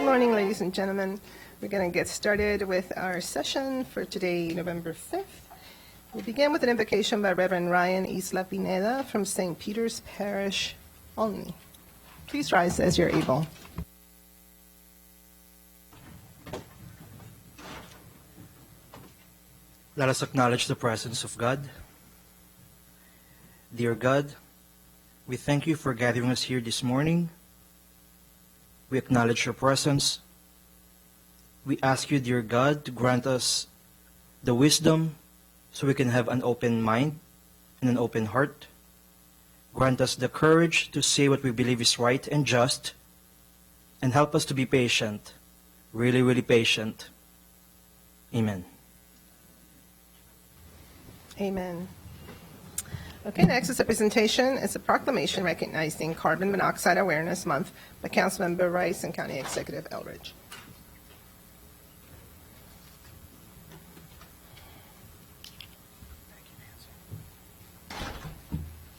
morning, ladies and gentlemen. We're going to get started with our session for today, November 5th. We'll begin with an invocation by Reverend Ryan Isla Pineda from St. Peter's Parish, Olney. Please rise as you're able. Let us acknowledge the presence of God. Dear God, we thank you for gathering us here this morning. We acknowledge your presence. We ask you, dear God, to grant us the wisdom so we can have an open mind and an open heart. Grant us the courage to say what we believe is right and just, and help us to be patient, really, really patient. Amen. Amen. Okay, next is a presentation. It's a proclamation recognizing Carbon Monoxide Awareness Month by Councilmember Rice and County Executive Elridge.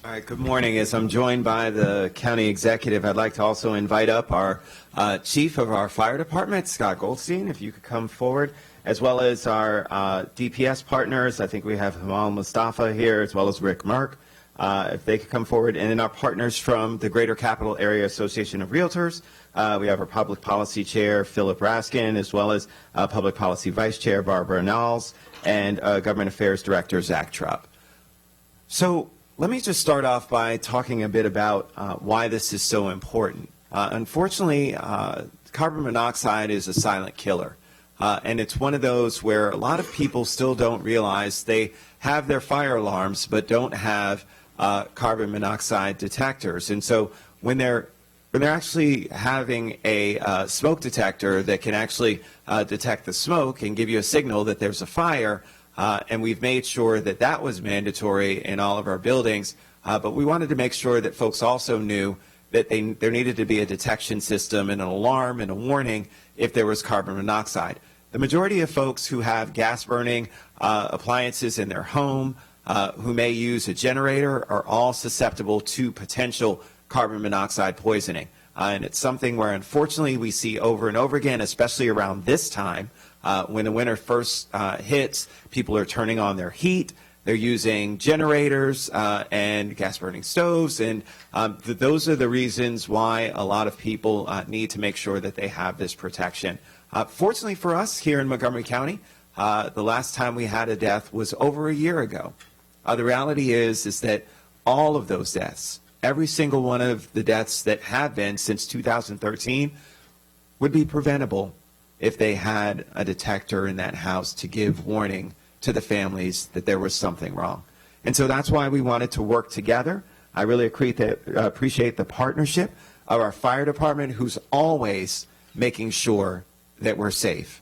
All right, good morning. As I'm joined by the county executive, I'd like to also invite up our chief of our fire department, Scott Goldstein, if you could come forward, as well as our DPS partners. I think we have Hamal Mustafa here, as well as Rick Merck, if they could come forward. And then our partners from the Greater Capital Area Association of Realtors. We have our public policy chair, Philip Raskin, as well as public policy vice chair, Barbara Knowles, and government affairs director, Zach Trupp. So let me just start off by talking a bit about why this is so important. Unfortunately, carbon monoxide is a silent killer. And it's one of those where a lot of people still don't realize they have their fire alarms but don't have carbon monoxide detectors. And so when they're actually having a smoke detector that can actually detect the smoke and give you a signal that there's a fire, and we've made sure that that was mandatory in all of our buildings, but we wanted to make sure that folks also knew that there needed to be a detection system and an alarm and a warning if there was carbon monoxide. The majority of folks who have gas burning appliances in their home, who may use a generator, are all susceptible to potential carbon monoxide poisoning. And it's something where unfortunately we see over and over again, especially around this time, when the winter first hits, people are turning on their heat. They're using generators and gas-burning stoves, and those are the reasons why a lot of people need to make sure that they have this protection. Fortunately for us here in Montgomery County, the last time we had a death was over a year ago. The reality is that all of those deaths, every single one of the deaths that have been since 2013, would be preventable if they had a detector in that house to give warning to the families that there was something wrong. And so that's why we wanted to work together. I really appreciate the partnership of our fire department, who's always making sure that we're safe.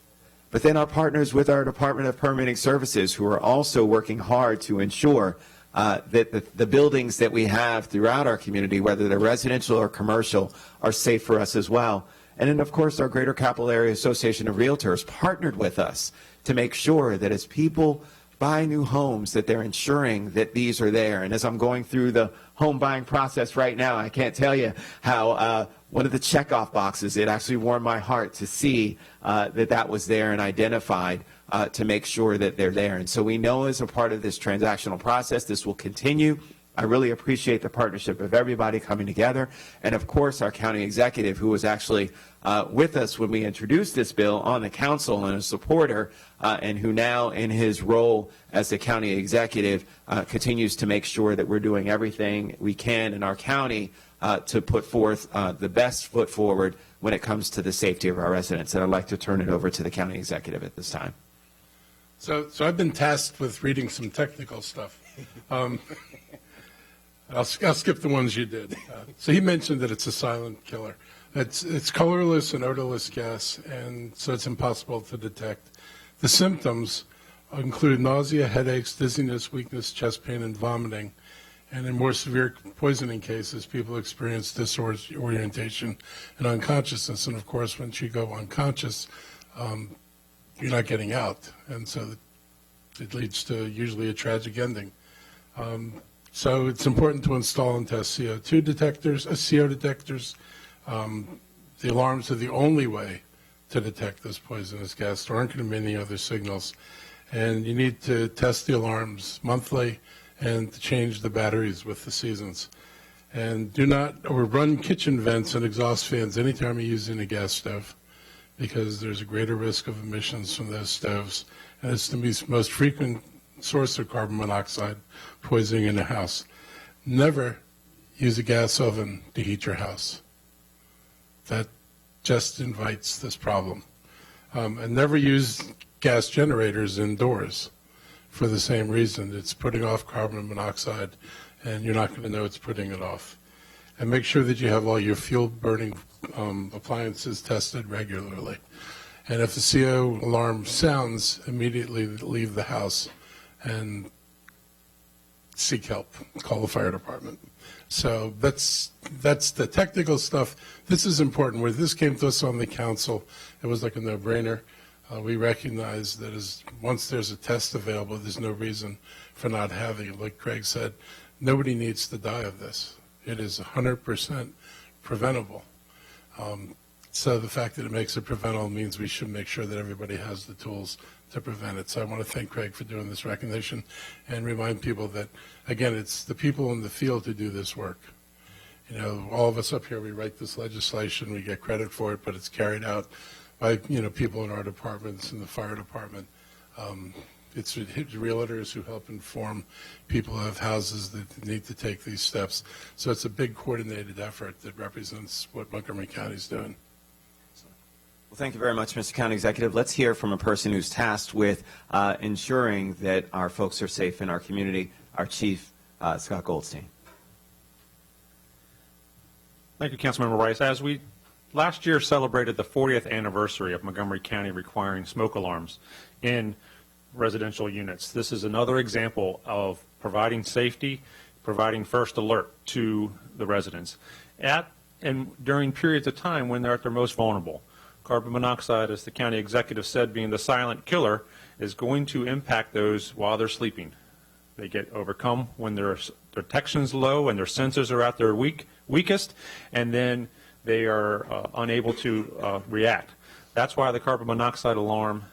But then our partners with our Department of Permitting Services, who are also working hard to ensure that the buildings that we have throughout our community, whether they're residential or commercial, are safe for us as well. And then, of course, our Greater Capital Area Association of Realtors partnered with us to make sure that as people buy new homes, that they're ensuring that these are there. And as I'm going through the home buying process right now, I can't tell you how one of the checkoff boxes, it actually warmed my heart to see that was there and identified to make sure that they're there. And so we know as a part of this transactional process, this will continue. I really appreciate the partnership of everybody coming together. And of course, our county executive, who was actually with us when we introduced this bill on the council and a supporter, and who now in his role as the county executive continues to make sure that we're doing everything we can in our county to put forth the best foot forward when it comes to the safety of our residents. And I'd like to turn it over to the county executive at this time. So I've been tasked with reading some technical stuff. I'll skip the ones you did. So he mentioned that it's a silent killer. It's colorless and odorless gas, and so it's impossible to detect. The symptoms include nausea, headaches, dizziness, weakness, chest pain, and vomiting. And in more severe poisoning cases, people experience disorientation and unconsciousness. And of course, once you go unconscious, you're not getting out. And so it leads to usually a tragic ending. So it's important to install and test CO2 detectors, CO detectors. The alarms are the only way to detect this poisonous gas. There aren't going to be any other signals. And you need to test the alarms monthly and to change the batteries with the seasons. And do not or run kitchen vents and exhaust fans anytime you're using a gas stove, because there's a greater risk of emissions from those stoves. And it's the most frequent source of carbon monoxide poisoning in a house. Never use a gas oven to heat your house. That just invites this problem. And never use gas generators indoors for the same reason. It's putting off carbon monoxide, and you're not going to know it's putting it off. And make sure that you have all your fuel-burning appliances tested regularly. And if the CO alarm sounds, immediately leave the house and seek help. Call the fire department. So that's the technical stuff. This is important. Where this came to us on the council, it was like a no-brainer. We recognize that once there's a test available, there's no reason for not having it. Like Craig said, nobody needs to die of this. It is 100% preventable. So the fact that it makes it preventable means we should make sure that everybody has the tools to prevent it. So I want to thank Craig for doing this recognition and remind people that, again, it's the people in the field who do this work. You know, all of us up here, we write this legislation, we get credit for it, but it's carried out by, people in our departments and the fire department. It's realtors who help inform people who have houses that need to take these steps. So it's a big coordinated effort that represents what Montgomery County is doing. Well, thank you very much, Mr. County Executive. Let's hear from a person who's tasked with ensuring that our folks are safe in our community, our Chief, Scott Goldstein. Thank you, Councilmember Rice. As we last year celebrated the 40th anniversary of Montgomery County requiring smoke alarms in residential units, this is another example of providing safety, providing first alert to the residents and during periods of time when they're at their most vulnerable. Carbon monoxide, as the county executive said, being the silent killer, is going to impact those while they're sleeping. They get overcome when their detection's low and their sensors are at their weakest, and then they are unable to react. That's why the carbon monoxide alarm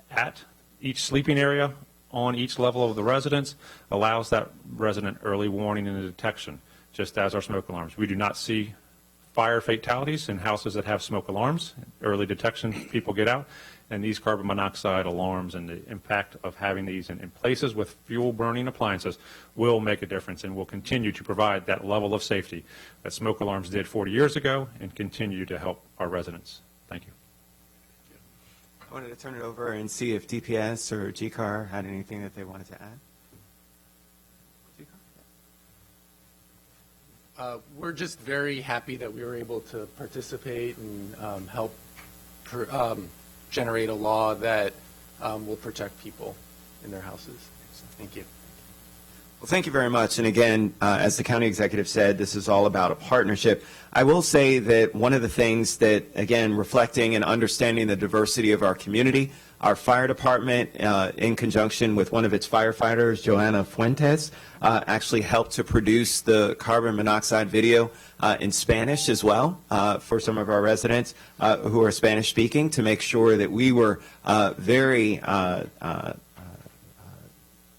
at each sleeping area on each level of the residence allows that resident early warning and detection, just as our smoke alarms. We do not see fire fatalities in houses that have smoke alarms. Early detection, people get out, and these carbon monoxide alarms and the impact of having these in places with fuel burning appliances will make a difference and will continue to provide that level of safety that smoke alarms did 40 years ago and continue to help our residents. Thank you. I wanted to turn it over and see if DPS or GCAR had anything that they wanted to add. We're just very happy that we were able to participate and help generate a law that will protect people in their houses. So, thank you. Well, thank you very much. And again, as the county executive said, this is all about a partnership. I will say that one of the things that, again, reflecting and understanding the diversity of our community, our fire department, in conjunction with one of its firefighters, Joanna Fuentes, actually helped to produce the carbon monoxide video in Spanish as well for some of our residents who are Spanish speaking, to make sure that we were very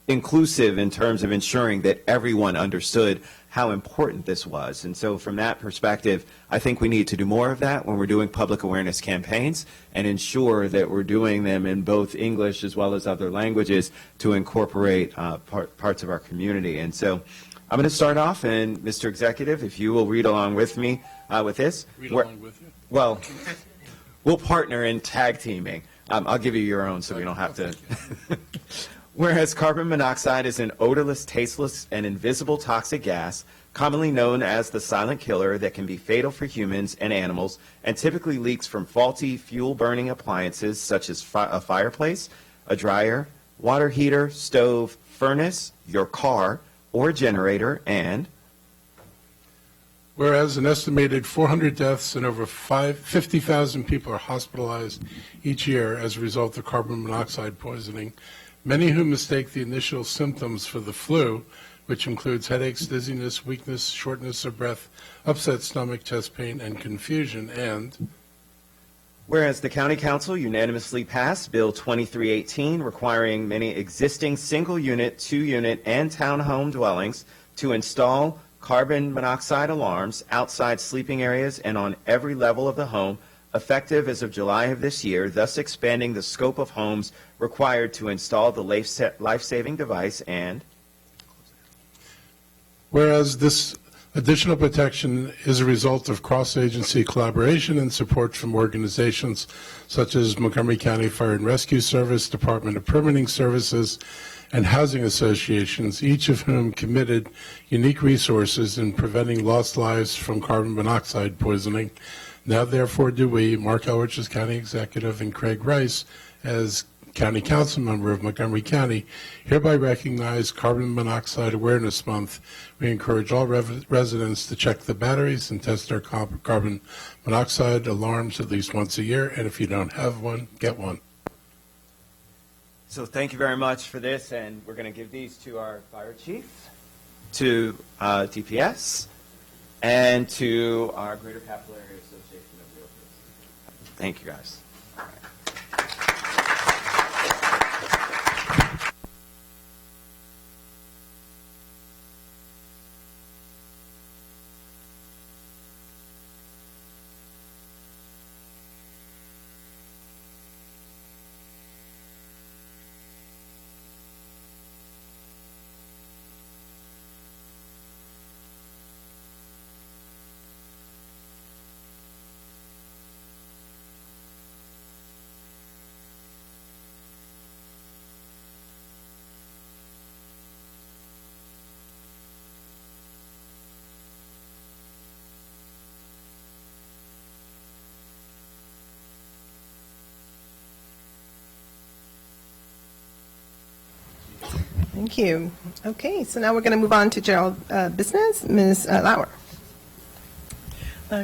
inclusive in terms of ensuring that everyone understood how important this was. And so from that perspective, I think we need to do more of that when we're doing public awareness campaigns and ensure that we're doing them in both English as well as other languages to incorporate parts of our community. And so I'm going to start off, and Mr. Executive, if you will read along with me with this. Read along with you? Well, we'll partner in tag teaming. I'll give you your own so we don't have to. Whereas carbon monoxide is an odorless, tasteless, and invisible toxic gas, commonly known as the silent killer, that can be fatal for humans and animals, and typically leaks from faulty fuel-burning appliances such as a fireplace, a dryer, water heater, stove, furnace, your car, or generator, and whereas an estimated 400 deaths and over 50,000 people are hospitalized each year as a result of carbon monoxide poisoning, many who mistake the initial symptoms for the flu, which includes headaches, dizziness, weakness, shortness of breath, upset stomach, chest pain, and confusion, and Whereas the County Council unanimously passed Bill 2318, requiring many existing single-unit, two-unit, and townhome dwellings to install carbon monoxide alarms outside sleeping areas and on every level of the home, effective as of July of this year, thus expanding the scope of homes required to install the life-saving device. And whereas this additional protection is a result of cross-agency collaboration and support from organizations such as Montgomery County Fire and Rescue Service, Department of Permitting Services, and housing associations, each of whom committed unique resources in preventing lost lives from carbon monoxide poisoning. Now, therefore, do we, Mark Elrich as County Executive and Craig Rice as County Council member of Montgomery County, hereby recognize Carbon Monoxide Awareness Month. We encourage all residents to check the batteries and test their carbon monoxide alarms at least once a year, and if you don't have one, get one. so thank you very much for this, and we're going to give these to our fire chief, to DPS, and to our Greater Capillary Association of Realtors. Thank you, guys. Thank you. Okay, so now we're going to move on to general business. Ms. Lauer.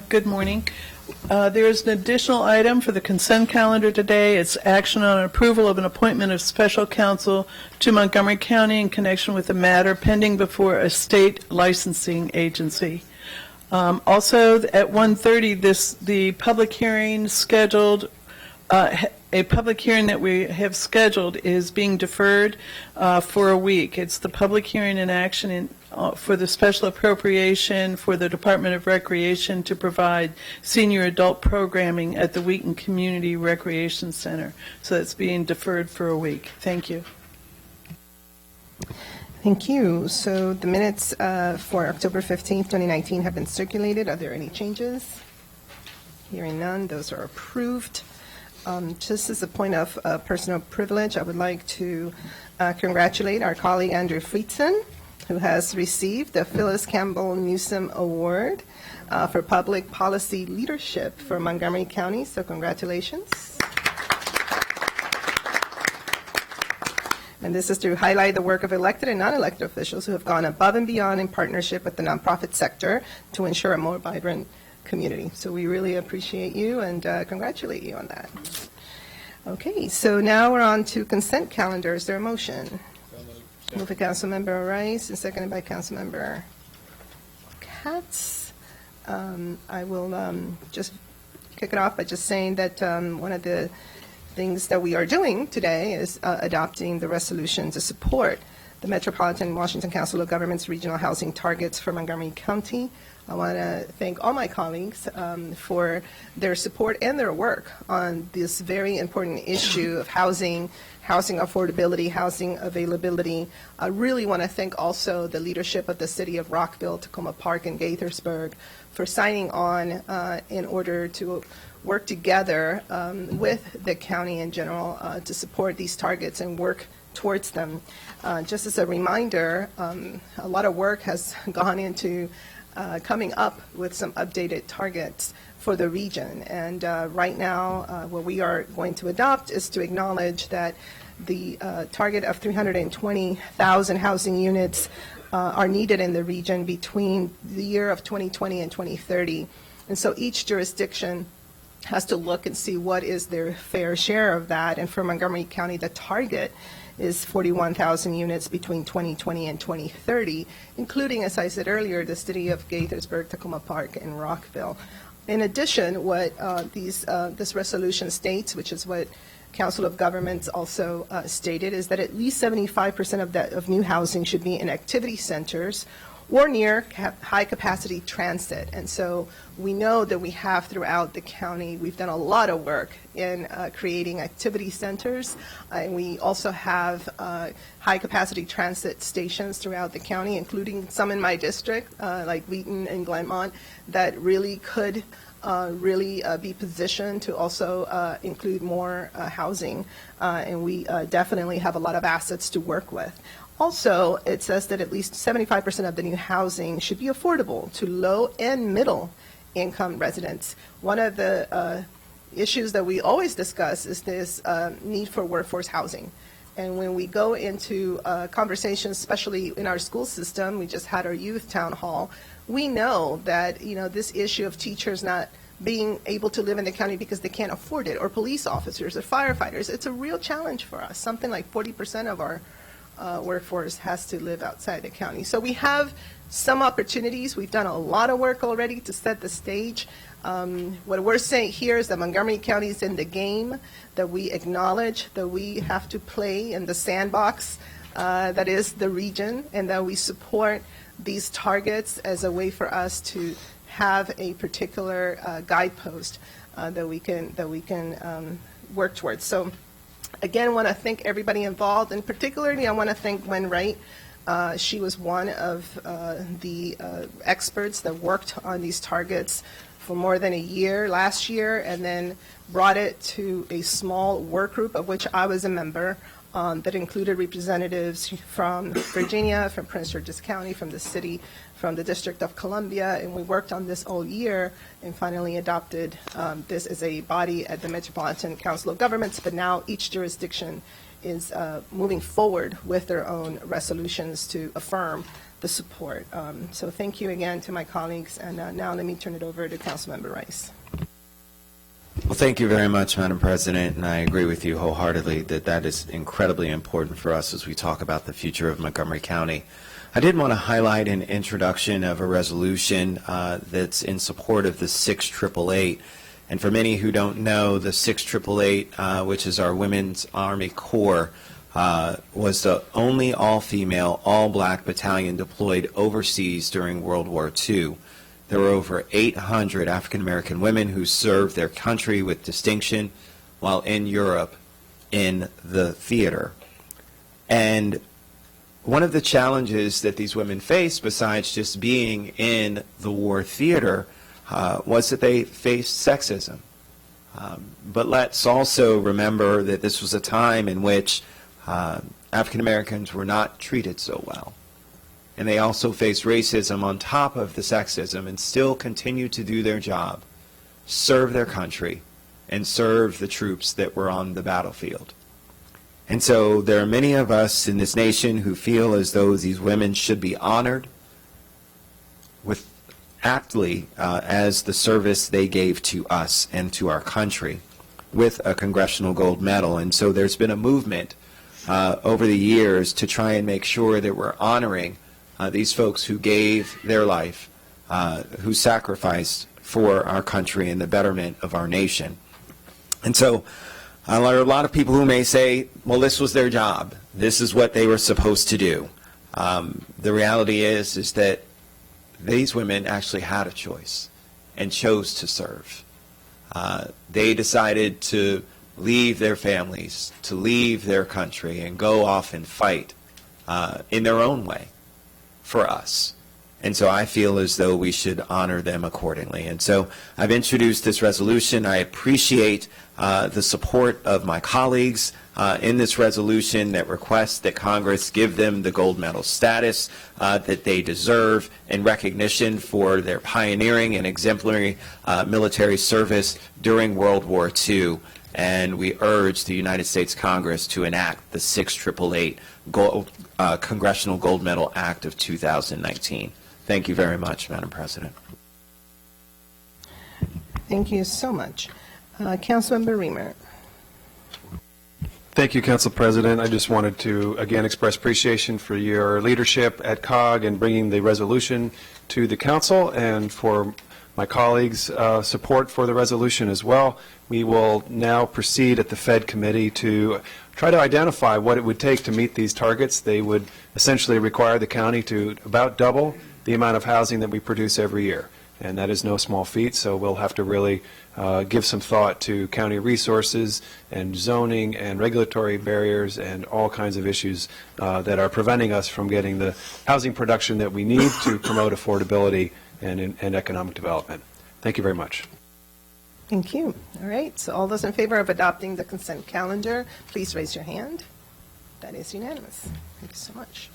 Good morning. There is an additional item for the consent calendar today. It's action on approval of an appointment of special counsel to Montgomery County in connection with a matter pending before a state licensing agency. Also, at 1:30, the public hearing scheduled, a public hearing that we have scheduled is being deferred for a week. It's the public hearing in action for the special appropriation for the Department of Recreation to provide senior adult programming at the Wheaton Community Recreation Center. So that's being deferred for a week. Thank you. Thank you. So the minutes for October 15th, 2019 have been circulated. Are there any changes? Hearing none, those are approved. Just as a point of personal privilege, I would like to congratulate our colleague Andrew Friedson, who has received the Phyllis Campbell Newsom Award for Public Policy Leadership for Montgomery County. So congratulations. And this is to highlight the work of elected and non-elected officials who have gone above and beyond in partnership with the nonprofit sector to ensure a more vibrant community. So we really appreciate you and congratulate you on that. Okay, so now we're on to consent calendar. Is there a motion? Moved by Councilmember Rice and seconded by Councilmember Katz. I will just kick it off by just saying that one of the things that we are doing today is adopting the resolution to support the Metropolitan Washington Council of Governments regional housing targets for Montgomery County. I want to thank all my colleagues for their support and their work on this very important issue of housing affordability, housing availability. I really want to thank also the leadership of the city of Rockville, Tacoma Park, and Gaithersburg for signing on in order to work together with the county in general to support these targets and work towards them. Just as a reminder, a lot of work has gone into coming up with some updated targets for the region. And right now, what we are going to adopt is to acknowledge that the target of 320,000 housing units are needed in the region between the year of 2020 and 2030. And so each jurisdiction has to look and see what is their fair share of that. And for Montgomery County, the target is 41,000 units between 2020 and 2030, including, as I said earlier, the city of Gaithersburg, Tacoma Park, and Rockville. In addition, what this resolution states, which is what Council of Governments also stated, is that at least 75% of new housing should be in activity centers or near high-capacity transit. And so we know that we have throughout the county, we've done a lot of work in creating activity centers, and we also have high-capacity transit stations throughout the county, including some in my district, like Wheaton and Glenmont, that really could be positioned to also include more housing, and we definitely have a lot of assets to work with. Also, it says that at least 75% of the new housing should be affordable to low and middle income residents. One of the issues that we always discuss is this need for workforce housing. And when we go into conversations, especially in our school system, we just had our youth town hall, we know that, you know, this issue of teachers not being able to live in the county because they can't afford it, or police officers or firefighters, it's a real challenge for us. Something like 40% of our workforce has to live outside the county. So we have some opportunities. We've done a lot of work already to set the stage. What we're saying here is that Montgomery County is in the game, that we acknowledge that we have to play in the sandbox that is the region, and that we support these targets as a way for us to have a particular guidepost that we can work towards. So again, I want to thank everybody involved, and particularly I want to thank Gwen Wright. She was one of the experts that worked on these targets for more than a year last year, and then brought it to a small work group of which I was a member, that included representatives from Virginia, from Prince George's County, from the city, from the District of Columbia, and we worked on this all year and finally adopted this as a body at the Metropolitan Council of Governments. But now each jurisdiction is moving forward with their own resolutions to affirm the support. So thank you again to my colleagues, and now let me turn it over to Councilmember Rice. Well, thank you very much, Madam President, and I agree with you wholeheartedly that that is incredibly important for us as we talk about the future of Montgomery County. I did want to highlight an introduction of a resolution that's in support of the 6888. And for many who don't know, the 6888, which is our Women's Army Corps, was the only all-female, all-black battalion deployed overseas during World War II. There were over 800 African-American women who served their country with distinction while in Europe in the theater. And one of the challenges that these women faced, besides just being in the war theater, was that they faced sexism. But let's also remember that this was a time in which African Americans were not treated so well. And they also faced racism on top of the sexism, and still continue to do their job, serve their country, and serve the troops that were on the battlefield. And so there are many of us in this nation who feel as though these women should be honored with aptly as the service they gave to us and to our country with a Congressional Gold Medal. And so there's been a movement over the years to try and make sure that we're honoring these folks who gave their life, who sacrificed for our country and the betterment of our nation. And so there are a lot of people who may say, well, this was their job. This is what they were supposed to do. The reality is that these women actually had a choice and chose to serve. They decided to leave their families, to leave their country, and go off and fight in their own way for us. And so I feel as though we should honor them accordingly. And so I've introduced this resolution. I appreciate the support of my colleagues in this resolution that requests that Congress give them the gold medal status that they deserve in recognition for their pioneering and exemplary military service during World War II. And we urge the United States Congress to enact the 6888 Congressional Gold Medal Act of 2019. Thank you very much, Madam President. Thank you so much. Councilmember Reamer. Thank you, Council President. I just wanted to, again, express appreciation for your leadership at COG and bringing the resolution to the Council, and for my colleagues' support for the resolution as well. We will now proceed at the Fed committee to try to identify what it would take to meet these targets. They would essentially require the county to about double the amount of housing that we produce every year. And that is no small feat, so we'll have to really give some thought to county resources and zoning and regulatory barriers and all kinds of issues that are preventing us from getting the housing production that we need to promote affordability and economic development. Thank you very much. Thank you. All right, so all those in favor of adopting the consent calendar, please raise your hand. That is unanimous. Thank you so much.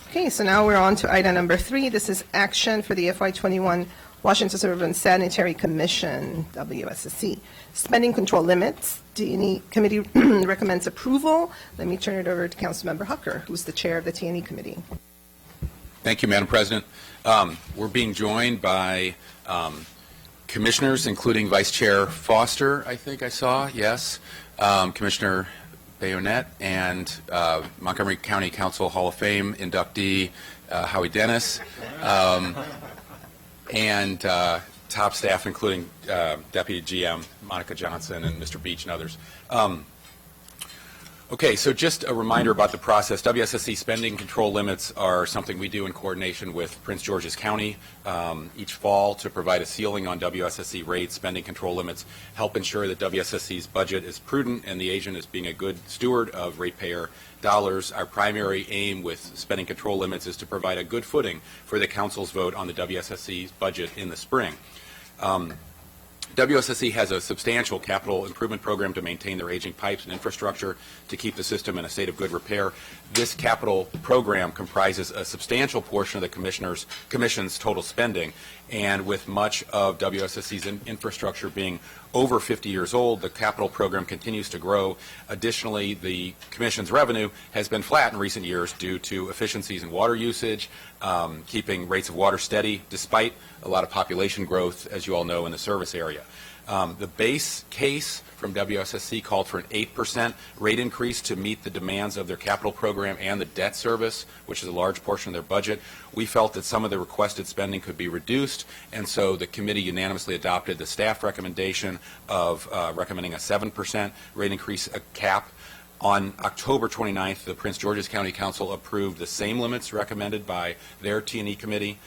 Okay, so now we're on to item number 3. This is action for the FY21 Washington Suburban Sanitary Commission, WSSC. Spending control limits. T&E committee recommends approval. Let me turn it over to Councilmember Hucker, who's the chair of the T&E committee. Thank you, Madam President. We're being joined by commissioners, including Vice Chair Foster, I think I saw, yes, Commissioner Bayonet, and Montgomery County Council Hall of Fame inductee Howie Dennis, and top staff, including Deputy GM Monica Johnson and Mr. Beach and others. Okay, so just a reminder about the process. WSSC spending control limits are something we do in coordination with Prince George's County each fall to provide a ceiling on WSSC rates. Spending control limits help ensure that WSSC's budget is prudent and the agent is being a good steward of ratepayer dollars. Our primary aim with spending control limits is to provide a good footing for the council's vote on the WSSC's budget in the spring. WSSC has a substantial capital improvement program to maintain their aging pipes and infrastructure to keep the system in a state of good repair. This capital program comprises a substantial portion of the commission's total spending, and with much of WSSC's infrastructure being over 50 years old, the capital program continues to grow. Additionally, the commission's revenue has been flat in recent years due to efficiencies in water usage, keeping rates of water steady despite a lot of population growth, as you all know, in the service area. The base case from WSSC called for an 8% rate increase to meet the demands of their capital program and the debt service, which is a large portion of their budget. We felt that some of the requested spending could be reduced, and so the committee unanimously adopted the staff recommendation of recommending a 7% rate increase cap. On October 29th, the Prince George's County Council approved the same limits recommended by their T&E committee.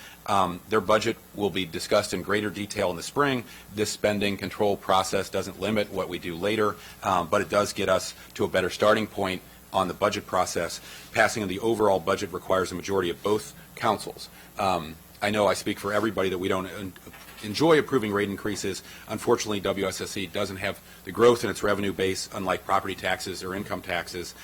Their budget will be discussed in greater detail in the spring. This spending control process doesn't limit what we do later, but it does get us to a better starting point on the budget process. Passing of the overall budget requires a majority of both councils. I know I speak for everybody that we don't enjoy approving rate increases. Unfortunately, WSSC doesn't have the growth in its revenue base, unlike property taxes or income taxes.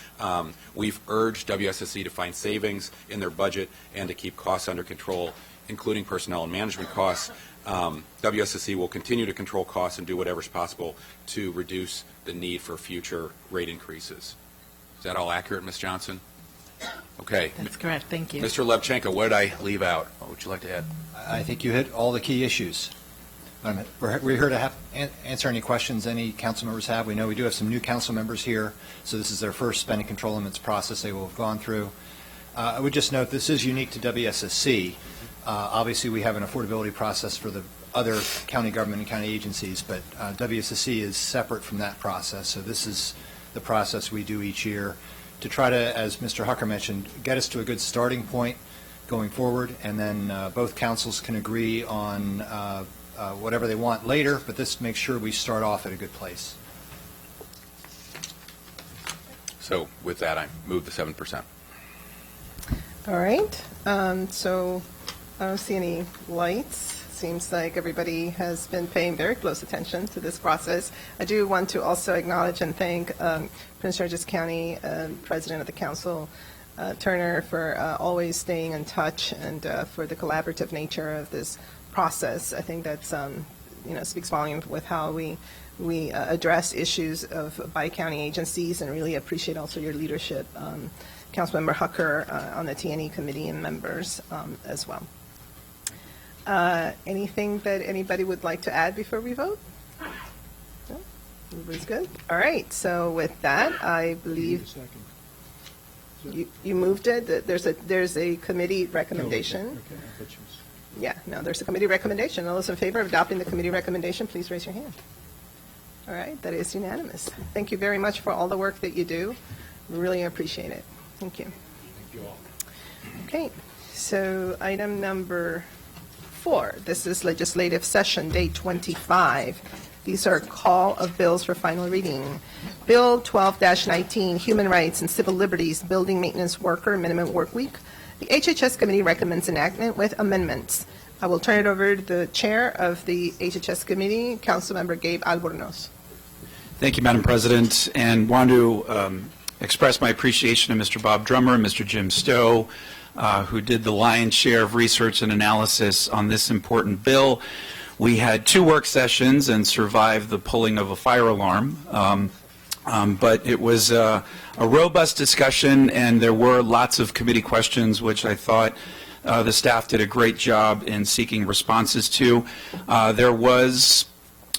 We've urged WSSC to find savings in their budget and to keep costs under control, including personnel and management costs. WSSC will continue to control costs and do whatever's possible to reduce the need for future rate increases. Is that all accurate, Ms. Johnson? Okay. That's correct. Thank you. Mr. Levchenko, what did I leave out? What would you like to add? I think you hit all the key issues. We're here to answer any questions any council members have. We know we do have some new council members here, so this is their first spending control limits process they will have gone through. I would just note this is unique to WSSC. Obviously, we have an affordability process for the other county government and county agencies, but WSSC is separate from that process. So this is the process we do each year to try to, as Mr. Hucker mentioned, get us to a good starting point going forward, and then both councils can agree on whatever they want later, but this makes sure we start off at a good place. So with that, I move the 7%. All right, so I don't see any lights. Seems like everybody has been paying very close attention to this process. I do want to also acknowledge and thank Prince George's County President of the Council, Turner, for always staying in touch and for the collaborative nature of this process. I think that's speaks volumes with how we address issues of bi-county agencies, and really appreciate also your leadership, Councilmember Hucker, on the T&E committee and members as well. Anything that anybody would like to add before we vote? No? Everybody's good? All right, so with that, I believe you moved it. There's a committee recommendation. Yeah, no, there's a committee recommendation. All those in favor of adopting the committee recommendation, please raise your hand. All right, that is unanimous. Thank you very much for all the work that you do. We really appreciate it. Thank you. Thank you all. Okay, so item number 4. This is legislative session, day 25. These are call of bills for final reading. Bill 12-19, Human Rights and Civil Liberties Building Maintenance Worker Minimum Work Week. The HHS Committee recommends enactment with amendments. I will turn it over to the chair of the HHS Committee, Councilmember Gabe Albornoz. Thank you, Madam President, and want to express my appreciation to Mr. Bob Drummer and Mr. Jim Stowe, who did the lion's share of research and analysis on this important bill. We had 2 work sessions and survived the pulling of a fire alarm, but it was a robust discussion, and there were lots of committee questions, which I thought the staff did a great job in seeking responses to. There was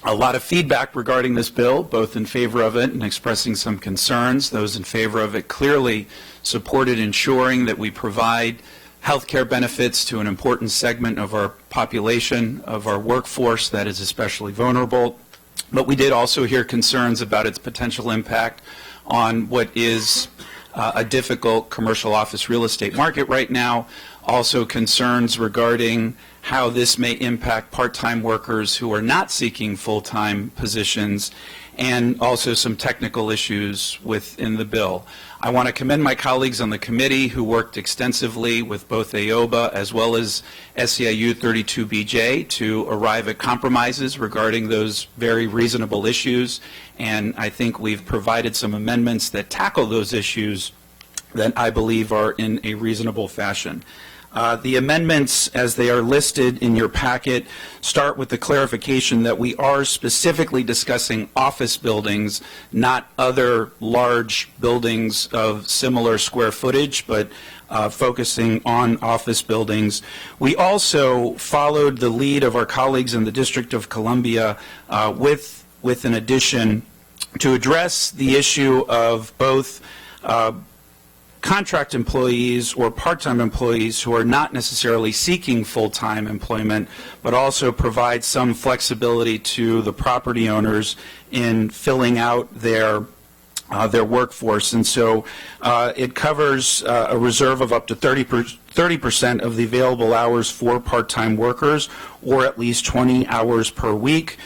a lot of feedback regarding this bill, both in favor of it and expressing some concerns. Those in favor of it clearly supported ensuring that we provide health care benefits to an important segment of our population, of our workforce that is especially vulnerable. But we did also hear concerns about its potential impact on what is a difficult commercial office real estate market right now. Also concerns regarding how this may impact part-time workers who are not seeking full-time positions, and also some technical issues within the bill. I want to commend my colleagues on the committee who worked extensively with both AOBA as well as SEIU 32BJ to arrive at compromises regarding those very reasonable issues, and I think we've provided some amendments that tackle those issues that I believe are in a reasonable fashion. The amendments, as they are listed in your packet, start with the clarification that we are specifically discussing office buildings, not other large buildings of similar square footage, but focusing on office buildings. We also followed the lead of our colleagues in the District of Columbia with an addition to address the issue of both contract employees or part-time employees who are not necessarily seeking full-time employment, but also provide some flexibility to the property owners in filling out their workforce. And so it covers a reserve of up to 30% of the available hours for part-time workers, or at least 20 hours per week.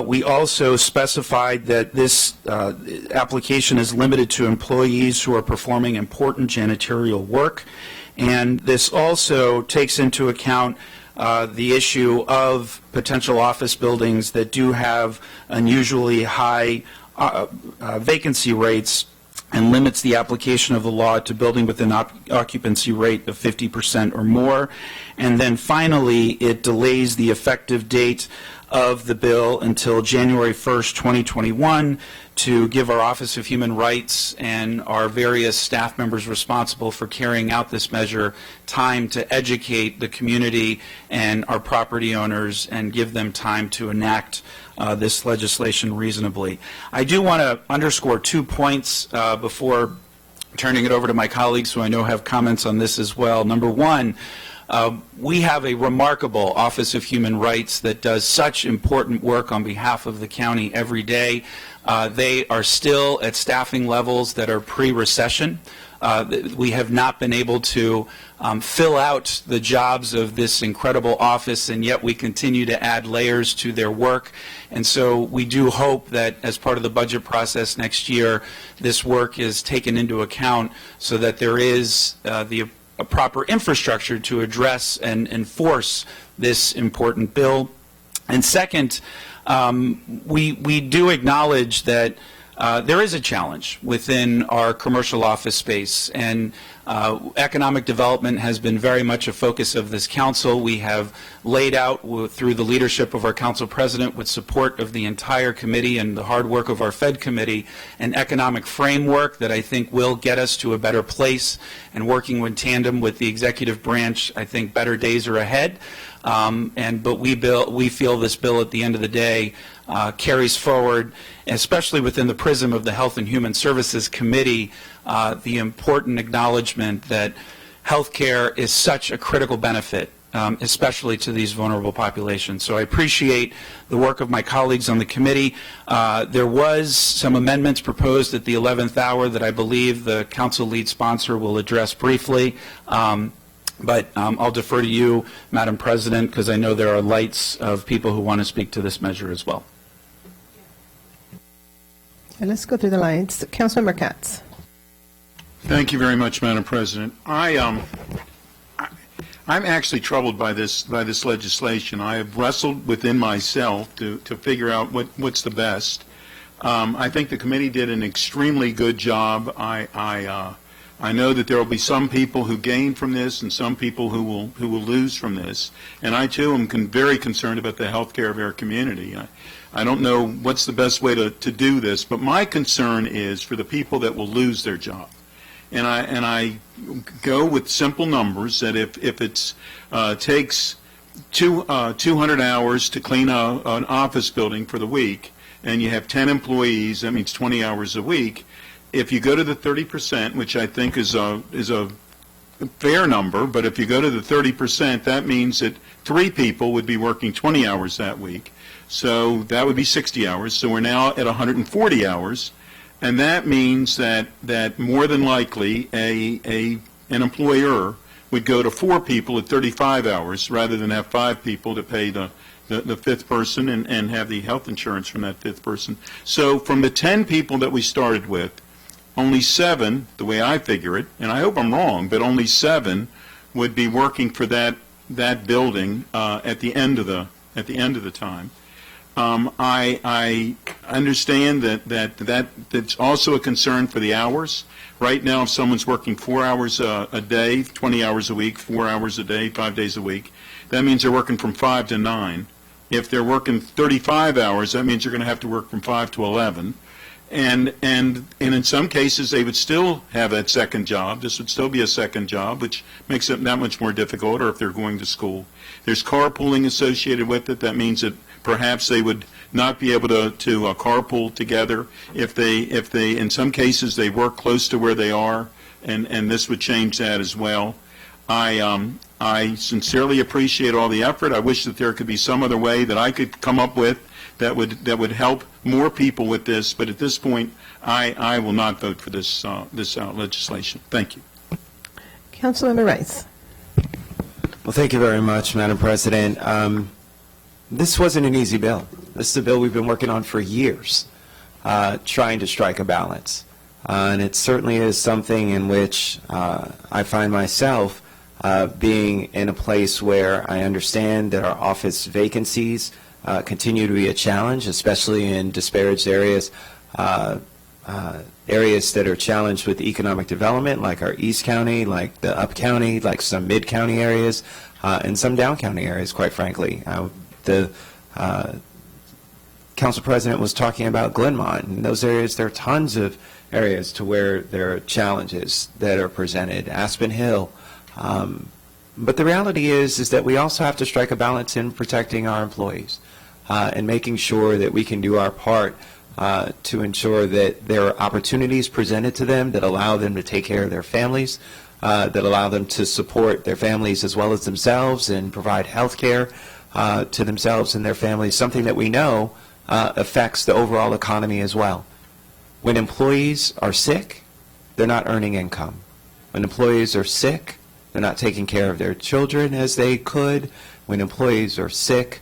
We also specified that this application is limited to employees who are performing important janitorial work, and this also takes into account the issue of potential office buildings that do have unusually high vacancy rates, and limits the application of the law to building with an occupancy rate of 50% or more. And then finally, it delays the effective date of the bill until January 1st, 2021, to give our Office of Human Rights and our various staff members responsible for carrying out this measure time to educate the community and our property owners and give them time to enact this legislation reasonably. I do want to underscore 2 points before turning it over to my colleagues who I know have comments on this as well. Number one, we have a remarkable Office of Human Rights that does such important work on behalf of the county every day. They are still at staffing levels that are pre-recession. We have not been able to fill out the jobs of this incredible office, and yet we continue to add layers to their work. And so we do hope that as part of the budget process next year, this work is taken into account so that there is a proper infrastructure to address and enforce this important bill. And second, we do acknowledge that there is a challenge within our commercial office space, and economic development has been very much a focus of this council. We have laid out through the leadership of our council president, with support of the entire committee and the hard work of our Fed committee, an economic framework that I think will get us to a better place, and working in tandem with the executive branch, I think better days are ahead. But we feel this bill at the end of the day carries forward, especially within the prism of the Health and Human Services Committee, the important acknowledgement that health care is such a critical benefit especially to these vulnerable populations. So I appreciate the work of my colleagues on the committee. There was some amendments proposed at the 11th hour that I believe the council lead sponsor will address briefly. But I'll defer to you, Madam President, because I know there are lights of people who want to speak to this measure as well. And let's go through the lines. Councilmember Katz. Thank you very much, Madam President. I'm actually troubled by this legislation. I have wrestled within myself to figure out what's the best. I think the committee did an extremely good job. I know that there will be some people who gain from this and some people who will lose from this. And I too am very concerned about the health care of our community. I don't know what's the best way to do this, but my concern is for the people that will lose their job. And I go with simple numbers that if it takes 200 hours to clean an office building for the week, and you have 10 employees, that means 20 hours a week. If you go to the 30%, which I think is a fair number, but if you go to the 30%, that means that 3 people would be working 20 hours that week. So that would be 60 hours. So we're now at 140 hours. And that means that more than likely an employer would go to 4 people at 35 hours rather than have 5 people to pay the 5th person and have the health insurance from that 5th person. So from the 10 people that we started with, only 7, the way I figure it, and I hope I'm wrong, but only 7 would be working for that building at the end of the time. I understand that's also a concern for the hours. Right now, if someone's working 4 hours a day, 20 hours a week, 4 hours a day, 5 days a week, that means they're working from 5 to 9. If they're working 35 hours, that means they're going to have to work from 5 to 11. And in some cases, they would still have that second job. This would still be a second job, which makes it that much more difficult, or if they're going to school. There's carpooling associated with it. That means that perhaps they would not be able to carpool together if they, in some cases, they work close to where they are, and this would change that as well. I sincerely appreciate all the effort. I wish that there could be some other way that I could come up with that would help more people with this, but at this point, I will not vote for this legislation. Thank you. Councilmember Rice. Well, thank you very much, Madam President. This wasn't an easy bill. This is a bill we've been working on for years, trying to strike a balance. And it certainly is something in which I find myself being in a place where I understand that our office vacancies continue to be a challenge, especially in disparaged areas, areas that are challenged with economic development, like our East County, like the Up County, like some Mid-County areas, and some Down County areas, quite frankly. The Council President was talking about Glenmont. In those areas, there are tons of areas to where there are challenges that are presented. Aspen Hill. But the reality is that we also have to strike a balance in protecting our employees and making sure that we can do our part to ensure that there are opportunities presented to them that allow them to take care of their families, that allow them to support their families as well as themselves and provide health care to themselves and their families, something that we know affects the overall economy as well. When employees are sick, they're not earning income. When employees are sick, they're not taking care of their children as they could. When employees are sick,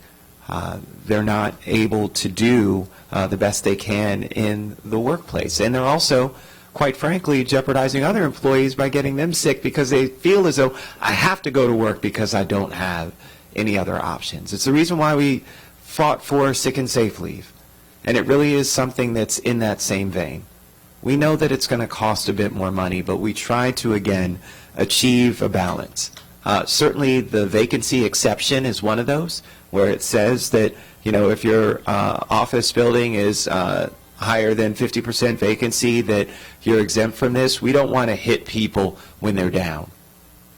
they're not able to do the best they can in the workplace. And they're also, quite frankly, jeopardizing other employees by getting them sick because they feel as though I have to go to work because I don't have any other options. It's the reason why we fought for sick and safe leave. And it really is something that's in that same vein. We know that it's going to cost a bit more money, but we try to, again, achieve a balance. Certainly the vacancy exception is one of those, where it says that, you know, if your office building is higher than 50% vacancy, that you're exempt from this. We don't want to hit people when they're down.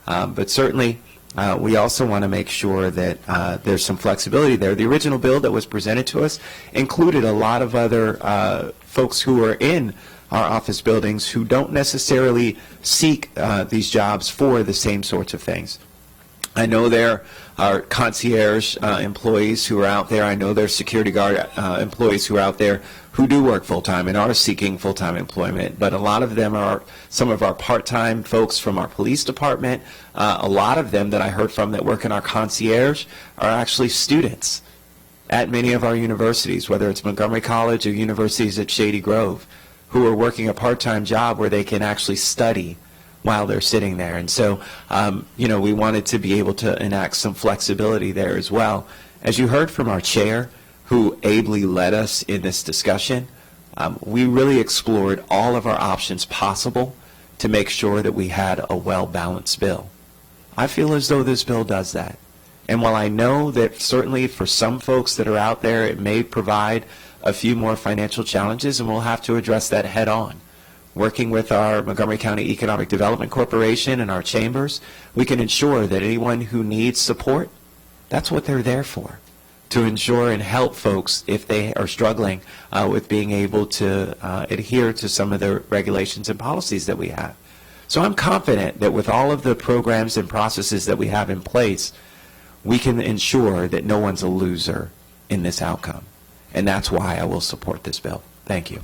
But certainly, we also want to make sure that there's some flexibility there. The original bill that was presented to us included a lot of other folks who are in our office buildings who don't necessarily seek these jobs for the same sorts of things. I know there are concierge employees who are out there. I know there are security guard employees who are out there who do work full-time and are seeking full-time employment. But a lot of them are some of our part-time folks from our police department. A lot of them that I heard from that work in our concierge are actually students at many of our universities, whether it's Montgomery College or universities at Shady Grove, who are working a part-time job where they can actually study while they're sitting there. And so, we wanted to be able to enact some flexibility there as well. As you heard from our chair, who ably led us in this discussion, we really explored all of our options possible to make sure that we had a well-balanced bill. I feel as though this bill does that. And while I know that certainly for some folks that are out there, it may provide a few more financial challenges, and we'll have to address that head on. Working with our Montgomery County Economic Development Corporation and our chambers, we can ensure that anyone who needs support, that's what they're there for, to ensure and help folks if they are struggling with being able to adhere to some of the regulations and policies that we have. So I'm confident that with all of the programs and processes that we have in place, we can ensure that no one's a loser in this outcome. And that's why I will support this bill. Thank you.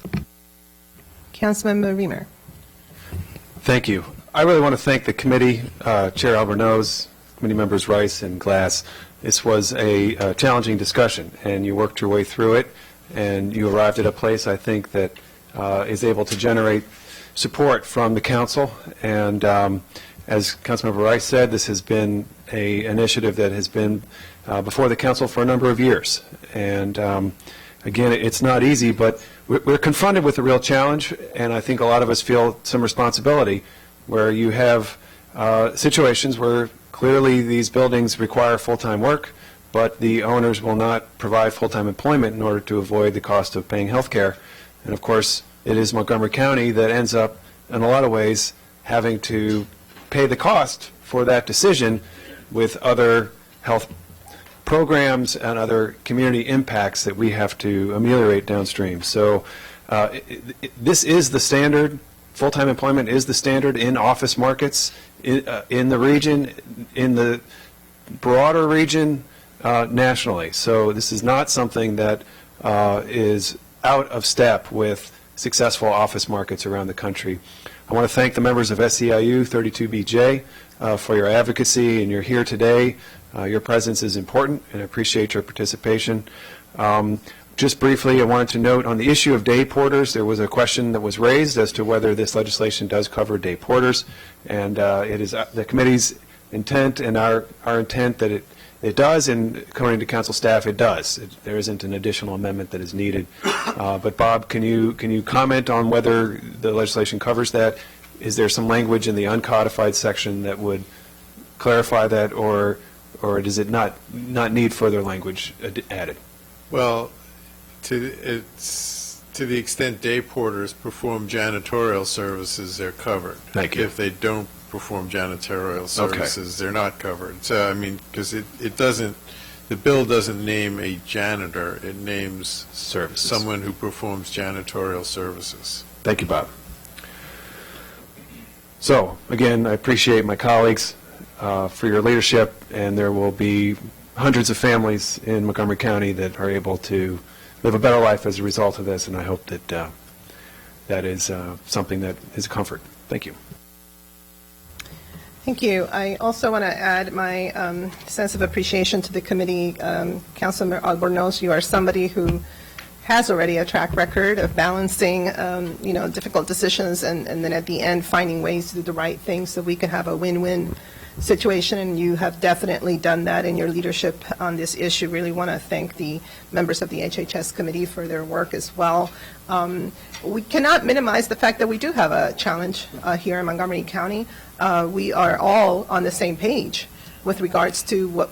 Councilmember Reamer. Thank you. I really want to thank the committee, Chair Albornoz, committee members Rice and Glass. This was a challenging discussion, and you worked your way through it, and you arrived at a place, I think, that is able to generate support from the council. And as Councilmember Rice said, this has been an initiative that has been before the council for a number of years. And again, it's not easy, but we're confronted with a real challenge, and I think a lot of us feel some responsibility where you have situations where clearly these buildings require full-time work, but the owners will not provide full-time employment in order to avoid the cost of paying health care. And of course, it is Montgomery County that ends up, in a lot of ways, having to pay the cost for that decision with other health programs and other community impacts that we have to ameliorate downstream. So this is the standard. Full-time employment is the standard in office markets in the region, in the broader region, nationally. So this is not something that is out of step with successful office markets around the country. I want to thank the members of SEIU 32BJ for your advocacy, and you're here today. Your presence is important, and I appreciate your participation. Just briefly, I wanted to note on the issue of day porters, there was a question that was raised as to whether this legislation does cover day porters, and it is the committee's intent and our intent that it does, and according to council staff, it does. There isn't an additional amendment that is needed. But Bob, can you comment on whether the legislation covers that? Is there some language in the uncodified section that would clarify that, or does it not need further language added? Well, to the extent day porters perform janitorial services, they're covered. Thank you. If they don't perform janitorial services, they're not covered. So, I mean, because it doesn't, the bill doesn't name a janitor, it names services. Someone who performs janitorial services. Thank you, Bob. So, again, I appreciate my colleagues for your leadership, and there will be hundreds of families in Montgomery County that are able to live a better life as a result of this, and I hope that that is something that is a comfort. Thank you. Thank you. I also want to add my sense of appreciation to the committee. Councilmember Albornoz, you are somebody who has already a track record of balancing, difficult decisions and then at the end finding ways to do the right thing so we can have a win-win situation, and you have definitely done that in your leadership on this issue. Really want to thank the members of the HHS committee for their work as well. We cannot minimize the fact that we do have a challenge here in Montgomery County. We are all on the same page with regards to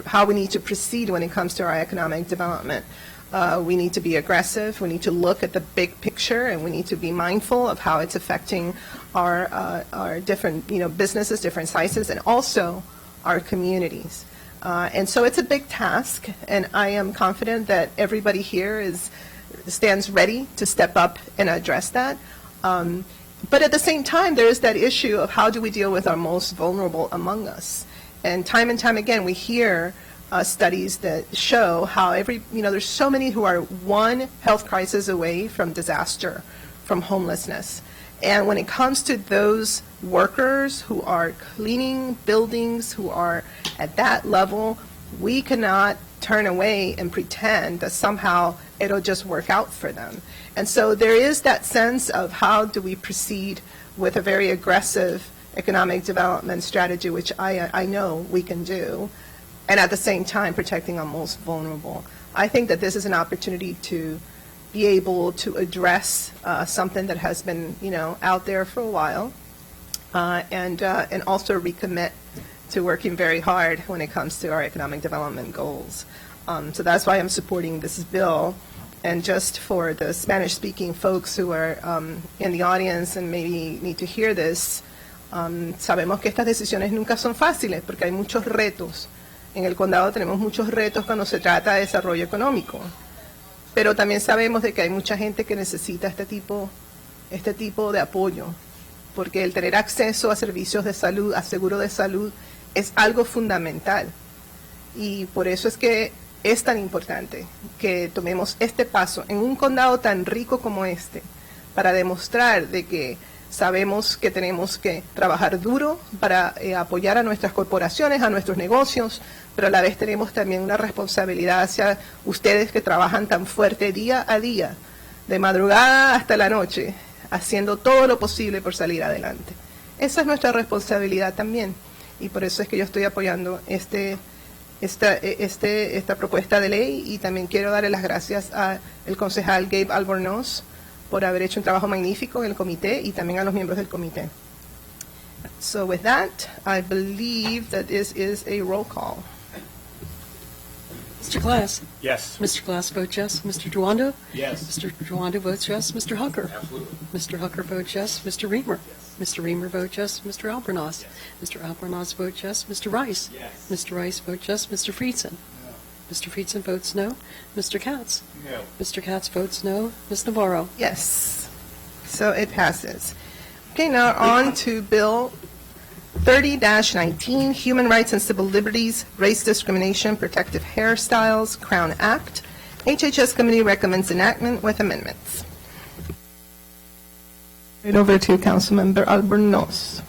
how we need to proceed when it comes to our economic development. We need to be aggressive. We need to look at the big picture, and we need to be mindful of how it's affecting our different businesses, different sizes, and also our communities. And so it's a big task, and I am confident that everybody here stands ready to step up and address that. But at the same time, there is that issue of how do we deal with our most vulnerable among us. And time again, we hear studies that show how there's so many who are one health crisis away from disaster, from homelessness. And when it comes to those workers who are cleaning buildings, who are at that level, we cannot turn away and pretend that somehow it'll just work out for them. And so there is that sense of how do we proceed with a very aggressive economic development strategy, which I know we can do, and at the same time protecting our most vulnerable. I think that this is an opportunity to be able to address something that has been, out there for a while, and also recommit to working very hard when it comes to our economic development goals. So that's why I'm supporting this bill. And just for the Spanish-speaking folks who are in the audience and maybe need to hear this, sabemos que estas decisiones nunca son fáciles porque hay muchos retos. En el condado tenemos muchos retos cuando se trata de desarrollo económico. Pero también sabemos de que hay mucha gente que necesita este tipo de apoyo, porque el tener acceso a servicios de salud, a seguro de salud, es algo fundamental. Y por eso es que es tan importante que tomemos este paso en un condado tan rico como este, para demostrar de que sabemos que tenemos que trabajar duro para apoyar a nuestras corporaciones, a nuestros negocios, pero a la vez tenemos también una responsabilidad hacia ustedes que trabajan tan fuerte día a día, de madrugada hasta la noche, haciendo todo lo posible por salir adelante. Esa es nuestra responsabilidad también, y por eso es que yo estoy apoyando esta propuesta de ley, y también quiero darle las gracias al concejal Gabe Albornoz por haber hecho un trabajo magnífico en el comité y también a los miembros del comité. So with that, I believe that this is a roll call. Mr. Glass? Yes. Mr. Glass votes yes. Mr. Duando? Yes. Mr. Duando votes yes. Mr. Hooker? Absolutely. Mr. Hooker votes yes. Mr. Reamer? Yes. Mr. Reamer votes yes. Mr. Albornoz? Yes. Mr. Albornoz votes yes. Mr. Rice? Yes. Mr. Rice votes yes. Mr. Friedson? No. Mr. Friedson votes no. Mr. Katz? No. Mr. Katz votes no. Ms. Navarro? Yes. So it passes. Okay, now on to Bill 30-19, Human Rights and Civil Liberties, Race Discrimination, Protective Hairstyles, Crown Act. HHS Committee recommends enactment with amendments. Right over to Councilmember Albornoz.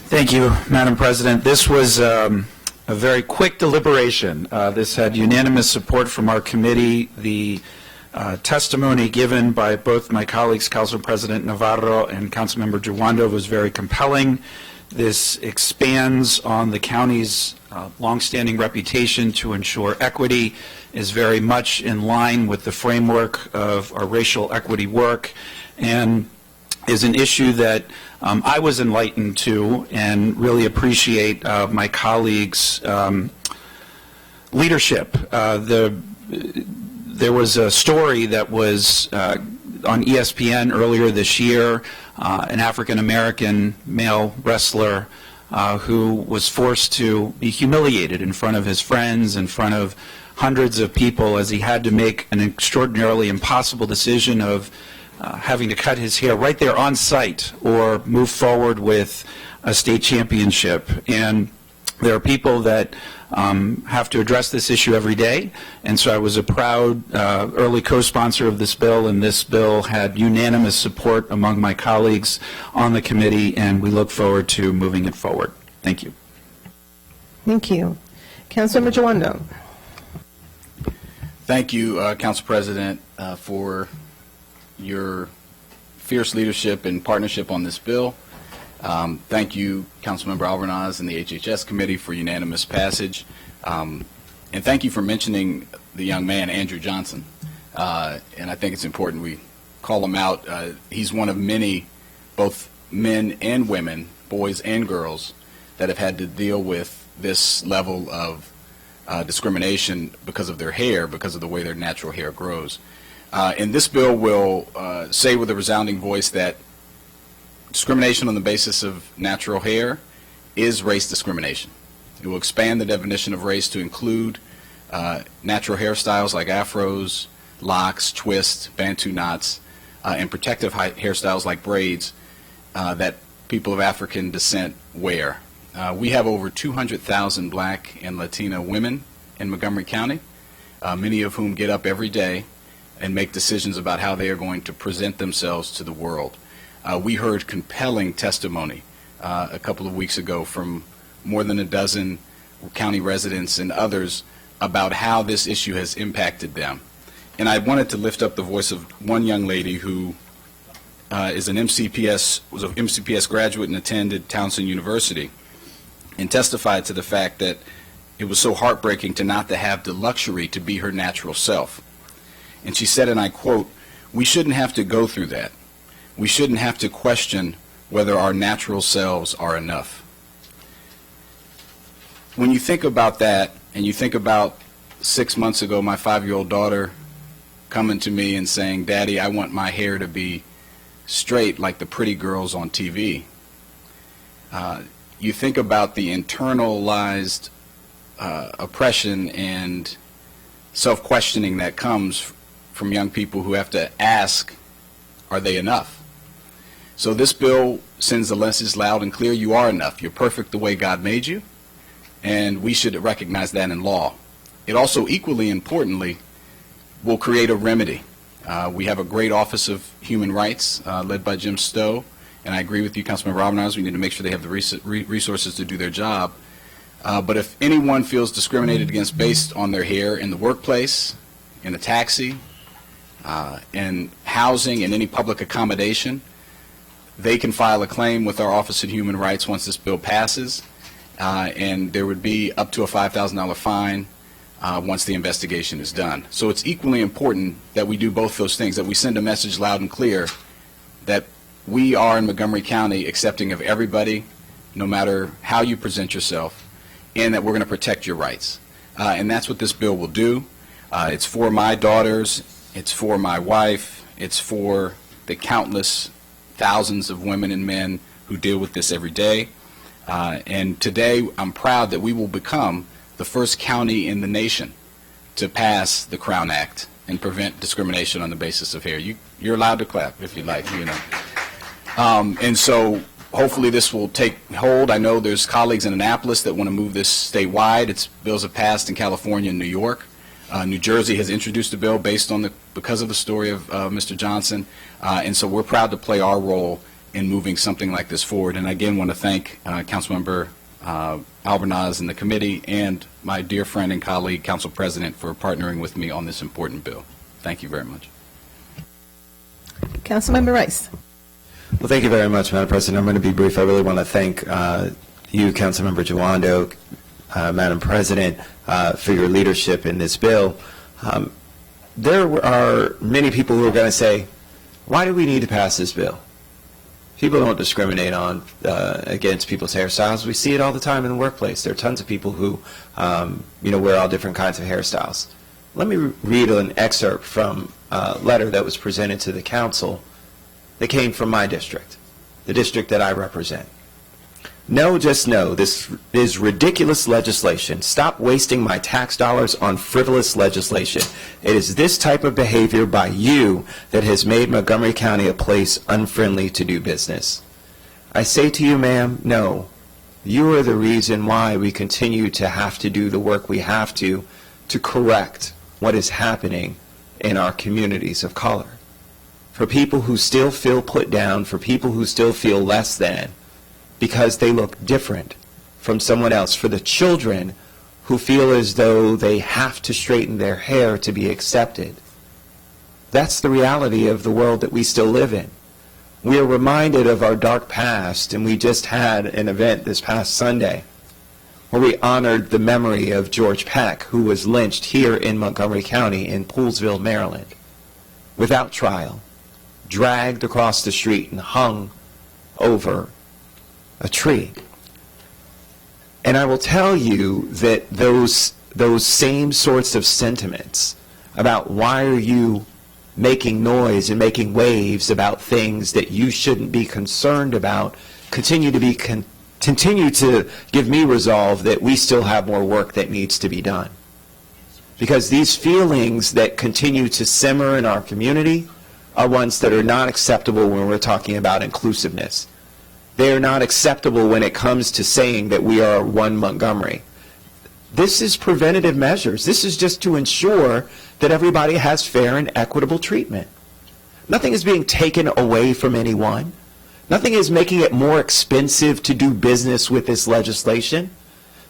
Thank you, Madam President. This was a very quick deliberation. This had unanimous support from our committee. The testimony given by both my colleagues, Council President Navarro and Councilmember Duando, was very compelling. This expands on the county's longstanding reputation to ensure equity, is very much in line with the framework of our racial equity work, and is an issue that I was enlightened to and really appreciate my colleagues' leadership. There was a story that was on ESPN earlier this year, an African-American male wrestler who was forced to be humiliated in front of his friends, in front of hundreds of people, as he had to make an extraordinarily impossible decision of having to cut his hair right there on site or move forward with a state championship. And there are people that have to address this issue every day, and so I was a proud early co-sponsor of this bill, and this bill had unanimous support among my colleagues on the committee, and we look forward to moving it forward. Thank you. Thank you. Councilmember Duando. Thank you, Council President, for your fierce leadership and partnership on this bill. Thank you, Councilmember Albornoz and the HHS Committee for unanimous passage. And thank you for mentioning the young man, Andrew Johnson. And I think it's important we call him out. He's one of many, both men and women, boys and girls, that have had to deal with this level of discrimination because of their hair, because of the way their natural hair grows. And this bill will say with a resounding voice that discrimination on the basis of natural hair is race discrimination. It will expand the definition of race to include natural hairstyles like afros, locks, twists, bantu knots, and protective hairstyles like braids that people of African descent wear. We have over 200,000 black and Latina women in Montgomery County, many of whom get up every day and make decisions about how they are going to present themselves to the world. We heard compelling testimony a couple of weeks ago from more than a dozen county residents and others about how this issue has impacted them. And I wanted to lift up the voice of one young lady who was an MCPS graduate and attended Townsend University, and testified to the fact that it was so heartbreaking to not to have the luxury to be her natural self. And she said, and I quote, "We shouldn't have to go through that. We shouldn't have to question whether our natural selves are enough." When you think about that, and you think about 6 months ago, my 5-year-old daughter coming to me and saying, "Daddy, I want my hair to be straight like the pretty girls on TV." You think about the internalized oppression and self-questioning that comes from young people who have to ask, are they enough? So this bill sends the message loud and clear: you are enough. You're perfect the way God made you, and we should recognize that in law. It also, equally importantly, will create a remedy. We have a great Office of Human Rights led by Jim Stowe, and I agree with you, Councilmember Alvarez, we need to make sure they have the resources to do their job. But if anyone feels discriminated against based on their hair in the workplace, in a taxi, in housing, in any public accommodation, they can file a claim with our Office of Human Rights once this bill passes, and there would be up to a $5,000 fine once the investigation is done. So it's equally important that we do both those things, that we send a message loud and clear that we are in Montgomery County accepting of everybody, no matter how you present yourself, and that we're going to protect your rights. And that's what this bill will do. It's for my daughters, it's for my wife, it's for the countless thousands of women and men who deal with this every day. And today, I'm proud that we will become the first county in the nation to pass the Crown Act and prevent discrimination on the basis of hair. You're allowed to clap if you like, you know. And so hopefully this will take hold. I know there's colleagues in Annapolis that want to move this statewide. Bills have passed in California and New York. New Jersey has introduced a bill because of the story of Mr. Johnson. And so we're proud to play our role in moving something like this forward. And I again want to thank Councilmember Alvarez and the committee, and my dear friend and colleague, Council President, for partnering with me on this important bill. Thank you very much. Councilmember Rice. Well, thank you very much, Madam President. I'm going to be brief. I really want to thank you, Councilmember Jawando, Madam President, for your leadership in this bill. There are many people who are going to say, why do we need to pass this bill? People don't discriminate against people's hairstyles. We see it all the time in the workplace. There are tons of people who wear all different kinds of hairstyles. Let me read an excerpt from a letter that was presented to the council that came from my district, the district that I represent. No, just no, this is ridiculous legislation. Stop wasting my tax dollars on frivolous legislation. It is this type of behavior by you that has made Montgomery County a place unfriendly to do business. I say to you, ma'am, no. You are the reason why we continue to have to do the work we have to correct what is happening in our communities of color. For people who still feel put down, for people who still feel less than, because they look different from someone else, for the children who feel as though they have to straighten their hair to be accepted. That's the reality of the world that we still live in. We are reminded of our dark past, and we just had an event this past Sunday where we honored the memory of George Peck, who was lynched here in Montgomery County in Poolesville, Maryland, without trial, dragged across the street and hung over a tree. And I will tell you that those same sorts of sentiments about why are you making noise and making waves about things that you shouldn't be concerned about continue to give me resolve that we still have more work that needs to be done. Because these feelings that continue to simmer in our community are ones that are not acceptable when we're talking about inclusiveness. They are not acceptable when it comes to saying that we are one Montgomery. This is preventative measures. This is just to ensure that everybody has fair and equitable treatment. Nothing is being taken away from anyone. Nothing is making it more expensive to do business with this legislation.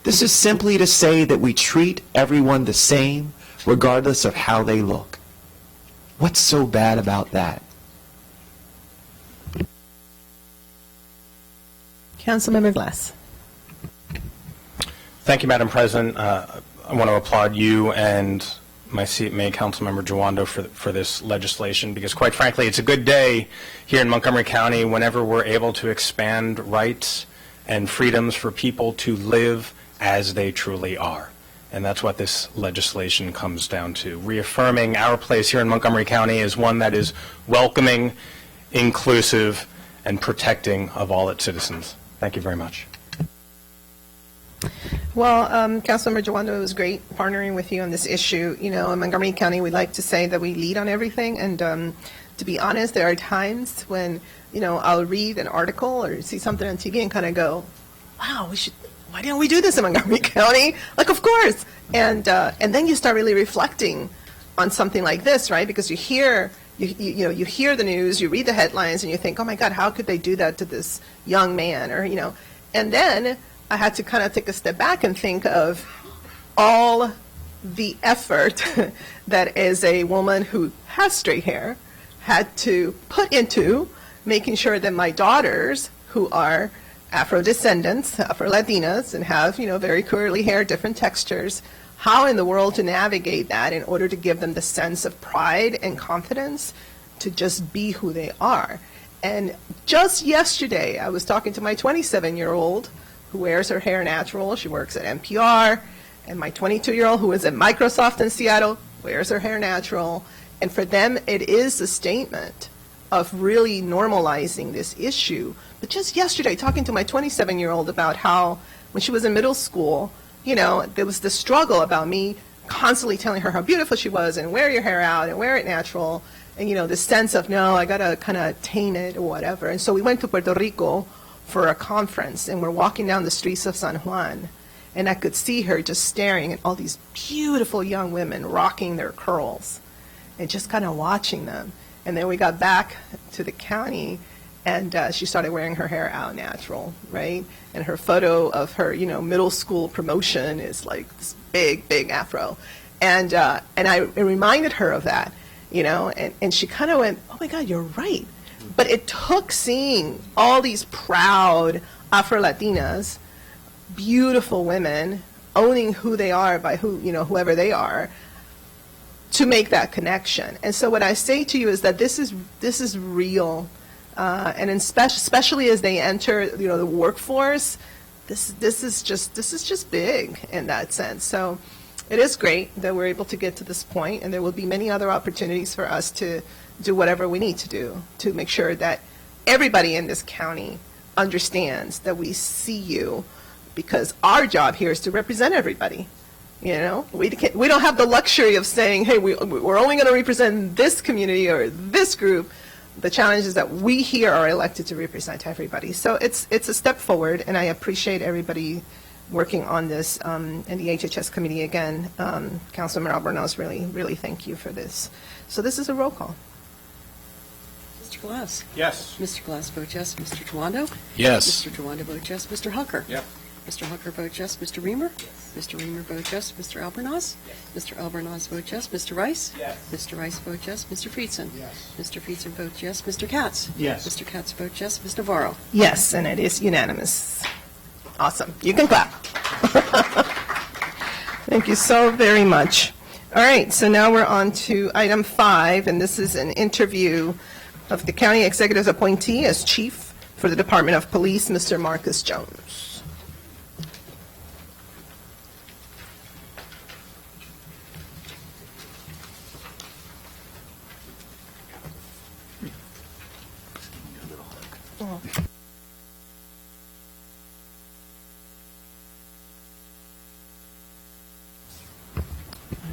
This is simply to say that we treat everyone the same, regardless of how they look. What's so bad about that? Councilmember Glass. Thank you, Madam President. I want to applaud you and my seatmate, Councilmember Jawando, for this legislation, because quite frankly, it's a good day here in Montgomery County whenever we're able to expand rights and freedoms for people to live as they truly are. And that's what this legislation comes down to, reaffirming our place here in Montgomery County as one that is welcoming, inclusive, and protecting of all its citizens. Thank you very much. Well, Councilmember Jawando, it was great partnering with you on this issue. You know, in Montgomery County, we like to say that we lead on everything. And to be honest, there are times when, you know, I'll read an article or see something on TV and kind of go, wow, why didn't we do this in Montgomery County? Like, of course. And then you start really reflecting on something like this, right? Because you hear, you hear the news, you read the headlines, and you think, oh my God, how could they do that to this young man? Or, you know, and then I had to kind of take a step back and think of all the effort that as a woman who has straight hair had to put into making sure that my daughters, who are Afro-descendants, Afro-Latinas, and have, you know, very curly hair, different textures, how in the world to navigate that in order to give them the sense of pride and confidence to just be who they are. And just yesterday, I was talking to my 27-year-old who wears her hair natural. She works at NPR. And my 22-year-old who is at Microsoft in Seattle wears her hair natural. And for them, it is a statement of really normalizing this issue. But just yesterday, talking to my 27-year-old about how when she was in middle school, you know, there was the struggle about me constantly telling her how beautiful she was and wear your hair out and wear it natural. And, you know, the sense of, no, I got to kind of tame it or whatever. And so we went to Puerto Rico for a conference, and we're walking down the streets of San Juan, and I could see her just staring at all these beautiful young women rocking their curls and just kind of watching them. And then we got back to the county, and she started wearing her hair out natural, right? And her photo of her, you know, middle school promotion is like this big, big afro. And I reminded her of that, you know, and she kind of went, oh my God, you're right. But it took seeing all these proud Afro-Latinas, beautiful women, owning who they are by who, you know, whoever they are, to make that connection. And so what I say to you is that this is real, and especially as they enter, you know, the workforce, this is just big in that sense. So it is great that we're able to get to this point, and there will be many other opportunities for us to do whatever we need to do to make sure that everybody in this county understands that we see you, because our job here is to represent everybody. You know, we don't have the luxury of saying, hey, we're only going to represent this community or this group. The challenge is that we here are elected to represent everybody. So it's a step forward, and I appreciate everybody working on this, and the HHS committee again. Councilmember Albornoz, really thank you for this. So this is a roll call. Mr. Glass? Yes. Mr. Glass votes yes. Mr. Jawando? Yes. Mr. Jawando votes yes. Mr. Hucker? Yep. Mr. Hucker votes yes. Mr. Reamer? Yes. Mr. Reamer votes yes. Mr. Albornoz? Yes. Mr. Albornoz votes yes. Mr. Rice? Yes. Mr. Rice votes yes. Mr. Friedson? Yes. Mr. Friedson votes yes. Mr. Katz? Yes. Mr. Katz votes yes. Ms. Navarro? Yes, and it is unanimous. Awesome. You can clap. Thank you so very much. All right, so now we're on to item 5, and this is an interview of the county executive's appointee as chief for the Department of Police, Mr. Marcus Jones.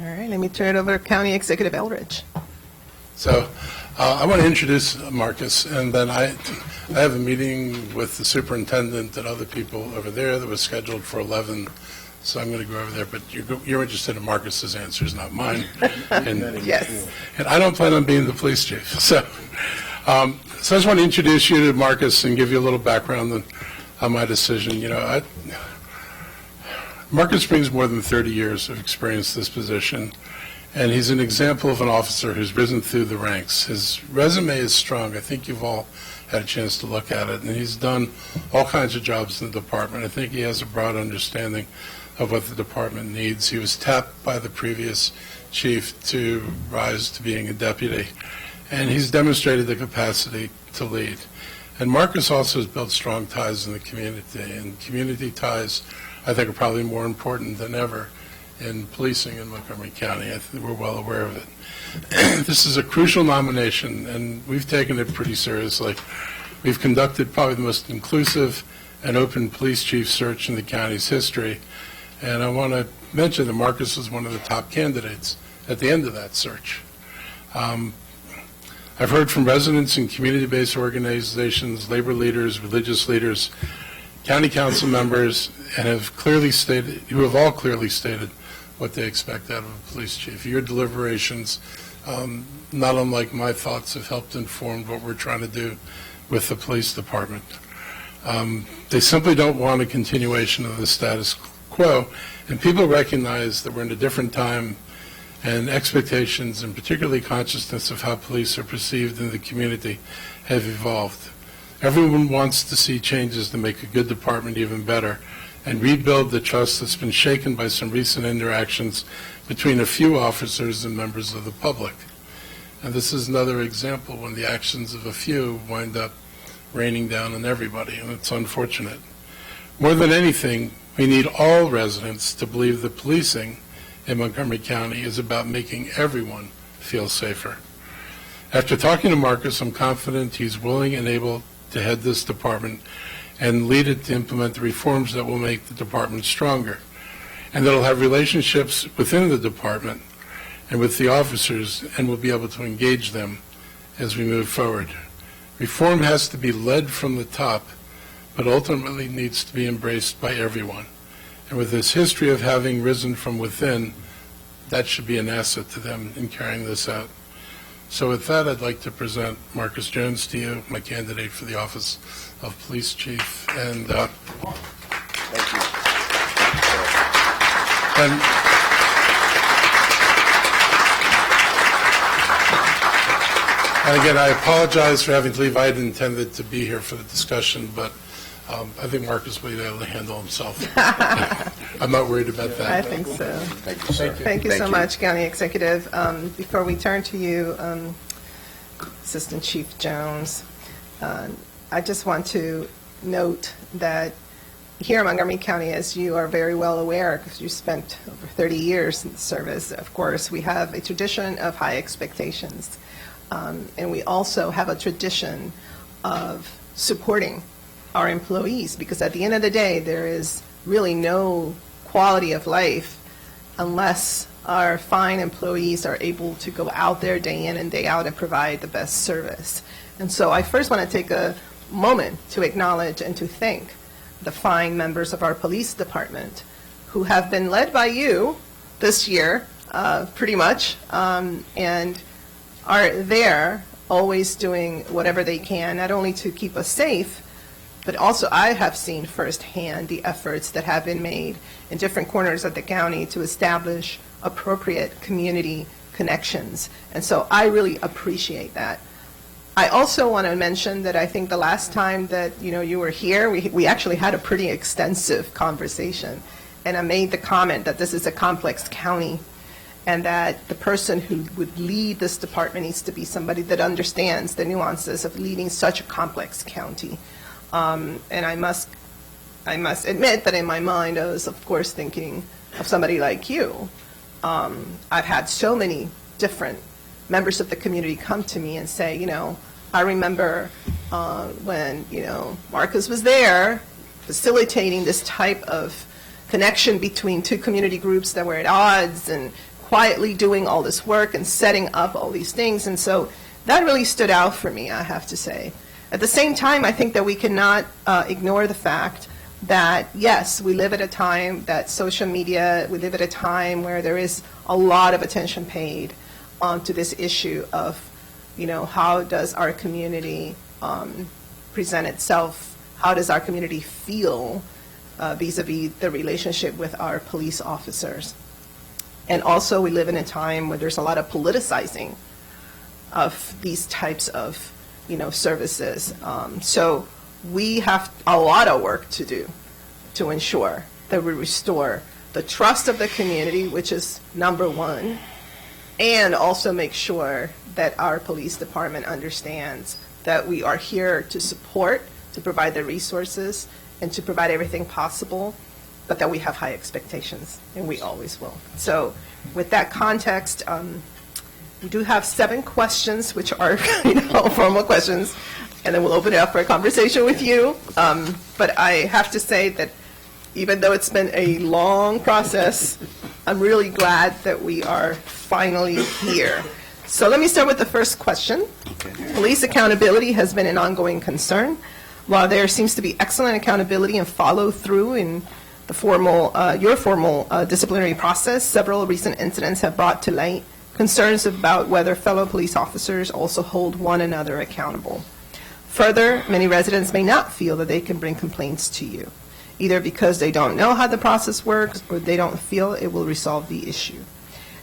All right, let me turn it over to County Executive Eldridge. So I want to introduce Marcus, and then I I have a meeting with the superintendent and other people over there that was scheduled for 11, so I'm going to go over there, but you're interested in Marcus's answers, not mine. And, Yes. And I don't plan on being the police chief, so I just want to introduce you to Marcus and give you a little background on my decision. You know, Marcus brings more than 30 years of experience in this position, and he's an example of an officer who's risen through the ranks. His resume is strong. I think you've all had a chance to look at it, and he's done all kinds of jobs in the department. I think he has a broad understanding of what the department needs. He was tapped by the previous chief to rise to being a deputy, and he's demonstrated the capacity to lead. And Marcus also has built strong ties in the community, and community ties, I think, are probably more important than ever in policing in Montgomery County. I think we're well aware of it. This is a crucial nomination, and we've taken it pretty seriously. We've conducted probably the most inclusive and open police chief search in the county's history, and I want to mention that Marcus was one of the top candidates at the end of that search. I've heard from residents and community-based organizations, labor leaders, religious leaders, county council members, and who have all clearly stated what they expect out of a police chief. Your deliberations, not unlike my thoughts, have helped inform what we're trying to do with the police department. They simply don't want a continuation of the status quo, and people recognize that we're in a different time, and expectations, and particularly consciousness of how police are perceived in the community, have evolved. Everyone wants to see changes to make a good department even better and rebuild the trust that's been shaken by some recent interactions between a few officers and members of the public. And this is another example when the actions of a few wind up raining down on everybody, and it's unfortunate. More than anything, we need all residents to believe that policing in Montgomery County is about making everyone feel safer. After talking to Marcus, I'm confident he's willing and able to head this department and lead it to implement the reforms that will make the department stronger, and that will have relationships within the department and with the officers, and will be able to engage them as we move forward. Reform has to be led from the top, but ultimately needs to be embraced by everyone. And with this history of having risen from within, that should be an asset to them in carrying this out. So with that, I'd like to present Marcus Jones to you, my candidate for the office of Police Chief. And, Thank you. And again, I apologize for having to leave. I had intended to be here for the discussion, but I think Marcus will be able to handle himself. I'm not worried about that. I think so. Thank you, sir. Thank you so much, County Executive. Before we turn to you, Assistant Chief Jones, I just want to note that here in Montgomery County, as you are very well aware, because you spent over 30 years in the service, of course, we have a tradition of high expectations. And we also have a tradition of supporting our employees, because at the end of the day, there is really no quality of life unless our fine employees are able to go out there day in and day out and provide the best service. And so I first want to take a moment to acknowledge and to thank the fine members of our police department who have been led by you this year, pretty much, and are there always doing whatever they can, not only to keep us safe, but also I have seen firsthand the efforts that have been made in different corners of the county to establish appropriate community connections. And so I really appreciate that. I also want to mention that I think the last time that you were here, we actually had a pretty extensive conversation, and I made the comment that this is a complex county, and that the person who would lead this department needs to be somebody that understands the nuances of leading such a complex county. And I must admit that in my mind, I was, of course, thinking of somebody like you. I've had so many different members of the community come to me and say, I remember when, Marcus was there facilitating this type of connection between two community groups that were at odds and quietly doing all this work and setting up all these things. And so that really stood out for me, I have to say. At the same time, I think that we cannot ignore the fact that, yes, we live at a time that social media, we live at a time where there is a lot of attention paid to this issue of, how does our community present itself? How does our community feel vis-a-vis the relationship with our police officers? And also, we live in a time where there's a lot of politicizing of these types of, services. So we have a lot of work to do to ensure that we restore the trust of the community, which is number one, and also make sure that our police department understands that we are here to support, to provide the resources, and to provide everything possible, but that we have high expectations, and we always will. So with that context, we do have 7 questions, which are formal questions, and then we'll open it up for a conversation with you. But I have to say that even though it's been a long process, I'm really glad that we are finally here. So let me start with the first question. Police accountability has been an ongoing concern. While there seems to be excellent accountability and follow-through in the your formal disciplinary process, several recent incidents have brought to light concerns about whether fellow police officers also hold one another accountable. Further, many residents may not feel that they can bring complaints to you, either because they don't know how the process works or they don't feel it will resolve the issue.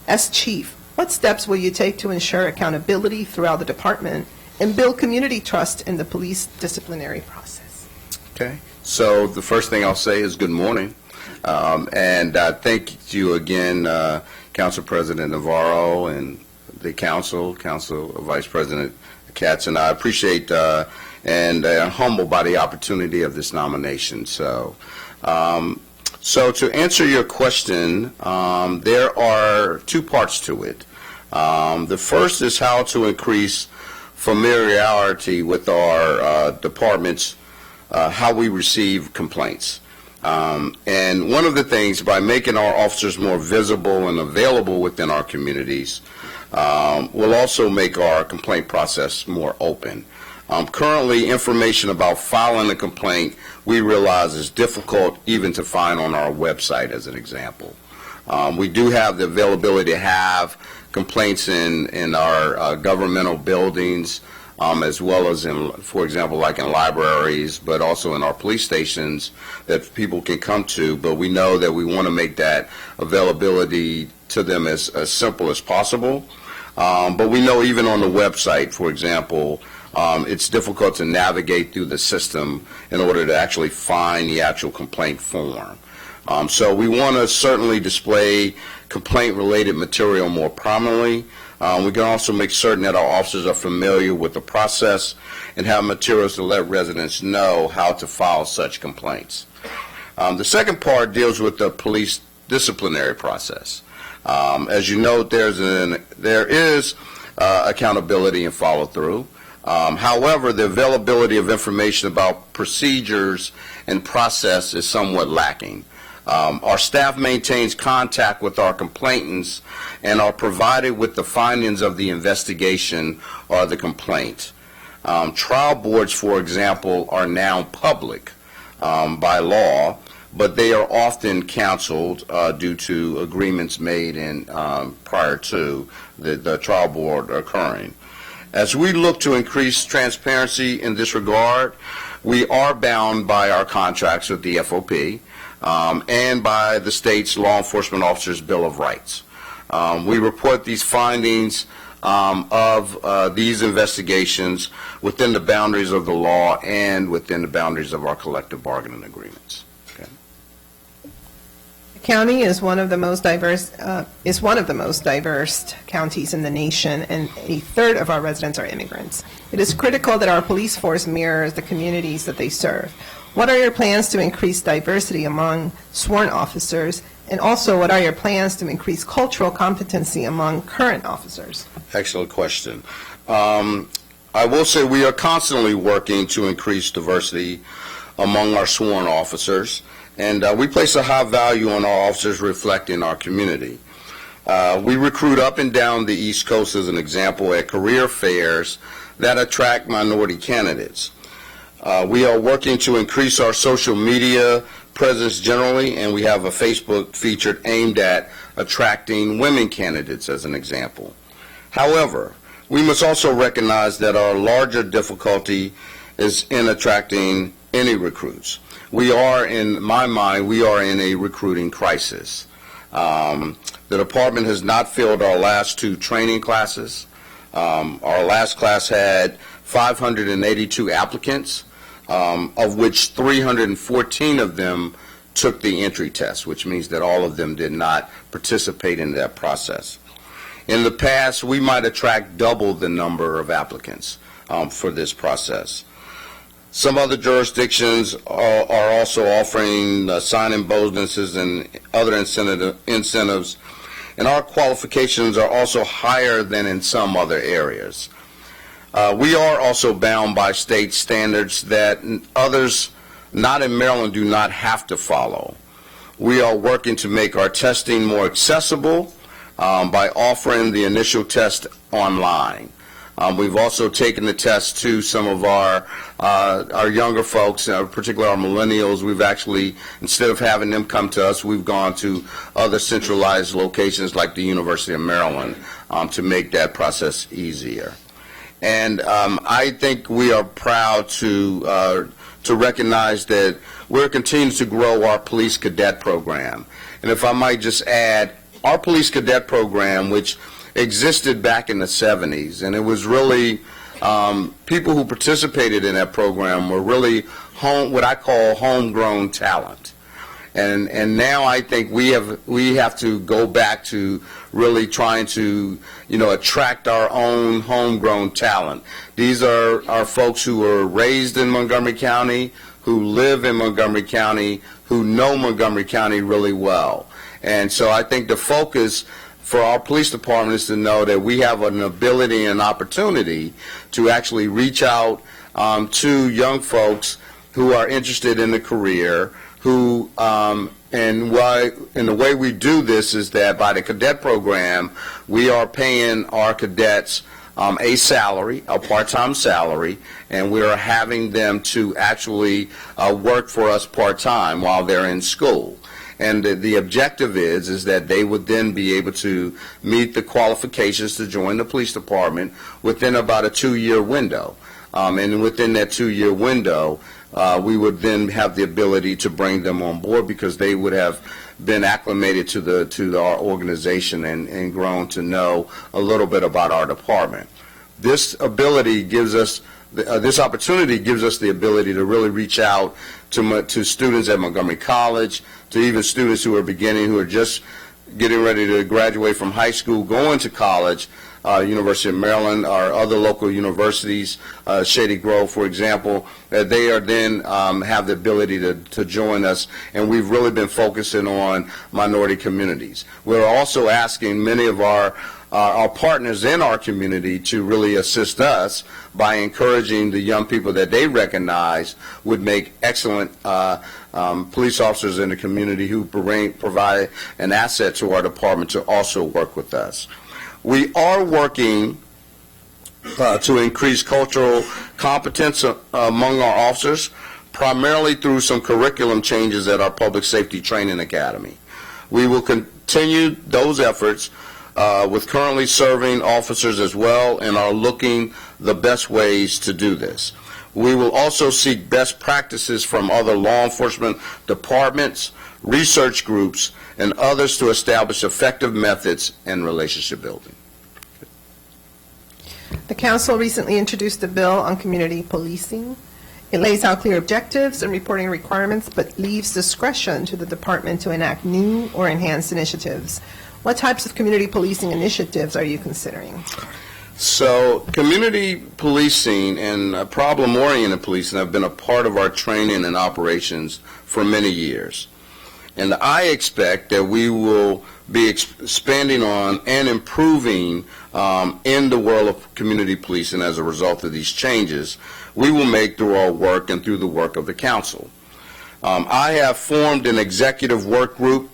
As chief, what steps will you take to ensure accountability throughout the department and build community trust in the police disciplinary process? Okay, so the first thing I'll say is good morning. And thank you again, Council President Navarro and the Council Vice President Katz, and I appreciate and humbled by the opportunity of this nomination. So to answer your question, there are 2 parts to it. The first is how to increase familiarity with our departments, how we receive complaints. And one of the things, by making our officers more visible and available within our communities, will also make our complaint process more open. Currently, information about filing a complaint, we realize, is difficult even to find on our website, as an example. We do have the availability to have complaints in our governmental buildings, as well as in, for example, like in libraries, but also in our police stations that people can come to. But we know that we want to make that availability to them as simple as possible. But we know even on the website, for example, it's difficult to navigate through the system in order to actually find the actual complaint form. So we want to certainly display complaint-related material more prominently. We can also make certain that our officers are familiar with the process and have materials to let residents know how to file such complaints. The second part deals with the police disciplinary process. As you know, there is accountability and follow-through. However, the availability of information about procedures and process is somewhat lacking. Our staff maintains contact with our complainants and are provided with the findings of the investigation or the complaint. Trial boards, for example, are now public by law, but they are often canceled due to agreements made prior to the trial board occurring. As we look to increase transparency in this regard, we are bound by our contracts with the FOP and by the state's Law Enforcement Officers' Bill of Rights. We report these findings of these investigations within the boundaries of the law and within the boundaries of our collective bargaining agreements. The county is one of the most diverse counties in the nation, and 1/3 of our residents are immigrants. It is critical that our police force mirrors the communities that they serve. What are your plans to increase diversity among sworn officers, and also what are your plans to increase cultural competency among current officers? Excellent question. I will say we are constantly working to increase diversity among our sworn officers, and we place a high value on our officers reflecting our community. We recruit up and down the East Coast, as an example, at career fairs that attract minority candidates. We are working to increase our social media presence generally, and we have a Facebook feature aimed at attracting women candidates as an example. However, we must also recognize that our larger difficulty is in attracting any recruits. We are, in my mind, we are in a recruiting crisis. The department has not filled our last 2 training classes. Our last class had 582 applicants, of which 314 of them took the entry test, which means that all of them did not participate in that process. In the past, we might attract double the number of applicants for this process. Some other jurisdictions are also offering sign-in bonuses and other incentives, and our qualifications are also higher than in some other areas. We are also bound by state standards that others not in Maryland do not have to follow. We are working to make our testing more accessible by offering the initial test online. We've also taken the test to some of our younger folks, particularly our millennials. We've actually, instead of having them come to us, we've gone to other centralized locations like the University of Maryland to make that process easier. And I think we are proud to recognize that we're continuing to grow our police cadet program. And if I might just add, our police cadet program, which existed back in the 70s, and it was really people who participated in that program were really what I call homegrown talent. And now I think we have to go back to really trying to attract our own homegrown talent. These are folks who were raised in Montgomery County, who live in Montgomery County, who know Montgomery County really well. And so I think the focus for our police department is to know that we have an ability and opportunity to actually reach out to young folks who are interested in the career, who and the way we do this is that by the cadet program, we are paying our cadets a salary, a part-time salary, and we are having them to actually work for us part-time while they're in school. And the objective is that they would then be able to meet the qualifications to join the police department within about a 2-year window. And within that 2-year window, we would then have the ability to bring them on board because they would have been acclimated to our organization and grown to know a little bit about our department. This ability gives us this opportunity gives us the ability to really reach out to students at Montgomery College, to even students who are just getting ready to graduate from high school, going to college, University of Maryland, or other local universities, Shady Grove, for example, that they are then have the ability to join us, and we've really been focusing on minority communities. We're also asking many of our partners in our community to really assist us by encouraging the young people that they recognize would make excellent police officers in the community who provide an asset to our department to also work with us. We are working to increase cultural competence among our officers, primarily through some curriculum changes at our Public Safety Training Academy. We will continue those efforts with currently serving officers as well, and are looking the best ways to do this. We will also seek best practices from other law enforcement departments, research groups, and others to establish effective methods in relationship building. The council recently introduced a bill on community policing. It lays out clear objectives and reporting requirements, but leaves discretion to the department to enact new or enhanced initiatives. What types of community policing initiatives are you considering? So community policing and problem-oriented policing have been a part of our training and operations for many years. And I expect that we will be expanding on and improving in the world of community policing as a result of these changes we will make through our work and through the work of the council. I have formed an executive work group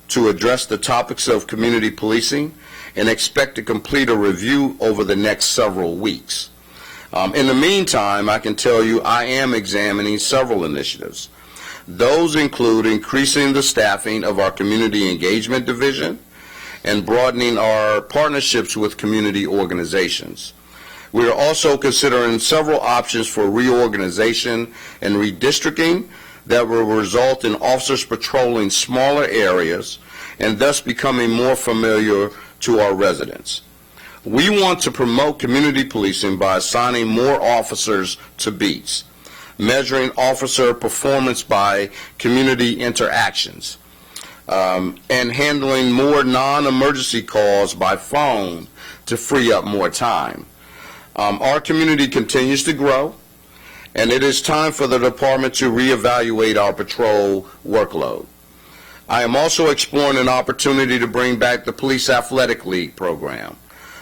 to address the topics of community policing and expect to complete a review over the next several weeks. In the meantime, I can tell you I am examining several initiatives. Those include increasing the staffing of our Community Engagement Division and broadening our partnerships with community organizations. We are also considering several options for reorganization and redistricting that will result in officers patrolling smaller areas and thus becoming more familiar to our residents. We want to promote community policing by assigning more officers to beats, measuring officer performance by community interactions, and handling more non-emergency calls by phone to free up more time. Our community continues to grow, and it is time for the department to reevaluate our patrol workload. I am also exploring an opportunity to bring back the Police Athletic League program.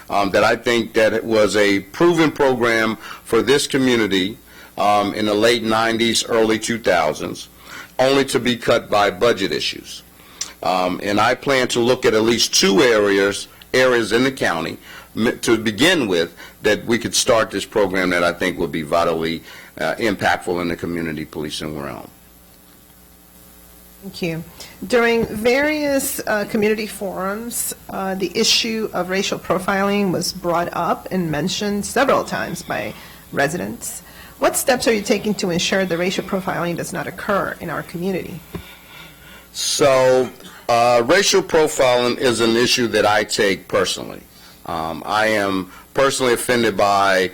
That I think that it was a proven program for this community in the late 90s, early 2000s, only to be cut by budget issues. And I plan to look at least two areas in the county to begin with that we could start this program that I think will be vitally impactful in the community policing realm. Thank you. During various community forums, the issue of racial profiling was brought up and mentioned several times by residents. What steps are you taking to ensure the racial profiling does not occur in our community? So, racial profiling is an issue that I take personally. I am personally offended by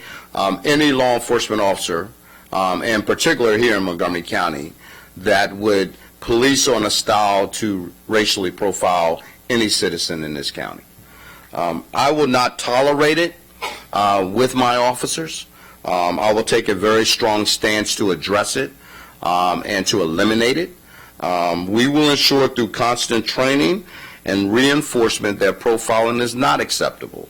any law enforcement officer, and particularly here in Montgomery County, that would police on a style to racially profile any citizen in this county. I will not tolerate it with my officers. I will take a very strong stance to address it and to eliminate it. We will ensure through constant training and reinforcement that profiling is not acceptable.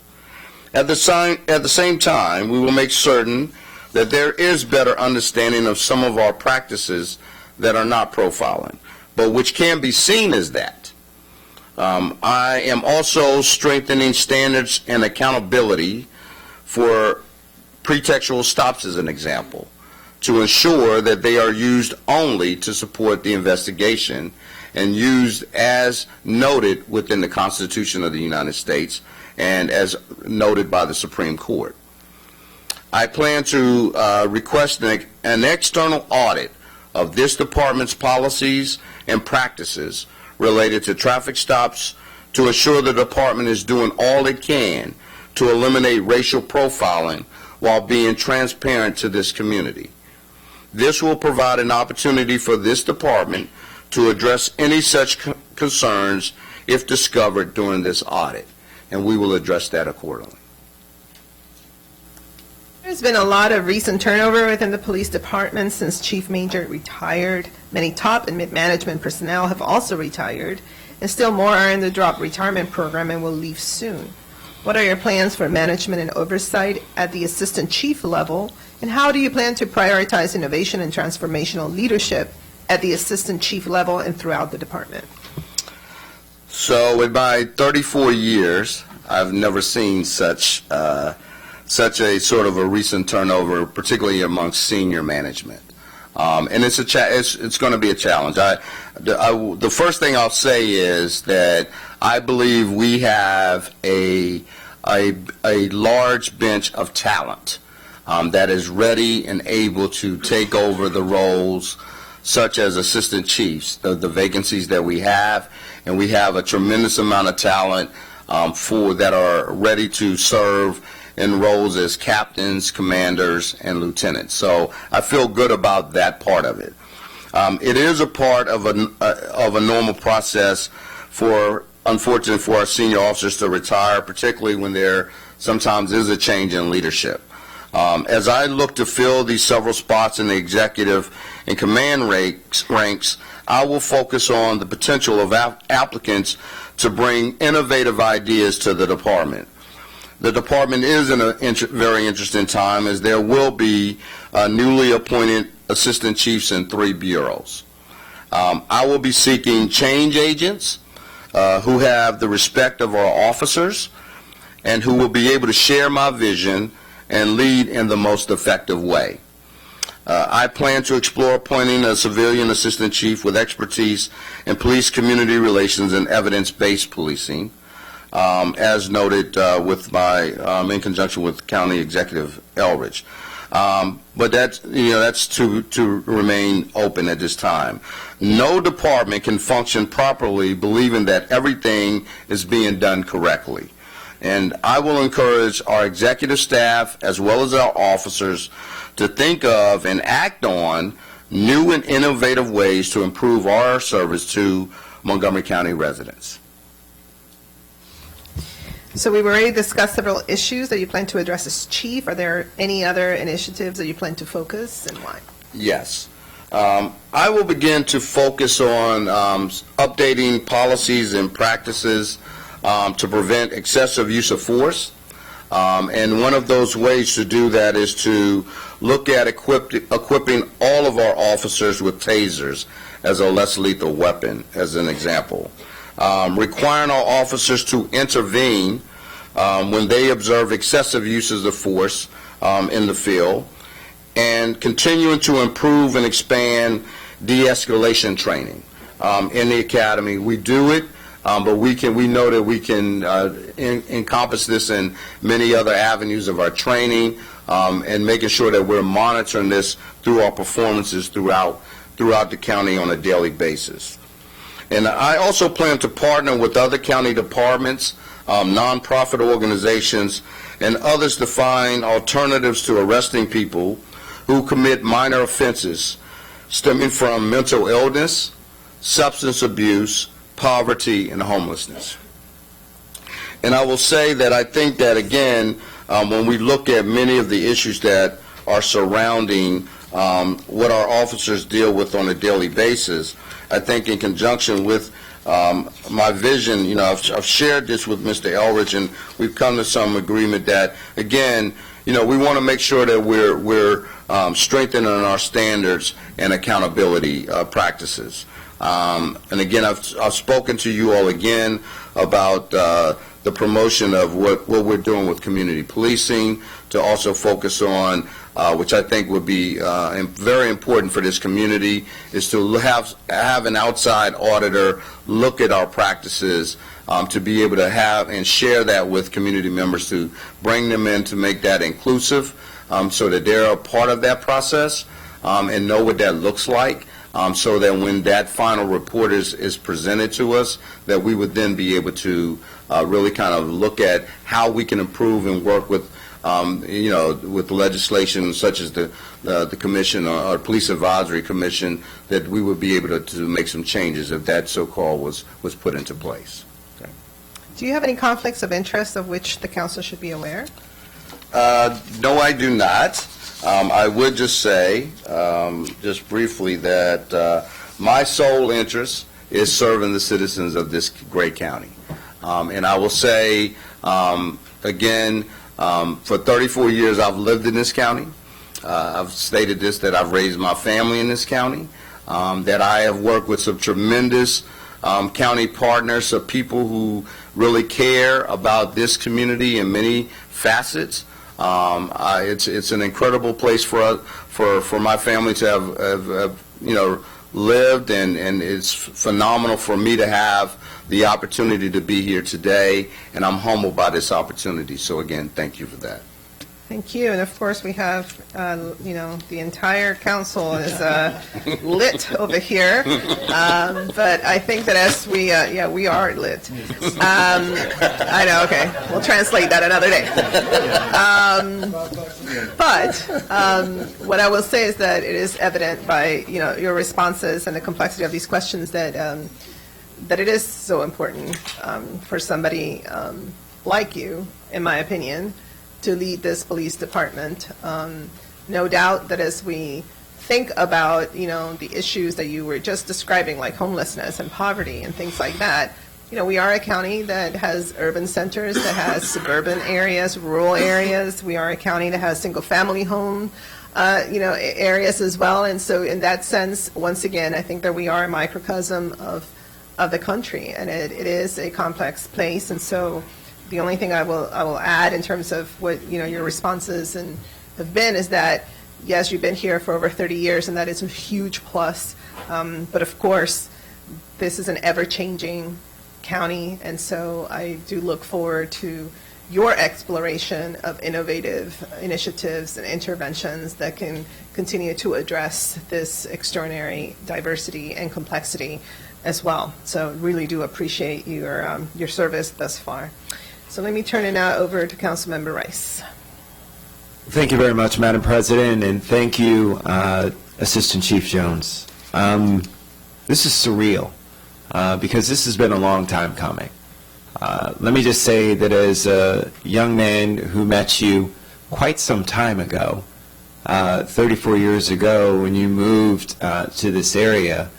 At the same time, we will make certain that there is better understanding of some of our practices that are not profiling, but which can be seen as that. I am also strengthening standards and accountability for pretextual stops, as an example, to ensure that they are used only to support the investigation and used as noted within the Constitution of the United States and as noted by the Supreme Court. I plan to request an external audit of this department's policies and practices related to traffic stops to assure the department is doing all it can to eliminate racial profiling while being transparent to this community. This will provide an opportunity for this department to address any such concerns if discovered during this audit, and we will address that accordingly. There's been a lot of recent turnover within the police department since Chief Major retired. Many top and mid-management personnel have also retired, and still more are in the drop retirement program and will leave soon. What are your plans for management and oversight at the assistant chief level, and how do you plan to prioritize innovation and transformational leadership at the assistant chief level and throughout the department? So in my 34 years, I've never seen such a sort of a recent turnover, particularly amongst senior management. And it's going to be a challenge. The first thing I'll say is that I believe we have a large bench of talent that is ready and able to take over the roles such as assistant chiefs, the vacancies that we have, and we have a tremendous amount of talent that are ready to serve in roles as captains, commanders, and lieutenants. So I feel good about that part of it. It is a part of a normal process unfortunately for our senior officers to retire, particularly when there sometimes is a change in leadership. As I look to fill these several spots in the executive and command ranks, I will focus on the potential of applicants to bring innovative ideas to the department. The department is in a very interesting time, as there will be newly appointed assistant chiefs in 3 bureaus. I will be seeking change agents who have the respect of our officers and who will be able to share my vision and lead in the most effective way. I plan to explore appointing a civilian assistant chief with expertise in police community relations and evidence-based policing, as noted in conjunction with County Executive Elridge. But that's to remain open at this time. No department can function properly believing that everything is being done correctly. And I will encourage our executive staff as well as our officers to think of and act on new and innovative ways to improve our service to Montgomery County residents. So we already discussed several issues that you plan to address as chief. Are there any other initiatives that you plan to focus, and why? Yes. I will begin to focus on updating policies and practices to prevent excessive use of force. And one of those ways to do that is to look at equipping all of our officers with tasers as a less lethal weapon, as an example. Requiring our officers to intervene when they observe excessive uses of force in the field, and continuing to improve and expand de-escalation training in the academy. We do it, but we know that we can encompass this in many other avenues of our training, and making sure that we're monitoring this through our performances throughout the county on a daily basis. And I also plan to partner with other county departments, nonprofit organizations, and others to find alternatives to arresting people who commit minor offenses stemming from mental illness, substance abuse, poverty, and homelessness. And I will say that I think that, again, when we look at many of the issues that are surrounding what our officers deal with on a daily basis, I think in conjunction with my vision, I've shared this with Mr. Elridge, and we've come to some agreement that, again, we want to make sure that we're strengthening our standards and accountability practices. And again, I've spoken to you all again about the promotion of what we're doing with community policing, to also focus on, which I think would be very important for this community, is to have an outside auditor look at our practices, to be able to have and share that with community members, to bring them in, to make that inclusive, so that they're a part of that process, and know what that looks like. So that when that final report is presented to us, that we would then be able to really kind of look at how we can improve and work with, with the legislation such as the commission or Police Advisory Commission, that we would be able to make some changes if that so-called was put into place. Okay. Do you have any conflicts of interest of which the council should be aware? No, I do not. I would just say, just briefly, that my sole interest is serving the citizens of this great county. And I will say, again, for 34 years I've lived in this county. I've stated this, that I've raised my family in this county, that I have worked with some tremendous county partners of people who really care about this community in many facets. It's an incredible place for my family to have lived, and it's phenomenal for me to have the opportunity to be here today, and I'm humbled by this opportunity. So again, thank you for that. Thank you. And of course, we have, the entire council is lit over here. But I think that as we are lit. I know, okay. We'll translate that another day. But what I will say is that it is evident by, your responses and the complexity of these questions that it is so important for somebody like you, in my opinion, to lead this police department. No doubt that as we think about, the issues that you were just describing, like homelessness and poverty and things like that, we are a county that has urban centers, that has suburban areas, rural areas. We are a county that has single-family home, areas as well. And so in that sense, once again, I think that we are a microcosm of the country, and it is a complex place. And so The only thing I will add in terms of what, your responses and have been is that, yes, you've been here for over 30 years, and that is a huge plus. But of course, this is an ever-changing county, and so I do look forward to your exploration of innovative initiatives and interventions that can continue to address this extraordinary diversity and complexity as well. So really do appreciate your service thus far. So let me turn it now over to Councilmember Rice. Thank you very much, Madam President, and thank you, Assistant Chief Jones. This is surreal because this has been a long time coming. Let me just say that as a young man who met you quite some time ago, 34 years ago when you moved to this area,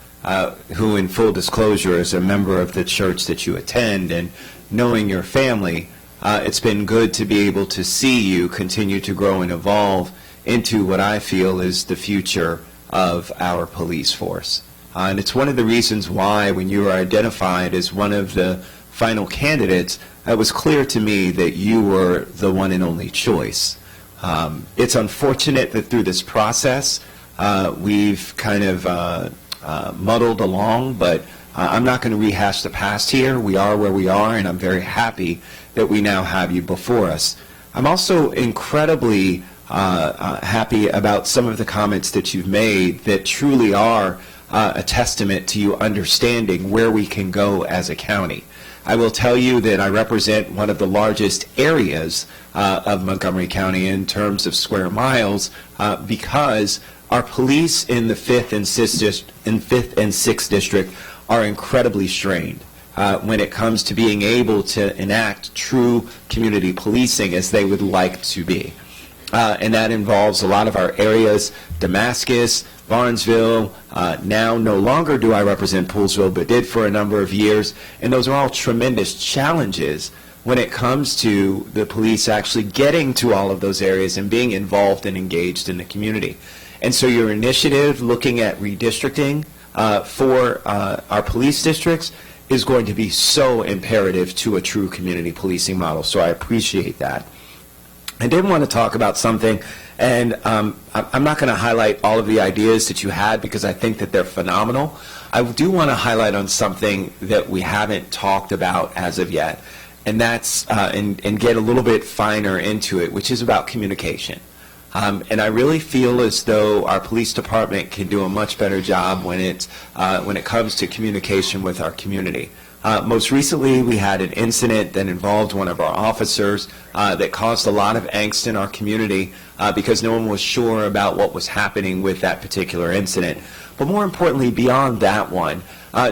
who in full disclosure is a member of the church that you attend, and knowing your family, it's been good to be able to see you continue to grow and evolve into what I feel is the future of our police force. And it's one of the reasons why when you were identified as one of the final candidates, it was clear to me that you were the one and only choice. It's unfortunate that through this process, we've kind of muddled along, but I'm not going to rehash the past here. We are where we are, and I'm very happy that we now have you before us. I'm also incredibly happy about some of the comments that you've made that truly are a testament to you understanding where we can go as a county. I will tell you that I represent one of the largest areas of Montgomery County in terms of square miles because our police in the 5th and 6th District are incredibly strained when it comes to being able to enact true community policing as they would like to be. And that involves a lot of our areas, Damascus, Barnesville, now no longer do I represent Poolesville, but did for a number of years. And those are all tremendous challenges when it comes to the police actually getting to all of those areas and being involved and engaged in the community. And so your initiative looking at redistricting for our police districts is going to be so imperative to a true community policing model. So I appreciate that. I did want to talk about something, and I'm not going to highlight all of the ideas that you had because I think that they're phenomenal. I do want to highlight on something that we haven't talked about as of yet, and that's and get a little bit finer into it, which is about communication. And I really feel as though our police department can do a much better job when it comes to communication with our community. Most recently, we had an incident that involved one of our officers that caused a lot of angst in our community because no one was sure about what was happening with that particular incident. But more importantly, beyond that one,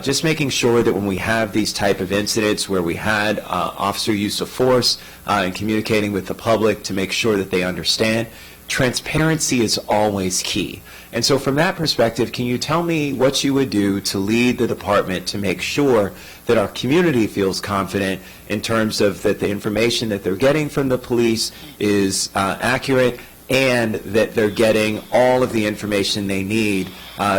just making sure that when we have these type of incidents where we had officer use of force and communicating with the public to make sure that they understand, transparency is always key. And so from that perspective, can you tell me what you would do to lead the department to make sure that our community feels confident in terms of that the information that they're getting from the police is accurate and that they're getting all of the information they need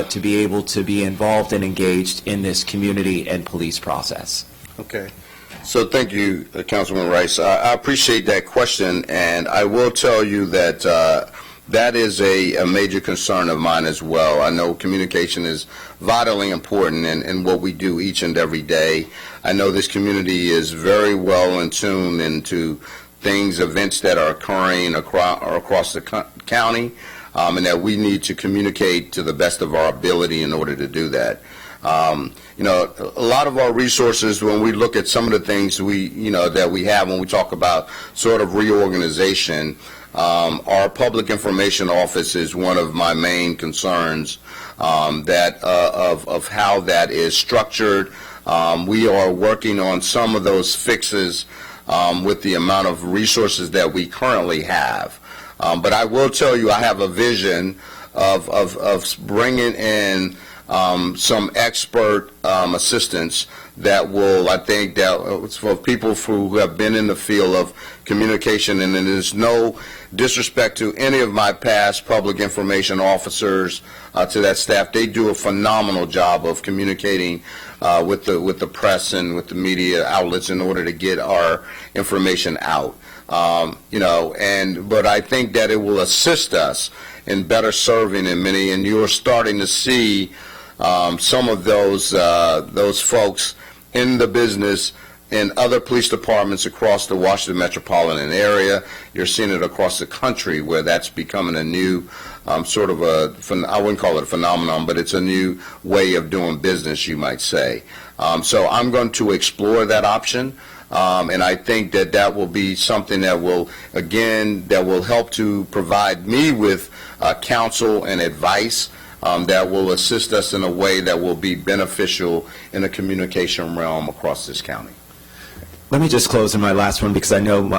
to be able to be involved and engaged in this community and police process? Okay. So thank you, Councilman Rice. I appreciate that question, and I will tell you that that is a major concern of mine as well. I know communication is vitally important in what we do each and every day. I know this community is very well in tune into events that are occurring across the county, and that we need to communicate to the best of our ability in order to do that. You know, a lot of our resources, when we look at some of the things that we have when we talk about sort of reorganization, our public information office is one of my main concerns of how that is structured. We are working on some of those fixes with the amount of resources that we currently have. But I will tell you, I have a vision of bringing in some expert assistance that will, I think, that for people who have been in the field of communication, and there's no disrespect to any of my past public information officers, to that staff. They do a phenomenal job of communicating with the press and with the media outlets in order to get our information out. But I think that it will assist us in better serving in many, and you're starting to see some of those folks in the business in other police departments across the Washington metropolitan area. You're seeing it across the country where that's becoming a new I wouldn't call it a phenomenon, but it's a new way of doing business, you might say. So I'm going to explore that option. And I think that will be something that will help to provide me with counsel and advice that will assist us in a way that will be beneficial in the communication realm across this county. Let me just close in my last one because I know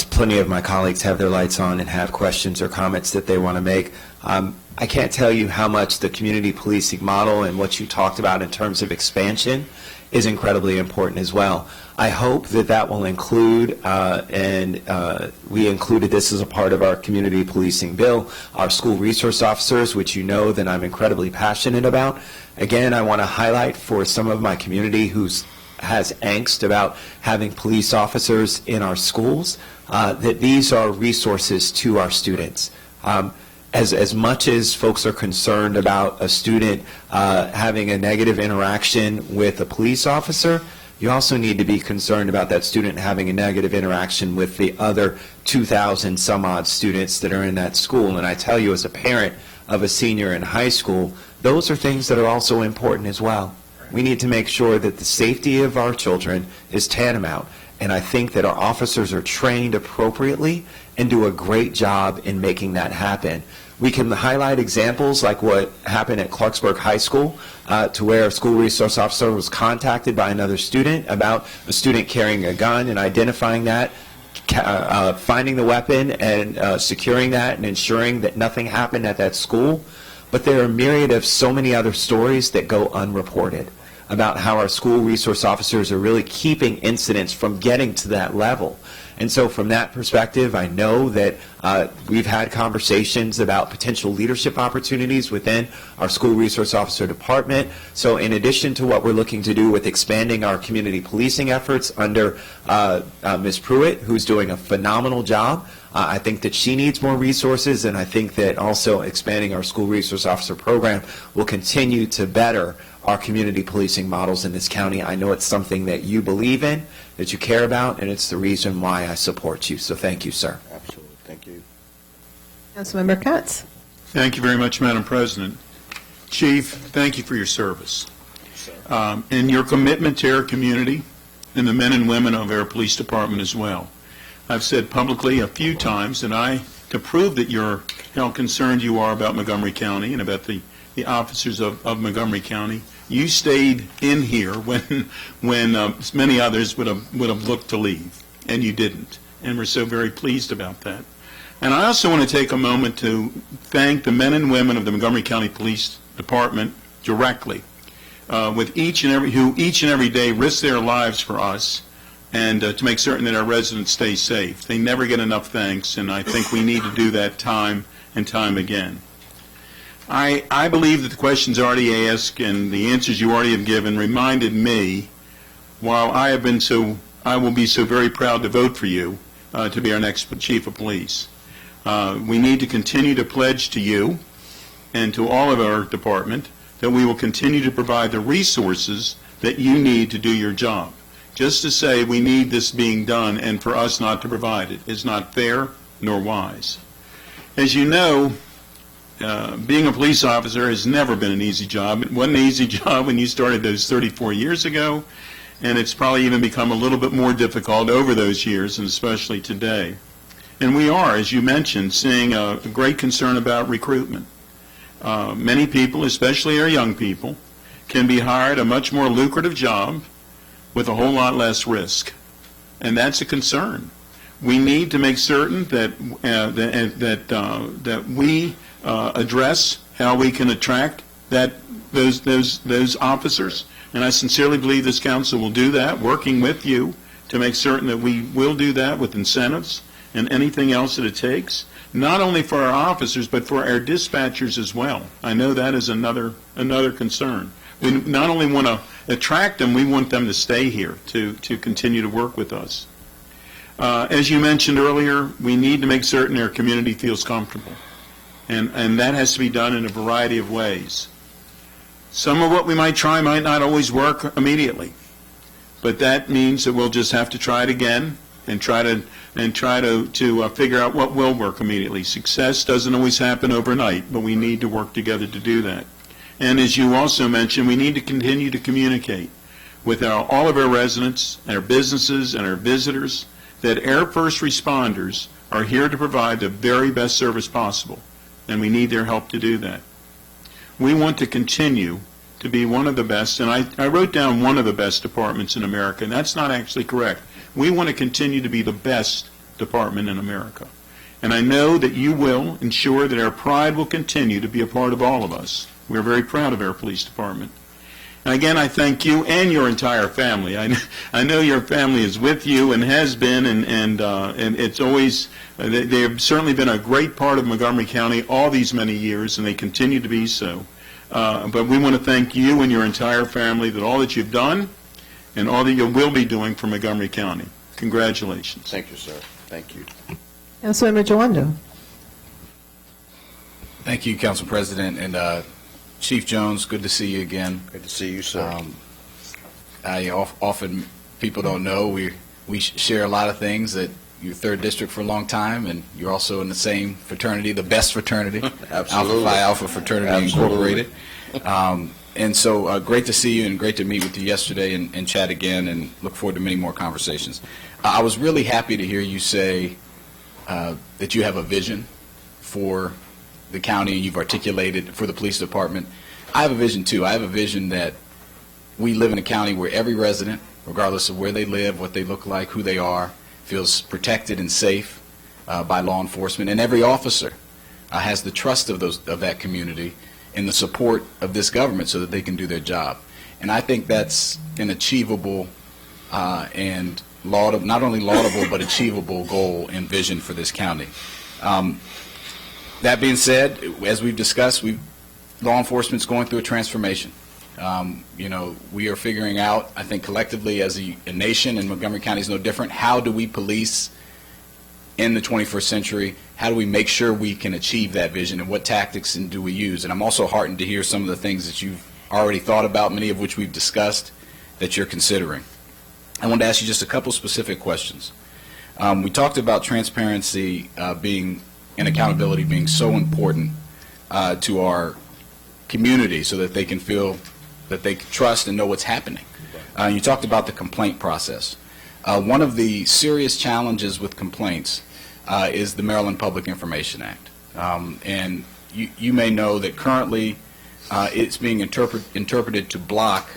plenty of my colleagues have their lights on and have questions or comments that they want to make. I can't tell you how much the community policing model and what you talked about in terms of expansion is incredibly important as well. I hope that will include, we included this as a part of our community policing bill, our school resource officers, which you know that I'm incredibly passionate about. Again, I want to highlight for some of my community who has angst about having police officers in our schools, that these are resources to our students. As much as folks are concerned about a student having a negative interaction with a police officer, you also need to be concerned about that student having a negative interaction with the other 2,000 some odd students that are in that school. And I tell you, as a parent of a senior in high school, those are things that are also important as well. We need to make sure that the safety of our children is tantamount. And I think that our officers are trained appropriately and do a great job in making that happen. We can highlight examples like what happened at Clarksburg High School, to where a school resource officer was contacted by another student about a student carrying a gun and identifying that, finding the weapon and securing that and ensuring that nothing happened at that school. But there are a myriad of so many other stories that go unreported about how our school resource officers are really keeping incidents from getting to that level. And so from that perspective, I know that we've had conversations about potential leadership opportunities within our school resource officer department. So in addition to what we're looking to do with expanding our community policing efforts under Ms. Pruitt, who's doing a phenomenal job, I think that she needs more resources, and I think that also expanding our school resource officer program will continue to better our community policing models in this county. I know it's something that you believe in, that you care about, and it's the reason why I support you. So thank you, sir. Absolutely. Thank you. Councilmember Katz. Thank you very much, Madam President. Chief, thank you for your service and your commitment to our community and the men and women of our police department as well. I've said publicly a few times that to prove that how concerned you are about Montgomery County and about the officers of Montgomery County, you stayed in here when many others would have looked to leave, and you didn't. And we're so very pleased about that. And I also want to take a moment to thank the men and women of the Montgomery County Police Department directly, who each and every day risk their lives for us and to make certain that our residents stay safe. They never get enough thanks, and I think we need to do that time and time again. I believe that the questions already asked and the answers you already have given reminded me, while I will be so very proud to vote for you to be our next chief of police. We need to continue to pledge to you and to all of our department that we will continue to provide the resources that you need to do your job. Just to say we need this being done and for us not to provide it is not fair nor wise. As you know, being a police officer has never been an easy job. It wasn't an easy job when you started those 34 years ago, and it's probably even become a little bit more difficult over those years, and especially today. And we are, as you mentioned, seeing a great concern about recruitment. Many people, especially our young people, can be hired a much more lucrative job with a whole lot less risk, and that's a concern. We need to make certain that we address how we can attract those officers, and I sincerely believe this council will do that, working with you to make certain that we will do that with incentives and anything else that it takes, not only for our officers but for our dispatchers as well. I know that is another concern. We not only want to attract them, we want them to stay here to continue to work with us. As you mentioned earlier, we need to make certain our community feels comfortable, and that has to be done in a variety of ways. Some of what we might try might not always work immediately, but that means that we'll just have to try it again and try to figure out what will work immediately. Success doesn't always happen overnight, but we need to work together to do that. And as you also mentioned, we need to continue to communicate with all of our residents, our businesses, and our visitors that our first responders are here to provide the very best service possible, and we need their help to do that. We want to continue to be one of the best, and I wrote down one of the best departments in America, and that's not actually correct. We want to continue to be the best department in America. And I know that you will ensure that our pride will continue to be a part of all of us. We're very proud of our police department. And again, I thank you and your entire family. I know your family is with you and has been, and it's always, they have certainly been a great part of Montgomery County all these many years, and they continue to be so. But we want to thank you and your entire family that all that you've done and all that you will be doing for Montgomery County. Congratulations. Thank you, sir. Thank you. Councilmember Jawando. Thank you, Council President. And Chief Jones, good to see you again. Good to see you, sir. Often people don't know we share a lot of things. That you're 3rd District for a long time, and you're also in the same fraternity, the best fraternity, Absolutely. Alpha Phi Alpha Fraternity Incorporated. And so great to see you and great to meet with you yesterday and chat again, and look forward to many more conversations. I was really happy to hear you say that you have a vision for the county, and you've articulated for the police department. I have a vision too. I have a vision that we live in a county where every resident, regardless of where they live, what they look like, who they are, feels protected and safe by law enforcement, and every officer has the trust of that community and the support of this government so that they can do their job. And I think that's an achievable and laudable, not only laudable but achievable goal and vision for this county. That being said, as we've discussed, law enforcement's going through a transformation. We are figuring out, I think collectively as a nation, and Montgomery County is no different, how do we police in the 21st century? How do we make sure we can achieve that vision, and what tactics do we use? And I'm also heartened to hear some of the things that you've already thought about, many of which we've discussed, that you're considering. I wanted to ask you just a couple specific questions. We talked about transparency and accountability being so important to our community so that they can feel that they can trust and know what's happening. You talked about the complaint process. One of the serious challenges with complaints is the Maryland Public Information Act. And you may know that currently it's being interpreted to block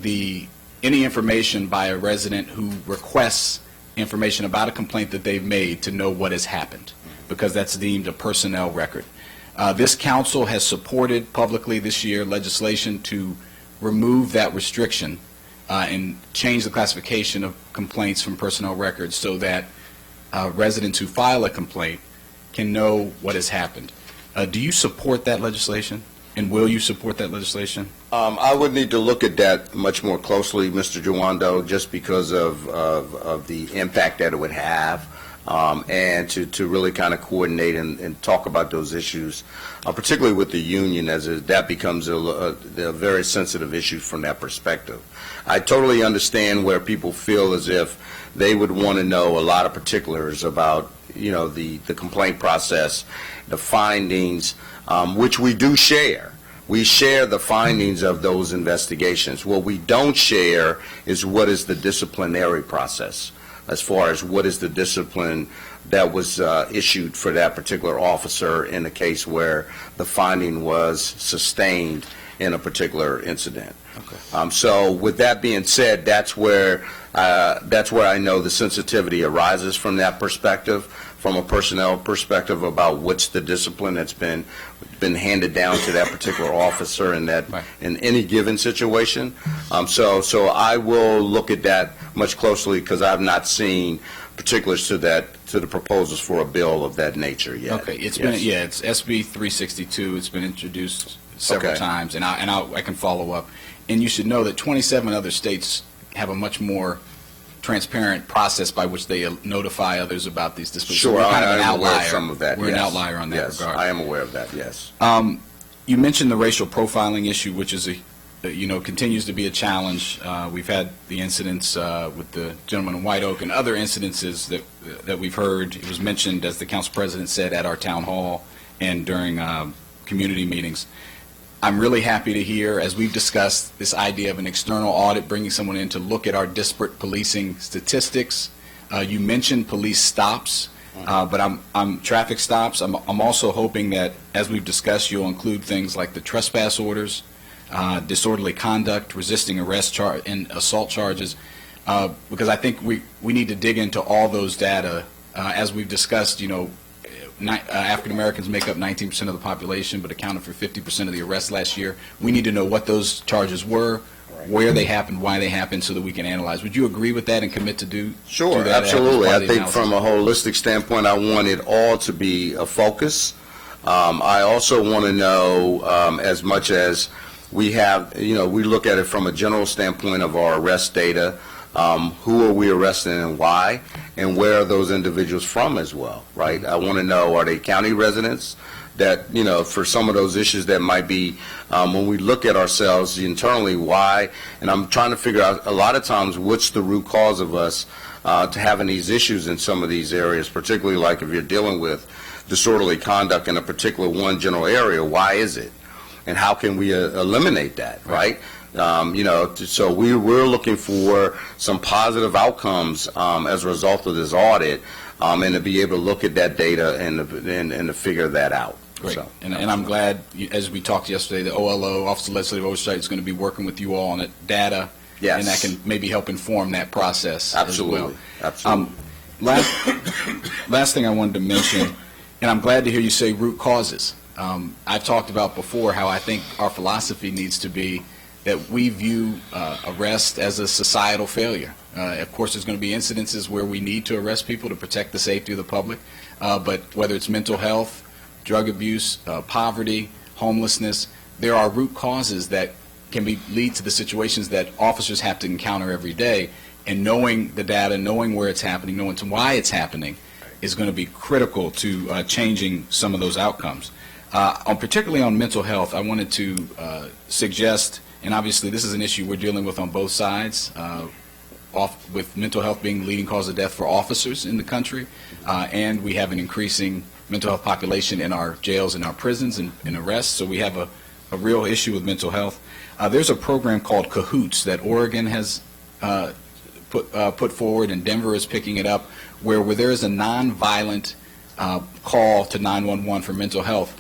any information by a resident who requests information about a complaint that they've made to know what has happened, because that's deemed a personnel record. This council has supported publicly this year legislation to remove that restriction and change the classification of complaints from personnel records so that residents who file a complaint can know what has happened. Do you support that legislation, and will you support that legislation? I would need to look at that much more closely, Mr. Jawando, just because of the impact that it would have. And to really kind of coordinate and talk about those issues, particularly with the union, as that becomes a very sensitive issue from that perspective. I totally understand where people feel as if they would want to know a lot of particulars about, the complaint process, the findings, which we do share. We share the findings of those investigations. What we don't share is what is the disciplinary process, as far as what is the discipline that was issued for that particular officer in a case where the finding was sustained in a particular incident. Okay. So with that being said, that's where I know the sensitivity arises from that perspective, from a personnel perspective, about what's the discipline that's been handed down to that particular officer in any given situation. So I will look at that much closely, because I've not seen particulars to the proposals for a bill of that nature yet. Okay, it's SB 362. It's been introduced several Okay. times, and I can follow up. And you should know that 27 other states have a much more transparent process by which they notify others about these disputes. So Sure, we're kind of an I am aware of outlier. some of that, We're an yes. outlier on that Yes, regard. I am aware of that, yes. You mentioned the racial profiling issue, which is continues to be a challenge. We've had the incidents with the gentleman in White Oak and other incidences that we've heard. It was mentioned, as the council president said, at our town hall and during community meetings. I'm really happy to hear, as we've discussed, this idea of an external audit, bringing someone in to look at our disparate policing statistics. You mentioned police stops, but I'm traffic stops. I'm also hoping that, as we've discussed, you'll include things like the trespass orders, disorderly conduct, resisting arrest and assault charges, because I think we need to dig into all those data. As we've discussed, African Americans make up 19% of the population, but accounted for 50% of the arrests last year. We need to know what those charges were, where they happened, why they happened, so that we can analyze. Would you agree with that and commit to do Sure, that absolutely. as part I of the think analysis? from a holistic standpoint, I want it all to be a focus. I also want to know, as much as we have, we look at it from a general standpoint of our arrest data, who are we arresting and why, and where are those individuals from as well, right? I want to know, are they county residents that, for some of those issues that might be, when we look at ourselves internally, why, and I'm trying to figure out a lot of times what's the root cause of us to having these issues in some of these areas, particularly like if you're dealing with disorderly conduct in a particular one general area, why is it? And how can we eliminate that, right? So we're looking for some positive outcomes as a result of this audit, and to be able to look at that data and to figure that out. Great. So, And I'm glad, as we talked yesterday, the OLO, Office of Legislative Oversight, is going to be working with you all on that data. Yes. And that can maybe help inform that process Absolutely. as well. Absolutely. Last thing I wanted to mention, and I'm glad to hear you say root causes. I've talked about before how I think our philosophy needs to be that we view arrest as a societal failure. Of course, there's going to be incidences where we need to arrest people to protect the safety of the public, but whether it's mental health, drug abuse, poverty, homelessness, there are root causes that can lead to the situations that officers have to encounter every day, and knowing the data, knowing where it's happening, knowing why it's happening is going to be critical to changing some of those outcomes. Particularly on mental health, I wanted to suggest, and obviously this is an issue we're dealing with on both sides, with mental health being the leading cause of death for officers in the country, and we have an increasing mental health population in our jails and our prisons and arrests, so we have a real issue with mental health. There's a program called Cahoots that Oregon has put forward, and Denver is picking it up, where there is a nonviolent call to 911 for mental health.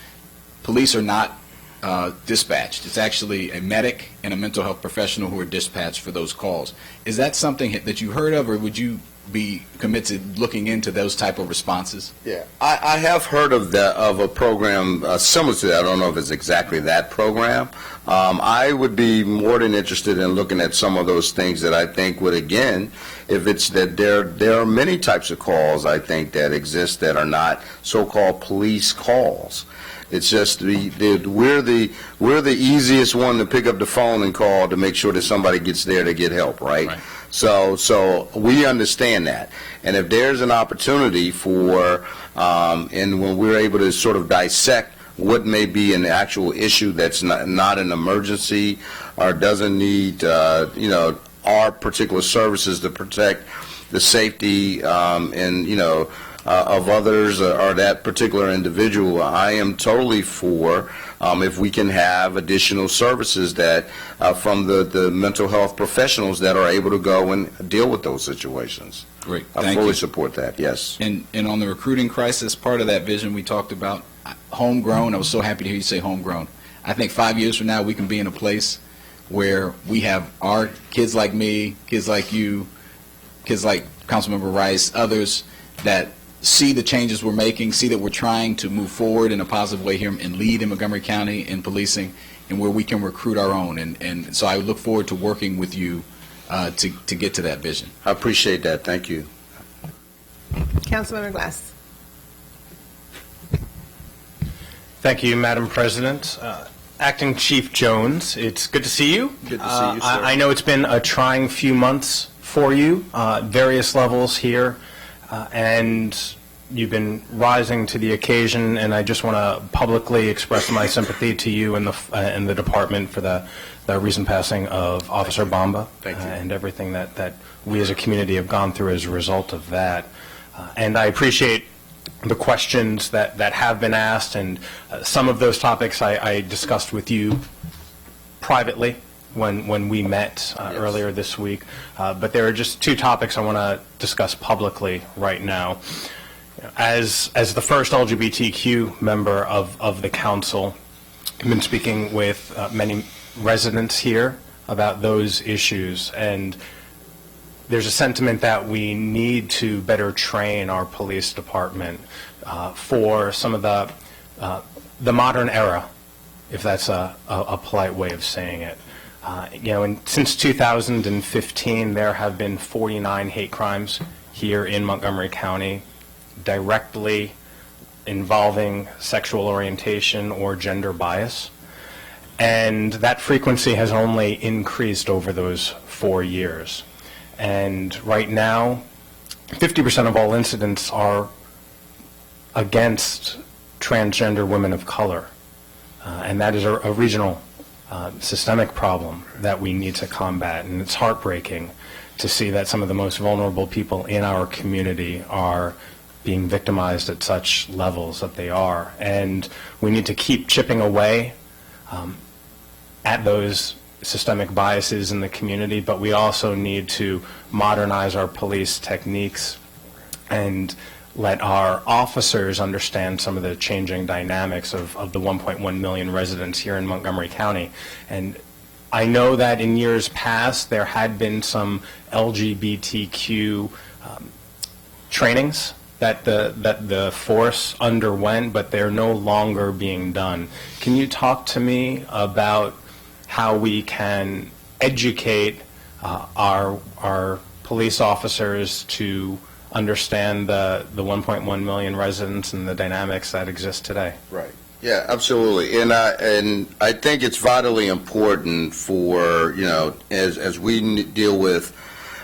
Police are not dispatched. It's actually a medic and a mental health professional who are dispatched for those calls. Is that something that you heard of, or would you be committed to looking into those type of responses? Yeah, I have heard of a program similar to that. I don't know if it's exactly that program. I would be more than interested in looking at some of those things that I think would, again, if it's that there are many types of calls, I think, that exist that are not so-called police calls. It's just we're the easiest one to pick up the phone and call to make sure that somebody gets there to get help, right? So we understand that, and if there's an opportunity for, and when we're able to sort of dissect what may be an actual issue that's not an emergency or doesn't need our particular services to protect the safety of others or that particular individual, I am totally for if we can have additional services that from the mental health professionals that are able to go and deal with those situations. Great. I fully support that, yes. And on the recruiting crisis, part of that vision we talked about, homegrown, I was so happy to hear you say homegrown. I think 5 years from now we can be in a place where we have our kids like me, kids like you, kids like Councilmember Rice, others that see the changes we're making, see that we're trying to move forward in a positive way here and lead in Montgomery County in policing, and where we can recruit our own. And so I look forward to working with you to get to that vision. I appreciate that. Thank you. Councilmember Glass. Thank you, Madam President. Acting Chief Jones, it's good to see you. Good to see you, sir. I know it's been a trying few months for you, various levels here, and you've been rising to the occasion, and I just want to publicly express my sympathy to you and the department for the recent passing of Officer Bamba. Thank you. And everything that we as a community have gone through as a result of that. And I appreciate the questions that have been asked, and some of those topics I discussed with you privately when we met earlier this week. But there are just two topics I want to discuss publicly right now. As the first LGBTQ member of the council, I've been speaking with many residents here about those issues, and there's a sentiment that we need to better train our police department for some of the modern era, if that's a polite way of saying it. Since 2015, there have been 49 hate crimes here in Montgomery County directly involving sexual orientation or gender bias. And that frequency has only increased over those 4 years. And right now, 50% of all incidents are against transgender women of color. And that is a regional systemic problem that we need to combat. And it's heartbreaking to see that some of the most vulnerable people in our community are being victimized at such levels that they are. And we need to keep chipping away at those systemic biases in the community, but we also need to modernize our police techniques and let our officers understand some of the changing dynamics of the 1.1 million residents here in Montgomery County. And I know that in years past there had been some LGBTQ trainings that the force underwent, but they're no longer being done. Can you talk to me about how we can educate our police officers to understand the 1.1 million residents and the dynamics that exist today? Right. Yeah, absolutely. And I think it's vitally important for, as we deal with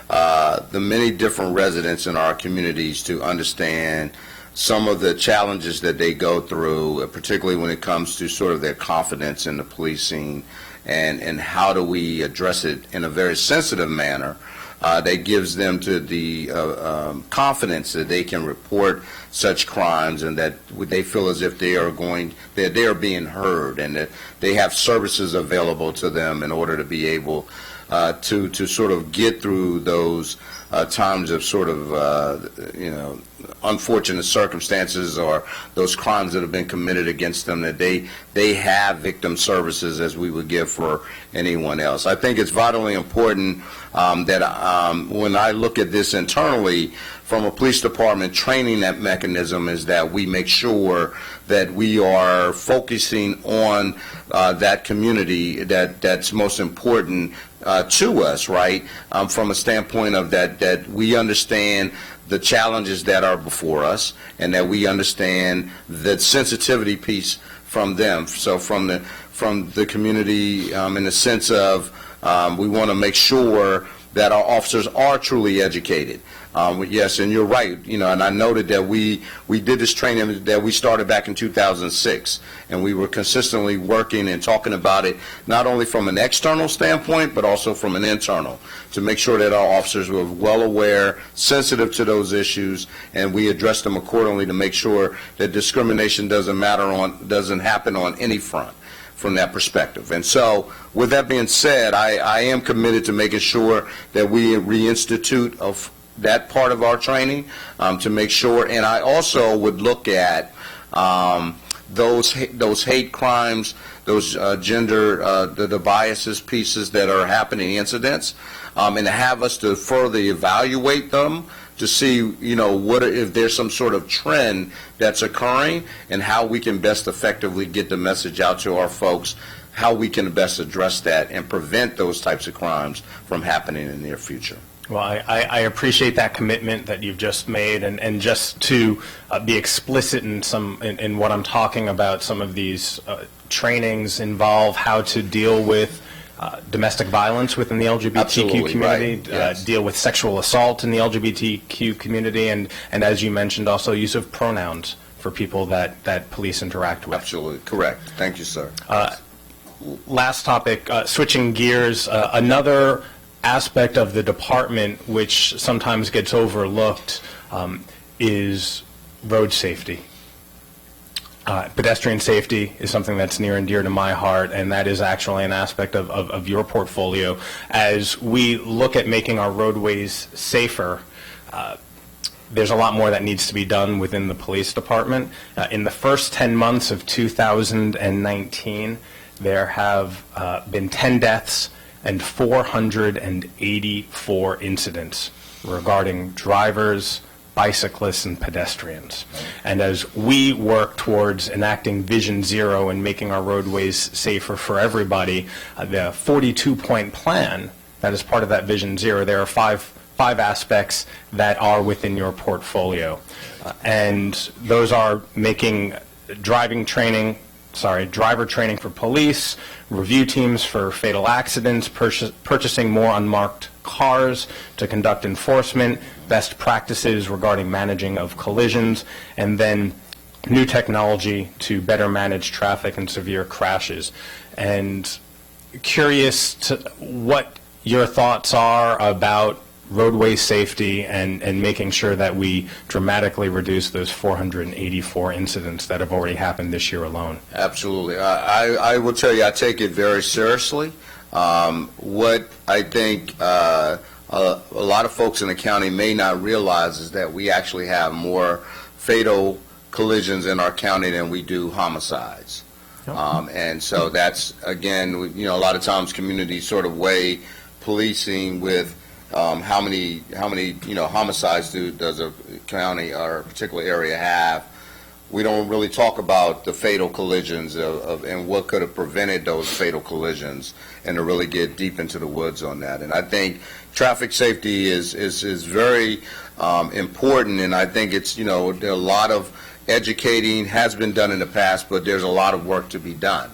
the many different residents in our communities to understand some of the challenges that they go through, particularly when it comes to sort of their confidence in the policing, and how do we address it in a very sensitive manner that gives them to the confidence that they can report such crimes, and that they feel as if they are being heard, and that they have services available to them in order to be able to sort of get through those times of sort of unfortunate circumstances or those crimes that have been committed against them, that they have victim services as we would give for anyone else. I think it's vitally important that when I look at this internally from a police department training, that mechanism is that we make sure that we are focusing on that community that's most important to us, right? From a standpoint of that we understand the challenges that are before us, and that we understand the sensitivity piece from them. So from the community, in the sense of we want to make sure that our officers are truly educated. Yes, and you're right. And I noted that we did this training that we started back in 2006, and we were consistently working and talking about it, not only from an external standpoint, but also from an internal, to make sure that our officers were well aware, sensitive to those issues, and we addressed them accordingly to make sure that discrimination doesn't happen on any front from that perspective. And so, with that being said, I am committed to making sure that we reinstitute of that part of our training to make sure, and I also would look at those hate crimes, those gender, the biases pieces that are happening, incidents, and to have us to further evaluate them to see, what if there's some sort of trend that's occurring, and how we can best effectively get the message out to our folks, how we can best address that and prevent those types of crimes from happening in the near future. Well, I appreciate that commitment that you've just made, and just to be explicit in what I'm talking about, some of these trainings involve how to deal with domestic violence within the LGBTQ Absolutely, community, right, yes. deal with sexual assault in the LGBTQ community, and as you mentioned, also use of pronouns for people that police interact with. Absolutely, correct. Thank you, sir. Last topic, switching gears, another aspect of the department which sometimes gets overlooked is road safety. Pedestrian safety is something that's near and dear to my heart, and that is actually an aspect of your portfolio. As we look at making our roadways safer, there's a lot more that needs to be done within the police department. In the first 10 months of 2019, there have been 10 deaths and 484 incidents regarding drivers, bicyclists, and pedestrians. And as we work towards enacting Vision Zero and making our roadways safer for everybody, the 42-point plan that is part of that Vision Zero, there are five aspects that are within your portfolio. And those are making driver training for police, review teams for fatal accidents, purchasing more unmarked cars to conduct enforcement, best practices regarding managing of collisions, and then new technology to better manage traffic and severe crashes. And curious to what your thoughts are about roadway safety and making sure that we dramatically reduce those 484 incidents that have already happened this year alone. Absolutely. I will tell you, I take it very seriously. What I think a lot of folks in the county may not realize is that we actually have more fatal collisions in our county than we do homicides. And so that's, again, a lot of times communities sort of weigh policing with how many homicides does a county or a particular area have. We don't really talk about the fatal collisions and what could have prevented those fatal collisions, and to really get deep into the woods on that. And I think traffic safety is very important, and I think it's, there are a lot of educating has been done in the past, but there's a lot of work to be done.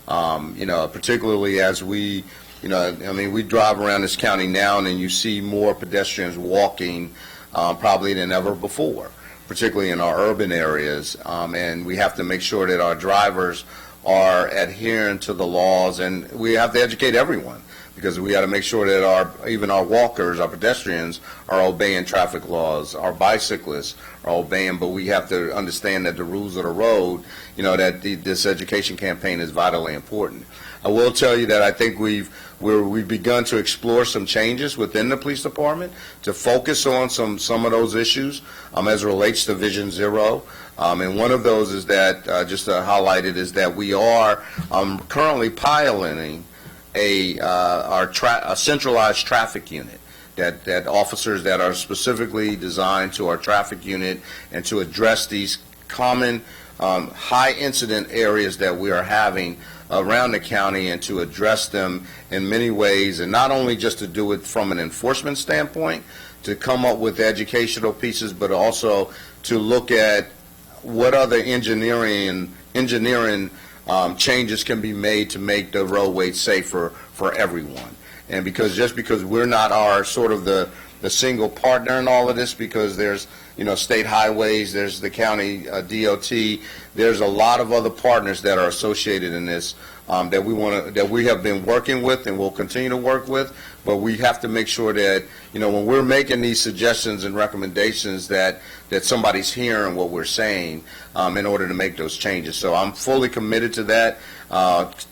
Particularly as we we drive around this county now, and you see more pedestrians walking probably than ever before, particularly in our urban areas. And we have to make sure that our drivers are adhering to the laws, and we have to educate everyone, because we got to make sure that even our walkers, our pedestrians, are obeying traffic laws. Our bicyclists are obeying, but we have to understand that the rules of the road, that this education campaign is vitally important. I will tell you that I think we've begun to explore some changes within the police department to focus on some of those issues as it relates to Vision Zero. And one of those is that, just to highlight it, is that we are currently piloting a centralized traffic unit, that officers that are specifically designed to our traffic unit and to address these common high incident areas that we are having around the county, and to address them in many ways, and not only just to do it from an enforcement standpoint, to come up with educational pieces, but also to look at what other engineering changes can be made to make the roadways safer for everyone. And because we're not our sort of the single partner in all of this, because there's state highways, there's the county DOT, there's a lot of other partners that are associated in this that we have been working with and will continue to work with. But we have to make sure that when we're making these suggestions and recommendations, that somebody's hearing what we're saying in order to make those changes. So I'm fully committed to that,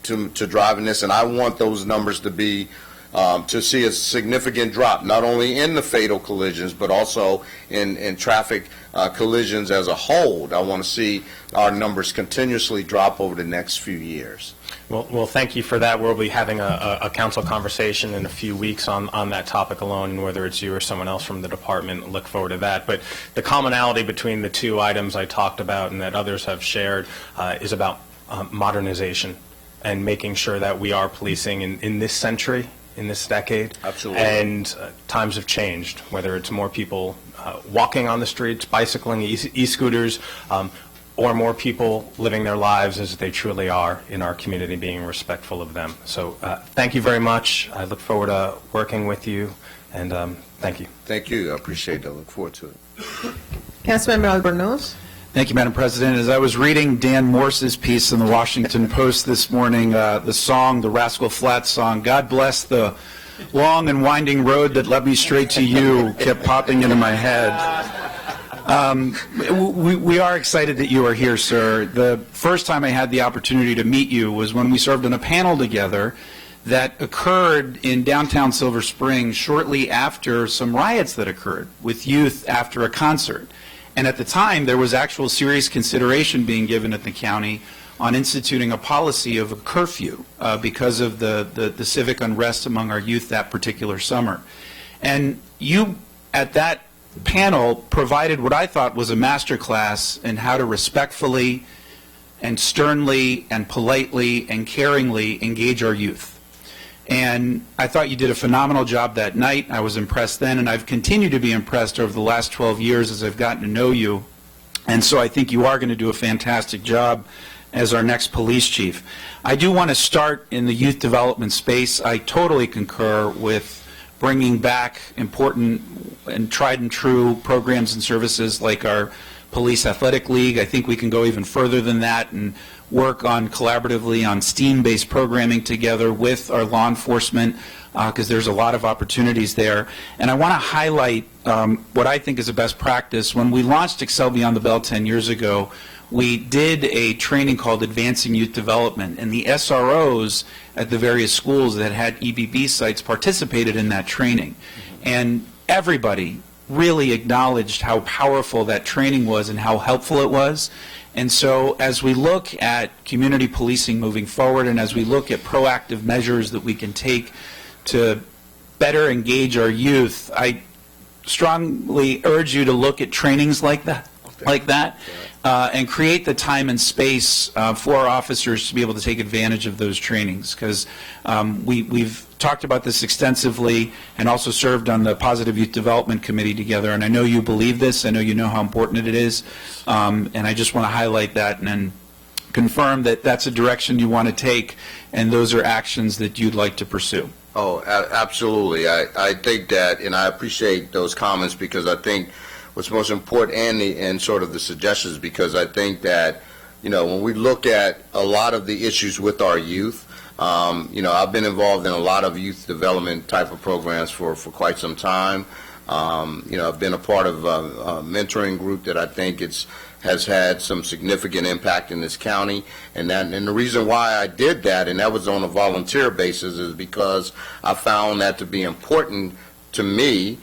to driving this, and I want those numbers to be to see a significant drop, not only in the fatal collisions, but also in traffic collisions as a whole. I want to see our numbers continuously drop over the next few years. Well, thank you for that. We'll be having a council conversation in a few weeks on that topic alone, and whether it's you or someone else from the department, look forward to that. But the commonality between the two items I talked about and that others have shared is about modernization and making sure that we are policing in this century, in this decade. Absolutely. And times have changed, whether it's more people walking on the streets, bicycling, e-scooters, or more people living their lives as they truly are in our community, being respectful of them. So thank you very much. I look forward to working with you, and thank you. Thank you. I appreciate it. I look forward to it. Councilmember Albornoz. Thank you, Madam President. As I was reading Dan Morse's piece in the Washington Post this morning, the song, the Rascal Flatts song, "God Bless the Long and Winding Road That Led Me Straight to You," kept popping into my head. We are excited that you are here, sir. The first time I had the opportunity to meet you was when we served on a panel together that occurred in downtown Silver Spring shortly after some riots that occurred with youth after a concert. And at the time, there was actual serious consideration being given at the county on instituting a policy of a curfew because of the civic unrest among our youth that particular summer. And you, at that panel, provided what I thought was a master class in how to respectfully and sternly and politely and caringly engage our youth. And I thought you did a phenomenal job that night. I was impressed then, and I've continued to be impressed over the last 12 years as I've gotten to know you. And so I think you are going to do a fantastic job as our next police chief. I do want to start in the youth development space. I totally concur with bringing back important and tried and true programs and services like our Police Athletic League. I think we can go even further than that and work on collaboratively on STEAM-based programming together with our law enforcement because there's a lot of opportunities there. And I want to highlight what I think is a best practice. When we launched Excel Beyond the Bell 10 years ago, we did a training called Advancing Youth Development, and the SROs at the various schools that had EBB sites participated in that training. And everybody really acknowledged how powerful that training was and how helpful it was. And so as we look at community policing moving forward and as we look at proactive measures that we can take to better engage our youth, I strongly urge you to look at trainings like that, and create the time and space for our officers to be able to take advantage of those trainings, because we've talked about this extensively and also served on the Positive Youth Development Committee together, and I know you believe this, I know you know how important it is, and I just want to highlight that and then confirm that that's a direction you want to take and those are actions that you'd like to pursue. Oh, absolutely. I think that, and I appreciate those comments because I think what's most important and sort of the suggestions, because I think that, when we look at a lot of the issues with our youth, I've been involved in a lot of youth development type of programs for quite some time. I've been a part of a mentoring group that I think has had some significant impact in this county, and the reason why I did that, and that was on a volunteer basis, is because I found that to be important to me.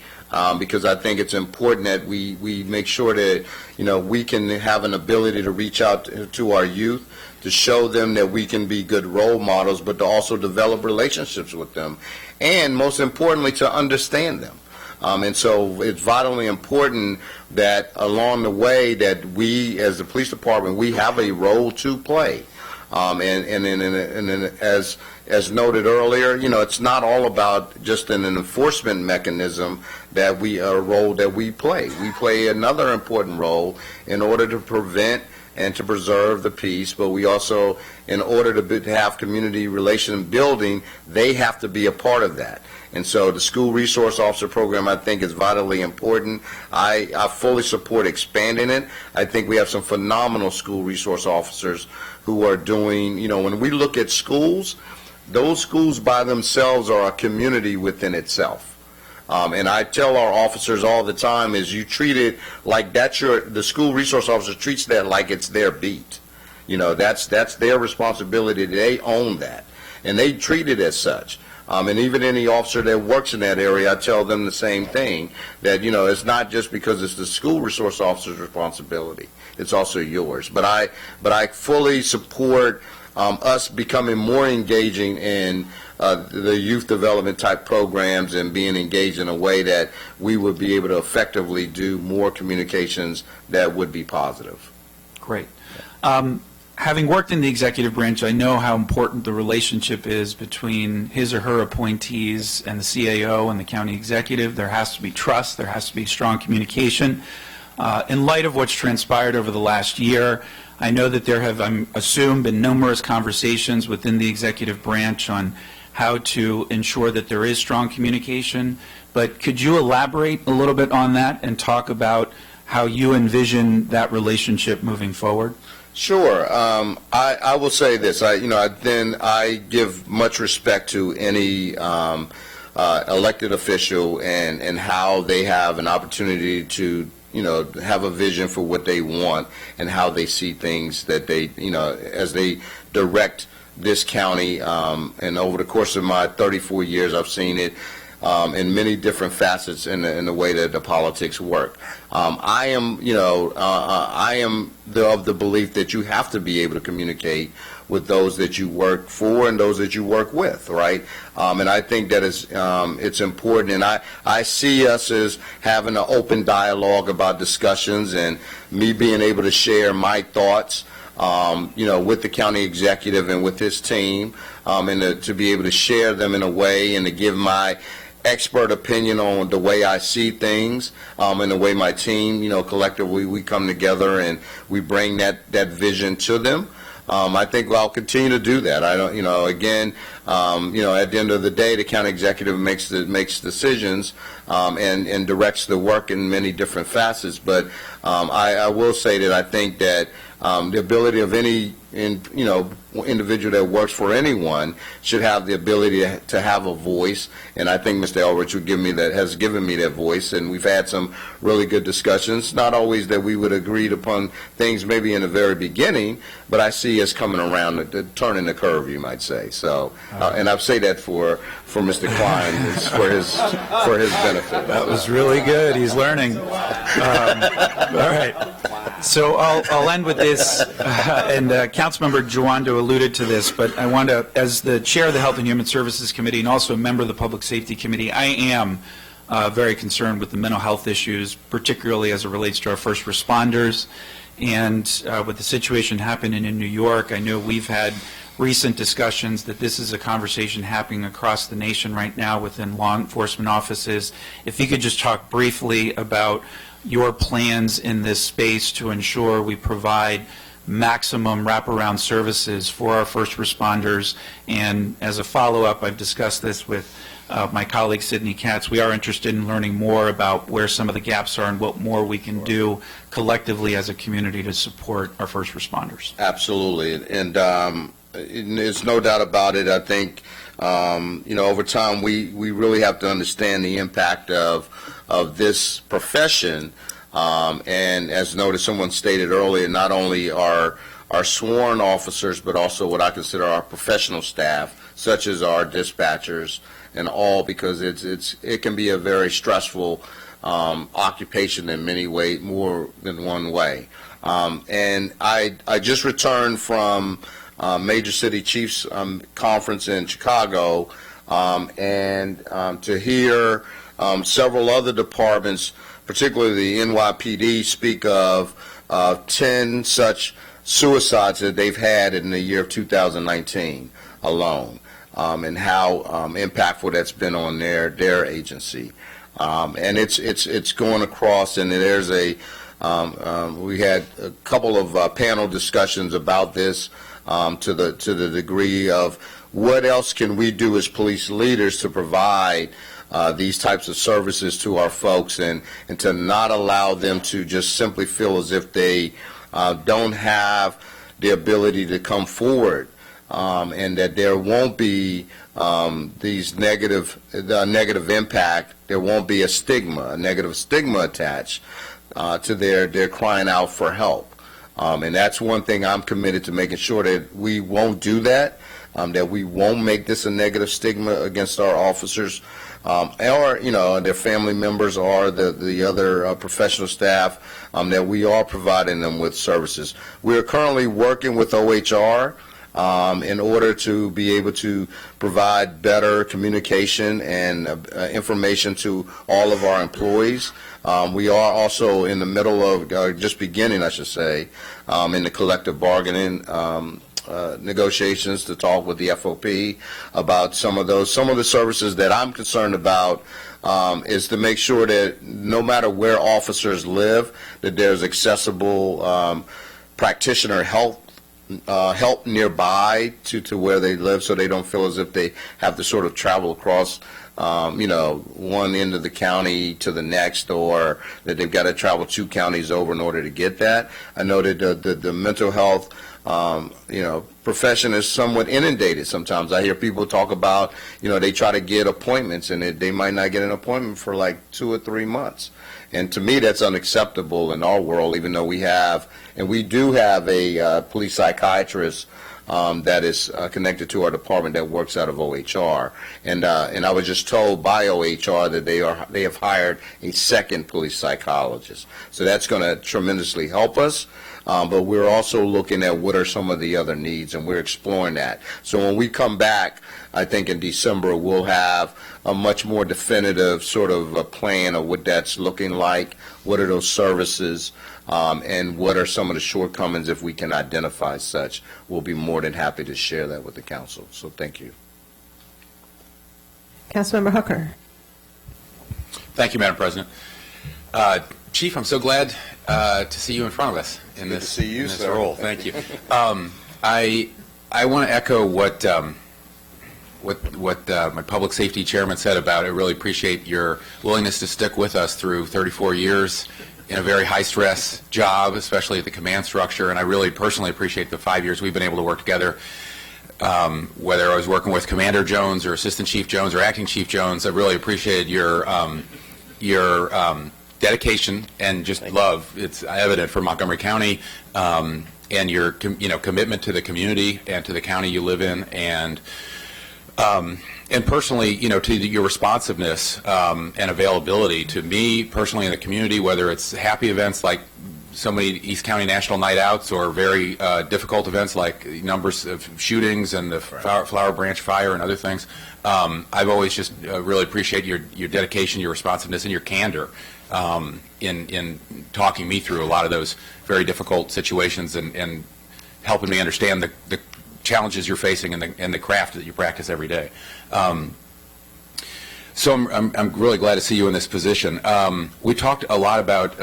Because I think it's important that we make sure that, we can have an ability to reach out to our youth, to show them that we can be good role models, but to also develop relationships with them, and most importantly, to understand them. And so it's vitally important that along the way that we, as the police department, we have a role to play. And as noted earlier, it's not all about just an enforcement mechanism that role that we play. We play another important role in order to prevent and to preserve the peace, but we also, in order to have community relation building, they have to be a part of that. And so the school resource officer program, I think, is vitally important. I fully support expanding it. I think we have some phenomenal school resource officers who are doing, when we look at schools, those schools by themselves are a community within itself. And I tell our officers all the time is you treat it like the school resource officer treats that like it's their beat. That's their responsibility. They own that. And they treat it as such. And even any officer that works in that area, I tell them the same thing, that, it's not just because it's the school resource officer's responsibility. It's also yours. But I fully support us becoming more engaging in the youth development type programs and being engaged in a way that we would be able to effectively do more communications that would be positive. Great. Having worked in the executive branch, I know how important the relationship is between his or her appointees and the CAO and the county executive. There has to be trust. There has to be strong communication. In light of what's transpired over the last year, I know that there have, I'm assumed, been numerous conversations within the executive branch on how to ensure that there is strong communication, but could you elaborate a little bit on that and talk about how you envision that relationship moving forward? Sure. I will say this. I give much respect to any elected official and how they have an opportunity to have a vision for what they want and how they see things that they as they direct this county. And over the course of my 34 years, I've seen it in many different facets in the way that the politics work. I am of the belief that you have to be able to communicate with those that you work for and those that you work with, right? And I think that it's important. And I see us as having an open dialogue about discussions and me being able to share my thoughts with the county executive and with his team, and to be able to share them in a way and to give my expert opinion on the way I see things, and the way my team, collectively we come together and we bring that vision to them. I think I'll continue to do that. I don't, again, at the end of the day, the county executive makes decisions and directs the work in many different facets. But I will say that I think that the ability of any individual that works for anyone should have the ability to have a voice, and I think Mr. Elrich has given me that voice, and we've had some really good discussions. Not always that we would agree upon things maybe in the very beginning, but I see us coming around, turning the curve, you might say. So, and I say that for Mr. Klein, it's for his benefit. That was really good. He's learning. All right. So I'll end with this, and Councilmember Jawando alluded to this, but I want to, as the chair of the Health and Human Services Committee and also a member of the Public Safety Committee, I am very concerned with the mental health issues, particularly as it relates to our first responders. And with the situation happening in New York, I know we've had recent discussions that this is a conversation happening across the nation right now within law enforcement offices. If you could just talk briefly about your plans in this space to ensure we provide maximum wraparound services for our first responders. And as a follow-up, I've discussed this with my colleague Sidney Katz. We are interested in learning more about where some of the gaps are and what more we can do collectively as a community to support our first responders. Absolutely. And there's no doubt about it. I think, over time, we really have to understand the impact of this profession. And as noted, someone stated earlier, not only our sworn officers, but also what I consider our professional staff, such as our dispatchers and all, because it can be a very stressful occupation in many ways, more than one way. And I just returned from Major City Chiefs Conference in Chicago, and to hear several other departments, particularly the NYPD, speak of 10 such suicides that they've had in the year of 2019 alone, and how impactful that's been on their agency. And it's going across, and there's we had a couple of panel discussions about this, to the degree of what else can we do as police leaders to provide these types of services to our folks, and to not allow them to just simply feel as if they don't have the ability to come forward, and that there won't be these negative impact. There won't be a negative stigma attached to their crying out for help. And that's one thing I'm committed to making sure that we won't do that, that we won't make this a negative stigma against our officers, or their family members, or the other professional staff, that we are providing them with services. We are currently working with OHR in order to be able to provide better communication and information to all of our employees. We are also in the middle of, just beginning, I should say, in the collective bargaining negotiations to talk with the FOP about some of those. Some of the services that I'm concerned about is to make sure that no matter where officers live, that there's accessible practitioner help nearby to where they live, so they don't feel as if they have to sort of travel across one end of the county to the next, or that they've got to travel 2 counties over in order to get that. I know that the mental health profession is somewhat inundated sometimes. I hear people talk about, they try to get appointments and they might not get an appointment for like 2 or 3 months. And to me, that's unacceptable in our world, even though we do have a police psychiatrist that is connected to our department that works out of OHR. And I was just told by OHR that they have hired a second police psychologist. So that's going to tremendously help us. But we're also looking at what are some of the other needs, and we're exploring that. So when we come back, I think in December, we'll have a much more definitive sort of a plan of what that's looking like, what are those services, and what are some of the shortcomings if we can identify such. We'll be more than happy to share that with the council. So thank you. Councilmember Hooker. Thank you, Madam President. Chief, I'm so glad to see you in front of us in Good this, to see you, in this sir. role. Thank you. I want to echo what my public safety chairman said about it. I really appreciate your willingness to stick with us through 34 years in a very high-stress job, especially at the command structure, and I really personally appreciate the 5 years we've been able to work together. Whether I was working with Commander Jones or Assistant Chief Jones or Acting Chief Jones, I really appreciated your dedication and just love. It's evident for Montgomery County, and your commitment to the community and to the county you live in, and personally, to your responsiveness and availability to me personally in the community, whether it's happy events like so many East County National Night Outs or very difficult events like numbers of shootings and the Flower Branch fire and other things. I've always just really appreciate your dedication, your responsiveness, and your candor in talking me through a lot of those very difficult situations and helping me understand the challenges you're facing and the craft that you practice every day. So I'm really glad to see you in this position. We talked a lot about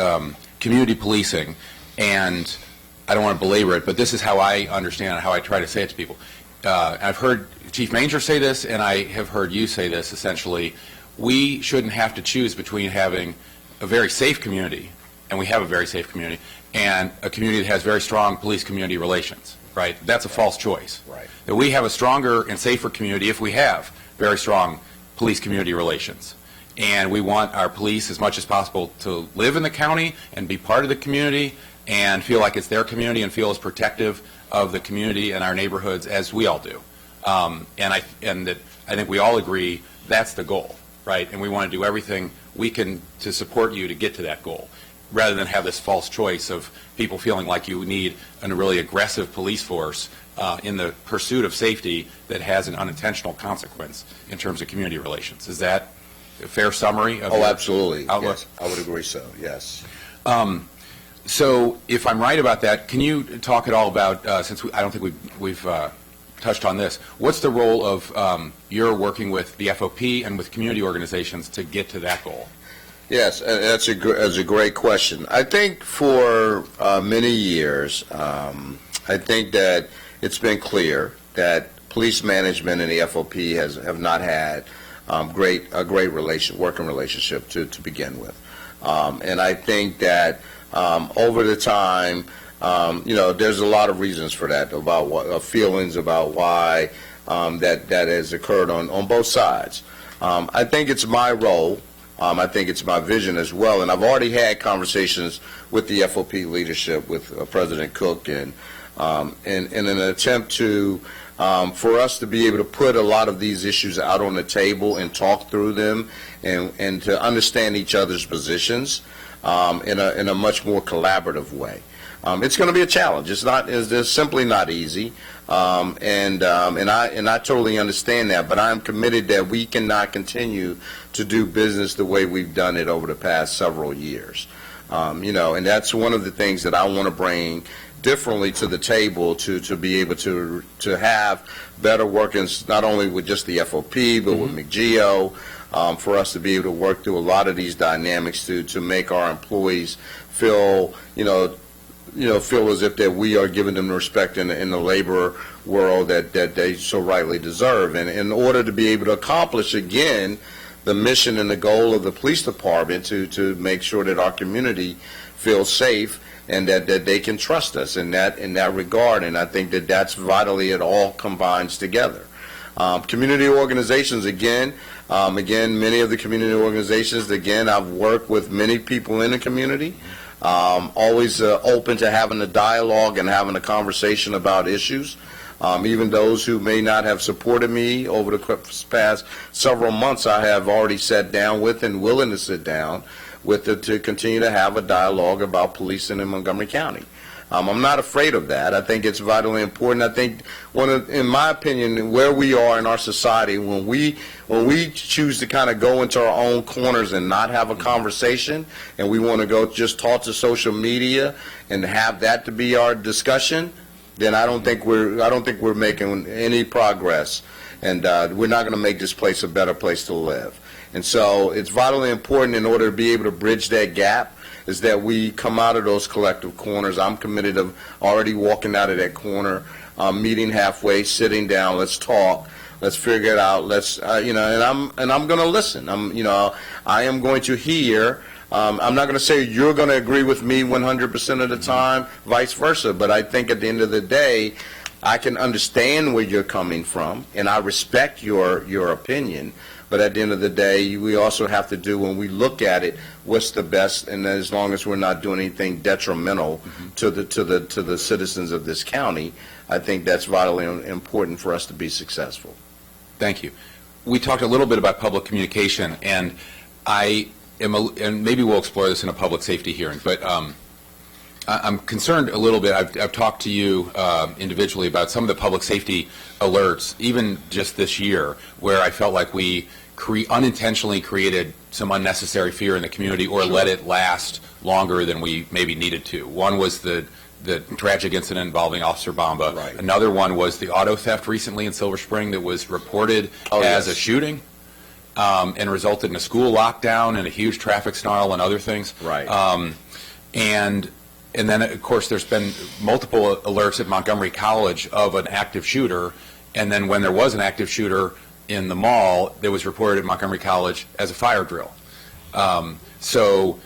community policing, and I don't want to belabor it, but this is how I understand it, how I try to say it to people. I've heard Chief Manger say this, and I have heard you say this, essentially. We shouldn't have to choose between having a very safe community, and we have a very safe community, and a community that has very strong police-community relations, right? That's a false choice. Right. That we have a stronger and safer community if we have very strong police-community relations. And we want our police as much as possible to live in the county and be part of the community and feel like it's their community and feel as protective of the community and our neighborhoods as we all do. And I think we all agree that's the goal, right? And we want to do everything we can to support you to get to that goal, rather than have this false choice of people feeling like you need a really aggressive police force in the pursuit of safety that has an unintentional consequence in terms of community relations. Is that a fair summary of your Absolutely. outlook? Yes, I would agree so, yes. So if I'm right about that, can you talk at all about, since I don't think we've touched on this, what's the role of your working with the FOP and with community organizations to get to that goal? Yes, that's a great question. I think for many years, I think that it's been clear that police management and the FOP have not had a great working relationship to begin with. And I think that over the time, there's a lot of reasons for that, about feelings about why that has occurred on both sides. I think it's my role. I think it's my vision as well, and I've already had conversations with the FOP leadership, with President Cook, and in an attempt to for us to be able to put a lot of these issues out on the table and talk through them, and to understand each other's positions in a much more collaborative way. It's going to be a challenge. It's simply not easy, and I totally understand that. But I'm committed that we cannot continue to do business the way we've done it over the past several years. And that's one of the things that I want to bring differently to the table to be able to have better workings, not only with just the FOP, but with McGeo, for us to be able to work through a lot of these dynamics to make our employees feel, feel as if that we are giving them the respect in the labor world that they so rightly deserve. And in order to be able to accomplish, again, the mission and the goal of the police department to make sure that our community feels safe and that they can trust us in that regard. And I think that that's vitally, it all combines together. Community organizations, again, many of the community organizations, again, I've worked with many people in the community, always open to having a dialogue and having a conversation about issues. Even those who may not have supported me over the past several months, I have already sat down with and willing to sit down with to continue to have a dialogue about policing in Montgomery County. I'm not afraid of that. I think it's vitally important. I think in my opinion, where we are in our society, when we choose to kind of go into our own corners and not have a conversation, and we want to go just talk to social media and have that to be our discussion, then I don't think we're making any progress, and we're not going to make this place a better place to live. And so it's vitally important, in order to be able to bridge that gap, is that we come out of those collective corners. I'm committed to already walking out of that corner, meeting halfway, sitting down, let's talk, let's figure it out, and I'm going to listen. I am going to hear. I'm not going to say you're going to agree with me 100% of the time, vice versa, but I think at the end of the day, I can understand where you're coming from, and I respect your opinion. But at the end of the day, we also have to do, when we look at it, what's the best, and as long as we're not doing anything detrimental to the citizens of this county, I think that's vitally important for us to be successful. Thank you. We talked a little bit about public communication, and and maybe we'll explore this in a public safety hearing, but I'm concerned a little bit. I've talked to you individually about some of the public safety alerts, even just this year, where I felt like we unintentionally created some unnecessary fear in the community, or let it last longer than we maybe needed to. One was the tragic incident involving Officer Bamba. Right. Another one was the auto theft recently in Silver Spring that was reported as a shooting. And resulted in a school lockdown and a huge traffic snarl and other things. Right. And then, of course, there's been multiple alerts at Montgomery College of an active shooter, and then when there was an active shooter in the mall, that was reported at Montgomery College as a fire drill. So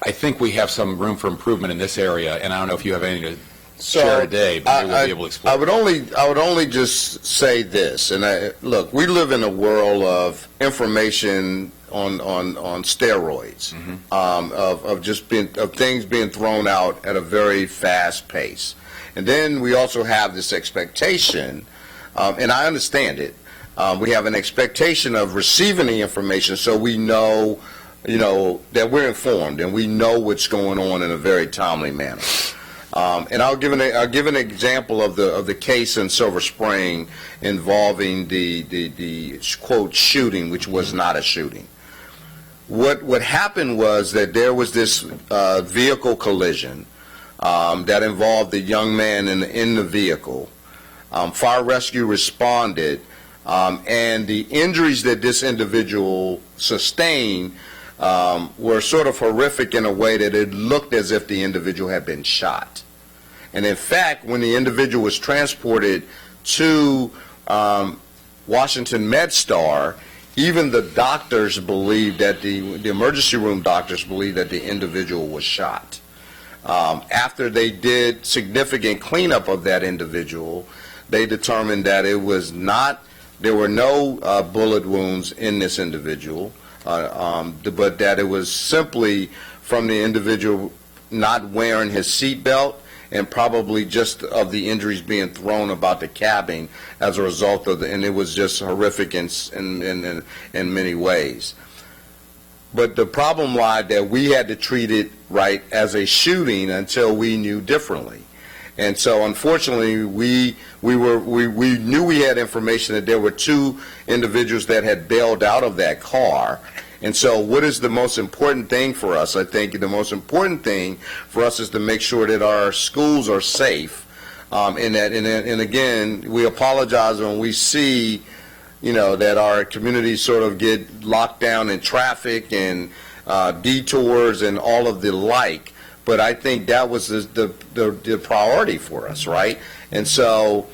I think we have some room for improvement in this area, and I don't know if you have anything to share today, but maybe we'll be able to explore. I would only just say this, and look, we live in a world of information on steroids, of things being thrown out at a very fast pace, and then we also have this expectation, and I understand it. We have an expectation of receiving the information, so we know, that we're informed and we know what's going on in a very timely manner. And I'll give an example of the case in Silver Spring involving the quote shooting, which was not a shooting. What happened was that there was this vehicle collision that involved the young man in the vehicle. Fire rescue responded, and the injuries that this individual sustained were sort of horrific in a way that it looked as if the individual had been shot. And in fact, when the individual was transported to Washington MedStar, even the doctors believed that the emergency room doctors believed that the individual was shot. After they did significant cleanup of that individual, they determined that it was not, there were no bullet wounds in this individual, but that it was simply from the individual not wearing his seatbelt and probably just of the injuries being thrown about the cabin as a result of and it was just horrific in many ways. But the problem lied that we had to treat it right as a shooting until we knew differently. And so unfortunately, we knew we had information that there were two individuals that had bailed out of that car, And so what is the most important thing for us? I think the most important thing for us is to make sure that our schools are safe. And again, we apologize when we see, that our communities sort of get locked down in traffic and detours and all of the like. But I think that was the priority for us, right? And so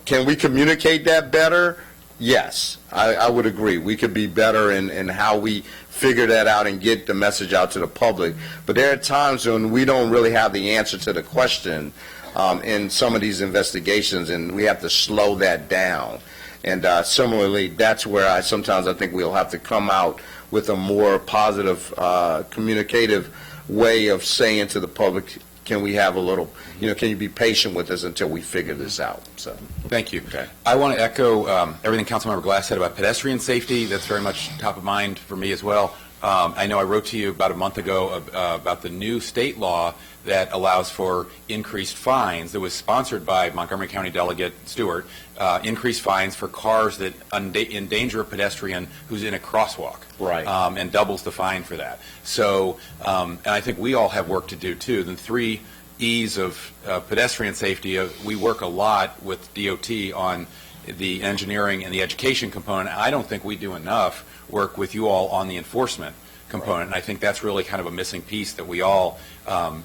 can we communicate that better? Yes, I would agree. We could be better in how we figure that out and get the message out to the public. But there are times when we don't really have the answer to the question in some of these investigations, and we have to slow that down. And similarly, that's where sometimes I think we'll have to come out with a more positive, communicative way of saying to the public, can we have a little, can you be patient with us until we figure this out? So, thank you. Okay. I want to echo everything Councilmember Glass said about pedestrian safety. That's very much top of mind for me as well. I know I wrote to you about a month ago about the new state law that allows for increased fines that was sponsored by Montgomery County Delegate Stewart, increased fines for cars that endanger a pedestrian who's in a crosswalk. Right. And doubles the fine for that. So, and I think we all have work to do too. The 3 E's of pedestrian safety, we work a lot with DOT on the engineering and the education component. I don't think we do enough work with you all on the enforcement component. And I think that's really kind of a missing piece that we all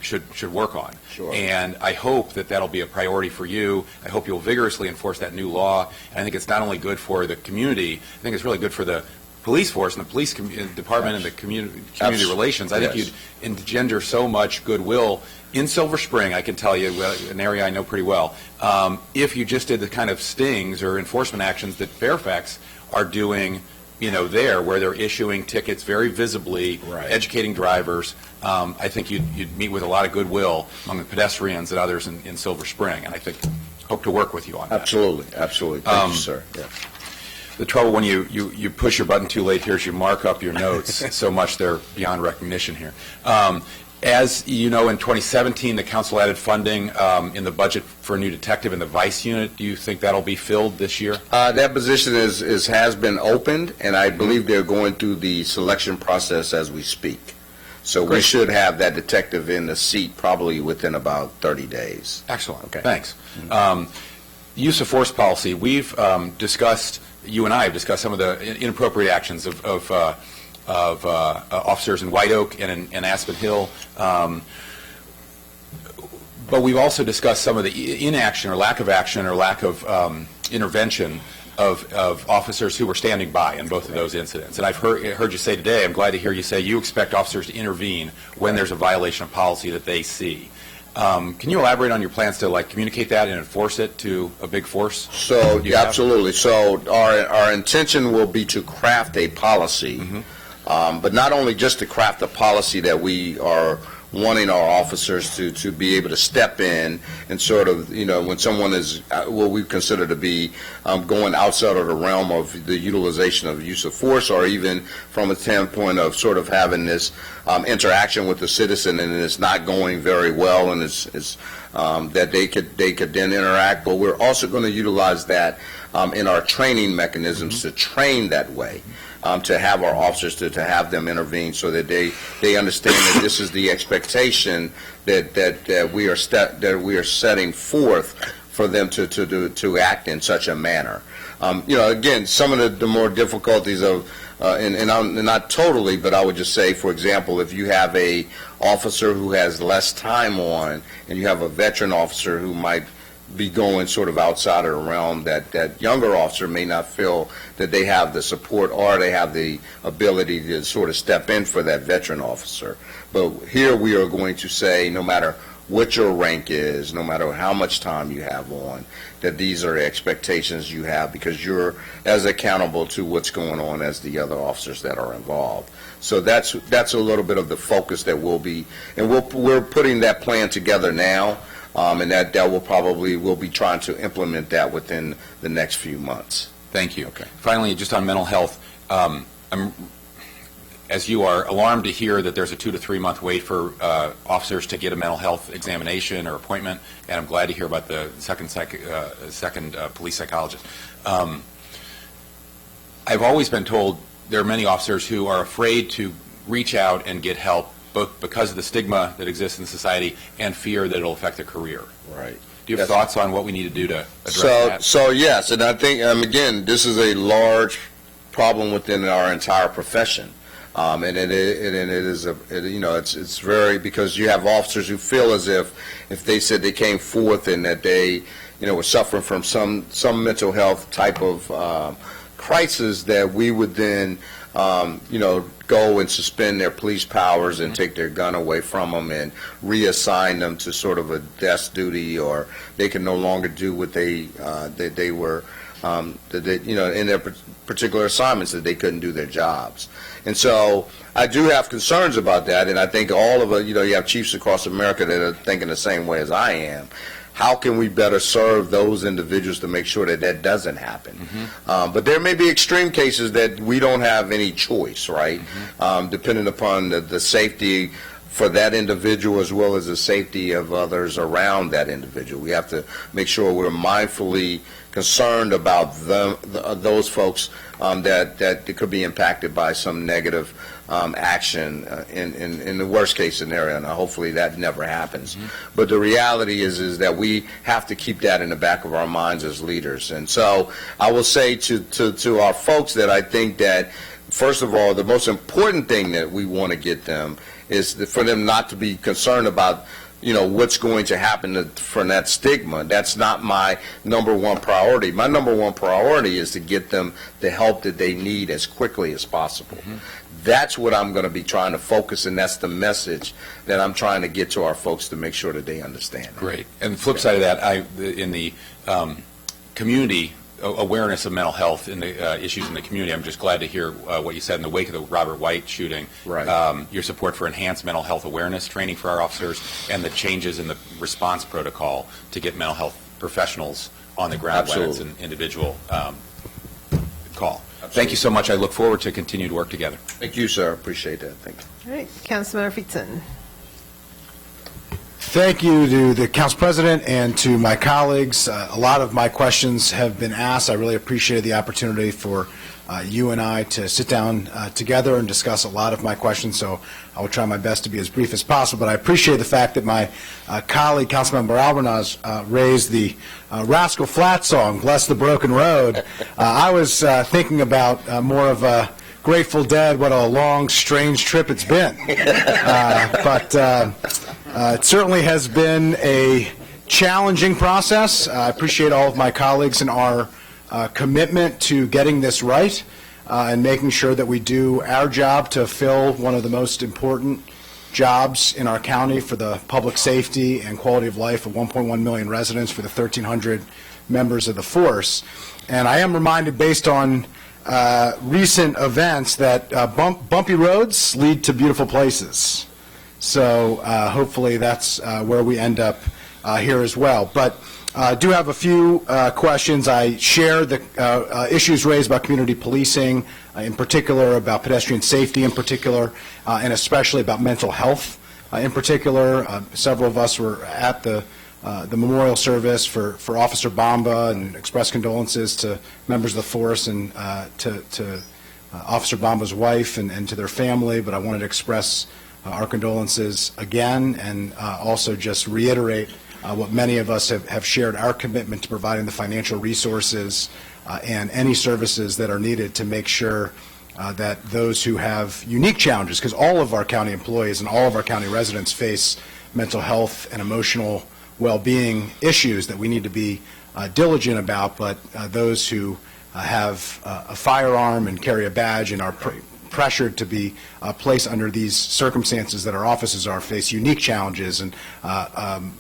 should work on. Sure. And I hope that that'll be a priority for you. I hope you'll vigorously enforce that new law. And I think it's not only good for the community, I think it's really good for the police force and the police department and the community relations. I think you'd engender so much goodwill in Silver Spring, I can tell you, an area I know pretty well, if you just did the kind of stings or enforcement actions that Fairfax are doing, there, where they're issuing tickets very visibly, educating drivers. I think you'd meet with a lot of goodwill among the pedestrians and others in Silver Spring, and I hope to work with you on that. Absolutely. Thank you, sir. Yeah. The trouble when you push your button too late here is you mark up your notes so much they're beyond recognition here. As you know, in 2017, the council added funding in the budget for a new detective in the Vice Unit. Do you think that'll be filled this year? That position has been opened, and I believe they're going through the selection process as we speak. So we should have that detective in the seat probably within about 30 days. Excellent. Okay. Thanks. Use of force policy. We've discussed, you and I have discussed some of the inappropriate actions of officers in White Oak and in Aspen Hill. But we've also discussed some of the inaction or lack of action or lack of intervention of officers who were standing by in both of those incidents. And I've heard you say today, I'm glad to hear you say you expect officers to intervene when there's a violation of policy that they see. Can you elaborate on your plans to communicate that and enforce it to a big force? So absolutely. So our intention will be to craft a policy, but not only just to craft a policy that we are wanting our officers to be able to step in and sort of, when someone is what we consider to be going outside of the realm of the utilization of use of force, or even from a standpoint of sort of having this interaction with the citizen and it's not going very well, and it's that they could then interact. But we're also going to utilize that in our training mechanisms to train that way. To have our officers to have them intervene so that they understand that this is the expectation that we are setting forth for them to act in such a manner. Again, some of the more difficulties of and not totally, but I would just say, for example, if you have a officer who has less time on and you have a veteran officer who might be going sort of outside of the realm, that younger officer may not feel that they have the support or they have the ability to sort of step in for that veteran officer. But here we are going to say, no matter what your rank is, no matter how much time you have on, that these are the expectations you have because you're as accountable to what's going on as the other officers that are involved. So that's a little bit of the focus that we'll be, and we're putting that plan together now. And that we'll be trying to implement that within the next few months. Thank you. Okay. Finally, just on mental health, I'm, as you are, alarmed to hear that there's a 2 to 3 month wait for officers to get a mental health examination or appointment, and I'm glad to hear about the second police psychologist. I've always been told there are many officers who are afraid to reach out and get help, both because of the stigma that exists in society and fear that it'll affect their career. Right. Do you have thoughts on what we need to do to address that? So yes, and I think, again, this is a large problem within our entire profession. And it is it's very, because you have officers who feel as if they said they came forth and that they, were suffering from some mental health type of crisis, that we would then, go and suspend their police powers and take their gun away from them and reassign them to sort of a desk duty, or they can no longer do what they were, in their particular assignments, that they couldn't do their jobs. And so I do have concerns about that, and I think all of you have chiefs across America that are thinking the same way as I am. How can we better serve those individuals to make sure that that doesn't happen? But there may be extreme cases that we don't have any choice, right? Depending upon the safety for that individual as well as the safety of others around that individual. We have to make sure we're mindfully concerned about those folks that could be impacted by some negative action in the worst case scenario. And hopefully that never happens. But the reality is that we have to keep that in the back of our minds as leaders. And so I will say to our folks that I think that, first of all, the most important thing that we want to get them is for them not to be concerned about what's going to happen from that stigma. That's not my number one priority. My number one priority is to get them the help that they need as quickly as possible. That's what I'm going to be trying to focus, and that's the message that I'm trying to get to our folks to make sure that they understand. Great. And the flip side of that, in the community awareness of mental health and the issues in the community, I'm just glad to hear what you said in the wake of the Robert White shooting. Right. Your support for enhanced mental health awareness training for our officers and the changes in the response protocol to get mental health professionals on the ground when it's an individual call. Absolutely. Thank you so much. I look forward to continued work together. Thank you, sir. Appreciate that. Thank you. All right, Councilmember Fritzen. Thank you to the Council President and to my colleagues. A lot of my questions have been asked. I really appreciated the opportunity for you and I to sit down together and discuss a lot of my questions, so I will try my best to be as brief as possible. But I appreciate the fact that my colleague, Councilmember Albornoz, raised the Rascal Flatts song, "Bless the Broken Road." I was thinking about more of a Grateful Dead, what a long, strange trip it's been. But it certainly has been a challenging process. I appreciate all of my colleagues and our commitment to getting this right and making sure that we do our job to fill one of the most important jobs in our county for the public safety and quality of life of 1.1 million residents, for the 1,300 members of the force. And I am reminded, based on recent events, that bumpy roads lead to beautiful places. So hopefully that's where we end up here as well. But I do have a few questions. I share the issues raised about community policing, in particular about pedestrian safety in particular, and especially about mental health in particular. Several of us were at the memorial service for Officer Bamba, and express condolences to members of the force and to Officer Bamba's wife and to their family. But I wanted to express our condolences again, and also just reiterate what many of us have shared, our commitment to providing the financial resources and any services that are needed to make sure that those who have unique challenges, because all of our county employees and all of our county residents face mental health and emotional well-being issues that we need to be diligent about, but those who have a firearm and carry a badge and are pressured to be placed under these circumstances that our officers are, face unique challenges. And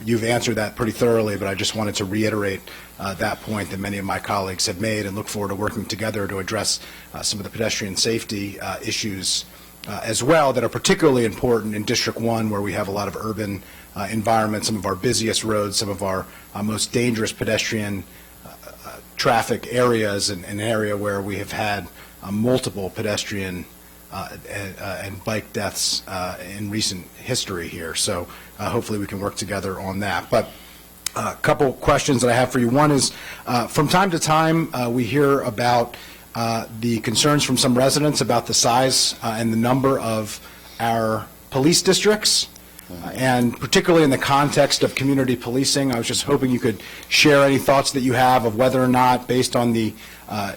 you've answered that pretty thoroughly, but I just wanted to reiterate that point that many of my colleagues have made, and look forward to working together to address some of the pedestrian safety issues as well that are particularly important in District 1, where we have a lot of urban environments, some of our busiest roads, some of our most dangerous pedestrian traffic areas, and an area where we have had multiple pedestrian and bike deaths in recent history here. So hopefully we can work together on that. But a couple questions that I have for you. One is, from time to time, we hear about the concerns from some residents about the size and the number of our police districts, and particularly in the context of community policing. I was just hoping you could share any thoughts that you have of whether or not, based on the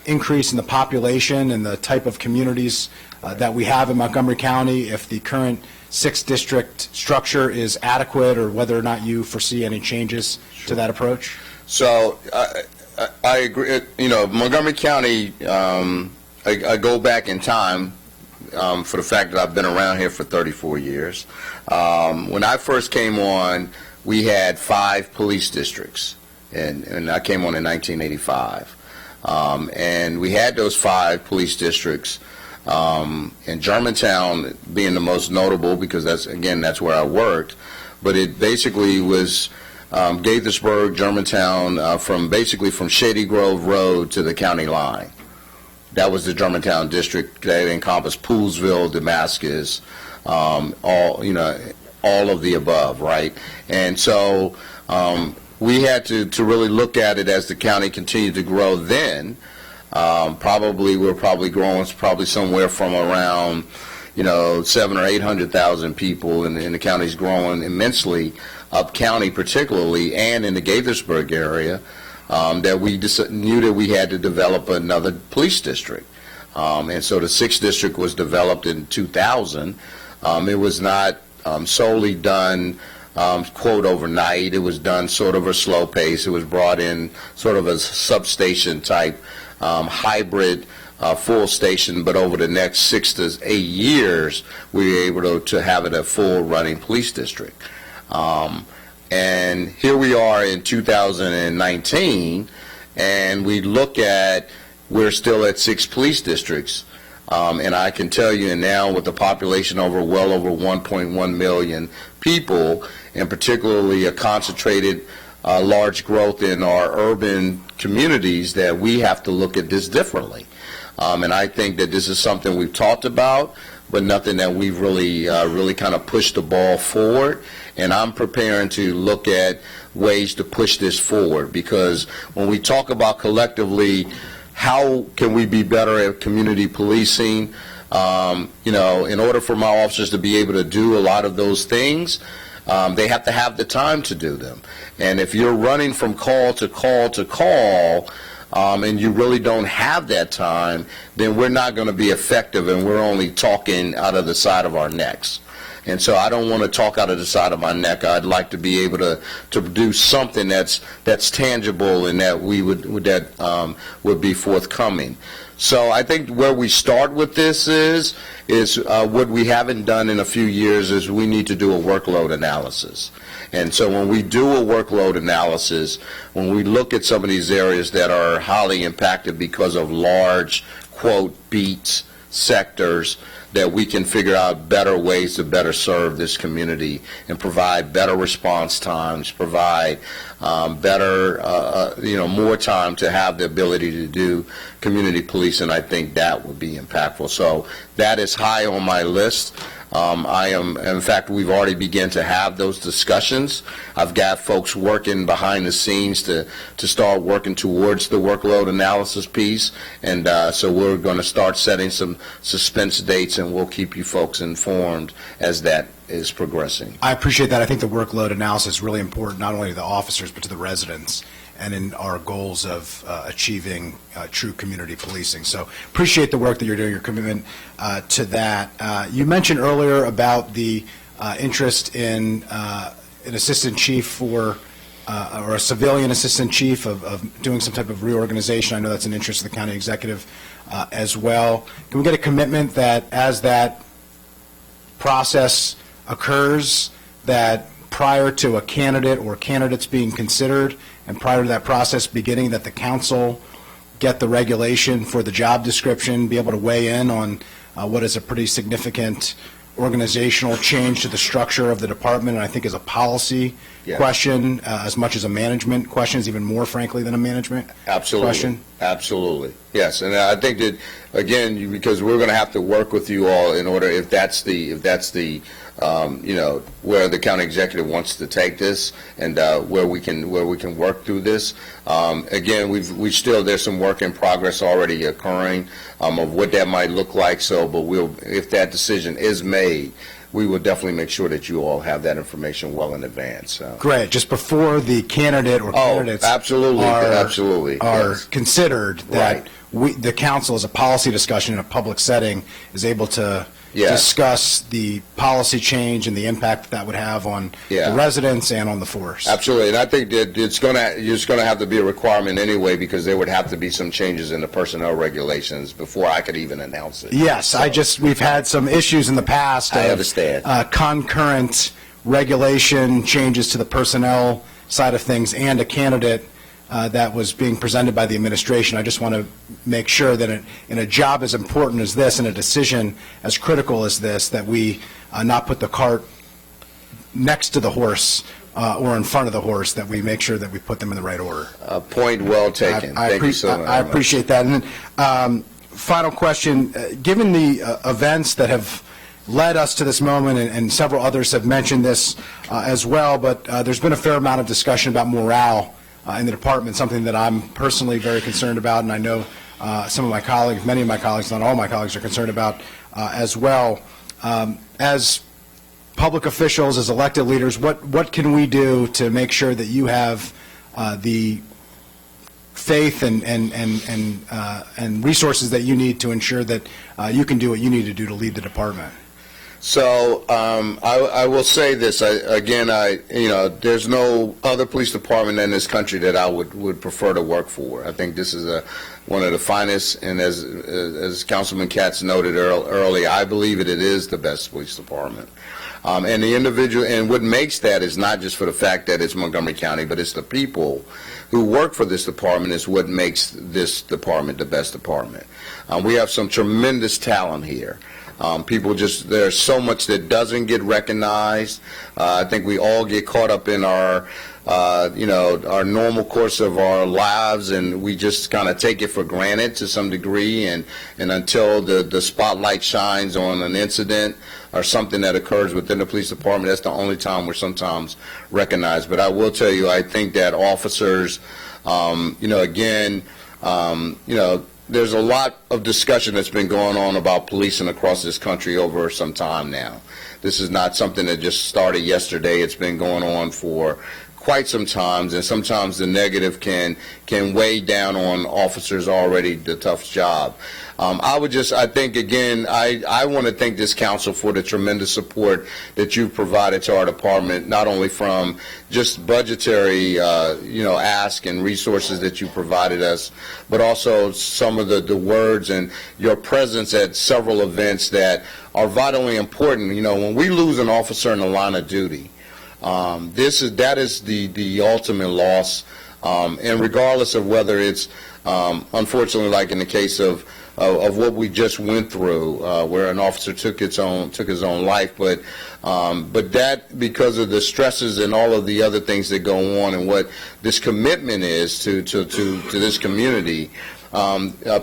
increase in the population and the type of communities that we have in Montgomery County, if the current 6-district structure is adequate, or whether or not you foresee any changes to that approach? So I agree. Montgomery County, I go back in time for the fact that I've been around here for 34 years. When I first came on, we had 5 police districts, and I came on in 1985. And we had those 5 police districts, and Germantown being the most notable, because that's where I worked. But it basically was Gaithersburg, Germantown, from Shady Grove Road to the county line. That was the Germantown district. That encompassed Poolsville, Damascus, all of the above, right? And so we had to really look at it as the county continued to grow. Then we're probably growing somewhere from around 700,000 or 800,000 people, and the county's growing immensely, up county particularly, and in the Gaithersburg area. That we knew that we had to develop another police district. And so the 6th district was developed in 2000. It was not solely done, quote, overnight. It was done sort of a slow pace. It was brought in sort of a substation type hybrid full station, but over the next 6 to 8 years, we were able to have it a full running police district. And here we are in 2019, and we look at, we're still at 6 police districts. And I can tell you now, with the population well over 1.1 million people, and particularly a concentrated large growth in our urban communities, that we have to look at this differently. And I think that this is something we've talked about, but nothing that we've really kind of pushed the ball forward. And I'm preparing to look at ways to push this forward, because when we talk about collectively, how can we be better at community policing? In order for my officers to be able to do a lot of those things, they have to have the time to do them. And if you're running from call to call to call, and you really don't have that time, then we're not going to be effective, and we're only talking out of the side of our necks. And so I don't want to talk out of the side of my neck. I'd like to be able to do something that's tangible, and that would be forthcoming. So I think where we start with this is what we haven't done in a few years is we need to do a workload analysis. And so when we do a workload analysis, when we look at some of these areas that are highly impacted because of large, quote, beats, sectors, that we can figure out better ways to better serve this community and provide better response times, provide better, more time to have the ability to do community policing. I think that would be impactful. So that is high on my list. In fact, we've already begun to have those discussions. I've got folks working behind the scenes to start working towards the workload analysis piece, and so we're going to start setting some suspense dates, and we'll keep you folks informed as that is progressing. I appreciate that. I think the workload analysis is really important, not only to the officers, but to the residents, and in our goals of achieving true community policing. So appreciate the work that you're doing, your commitment to that. You mentioned earlier about the interest in an assistant chief or a civilian assistant chief of doing some type of reorganization. I know that's an interest of the county executive as well. Can we get a commitment that as that process occurs, that prior to a candidate or candidates being considered, and prior to that process beginning, that the council get the regulation for the job description, be able to weigh in on what is a pretty significant organizational change to the structure of the department, and I think is a policy question as much as a management question, is even more frankly than a management Absolutely. question? Absolutely, yes, and I think that again, because we're going to have to work with you all in order, if that's the where the county executive wants to take this, and where we can work through this. Again, we still, there's some work in progress already occurring of what that might look like. So, but if that decision is made, we will definitely make sure that you all have that information well in advance. Great. Just before the candidate or candidates absolutely are yes. considered, that right. the council, as a policy discussion in a public setting, is able to discuss the policy change and the impact that would have on the residents and on the force. Absolutely, and I think that it's going to have to be a requirement anyway, because there would have to be some changes in the personnel regulations before I could even announce it. Yes, so, we've had some issues in the past. I understand. Concurrent regulation changes to the personnel side of things and a candidate that was being presented by the administration. I just want to make sure that in a job as important as this and a decision as critical as this, that we not put the cart next to the horse or in front of the horse, that we make sure that we put them in the right order. Point well taken. Thank you so much. I appreciate that. And then, final question, given the events that have led us to this moment, and several others have mentioned this as well, but there's been a fair amount of discussion about morale in the department, something that I'm personally very concerned about, and I know some of my colleagues, many of my colleagues, not all my colleagues, are concerned about as well. As public officials, as elected leaders, what can we do to make sure that you have the faith and resources that you need to ensure that you can do what you need to do to lead the department? So I will say this again. There's no other police department in this country that I would prefer to work for. I think this is one of the finest, and as Councilman Katz noted earlier, I believe it is the best police department. And the individual, and what makes that is not just for the fact that it's Montgomery County, but it's the people who work for this department is what makes this department the best department. We have some tremendous talent here. There's so much that doesn't get recognized. I think we all get caught up in our normal course of our lives, and we just kind of take it for granted to some degree, and until the spotlight shines on an incident or something that occurs within the police department, that's the only time we're sometimes recognized. But I will tell you, I think that officers, there's a lot of discussion that's been going on about policing across this country over some time now. This is not something that just started yesterday. It's been going on for quite some times, and sometimes the negative can weigh down on officers already the tough job. I think again, I want to thank this council for the tremendous support that you've provided to our department, not only from just budgetary, ask and resources that you provided us, but also some of the words and your presence at several events that are vitally important. When we lose an officer in the line of duty, that is the ultimate loss, and regardless of whether it's unfortunately, like in the case of what we just went through, where an officer took his own life, but that, because of the stresses and all of the other things that go on, and what this commitment is to this community.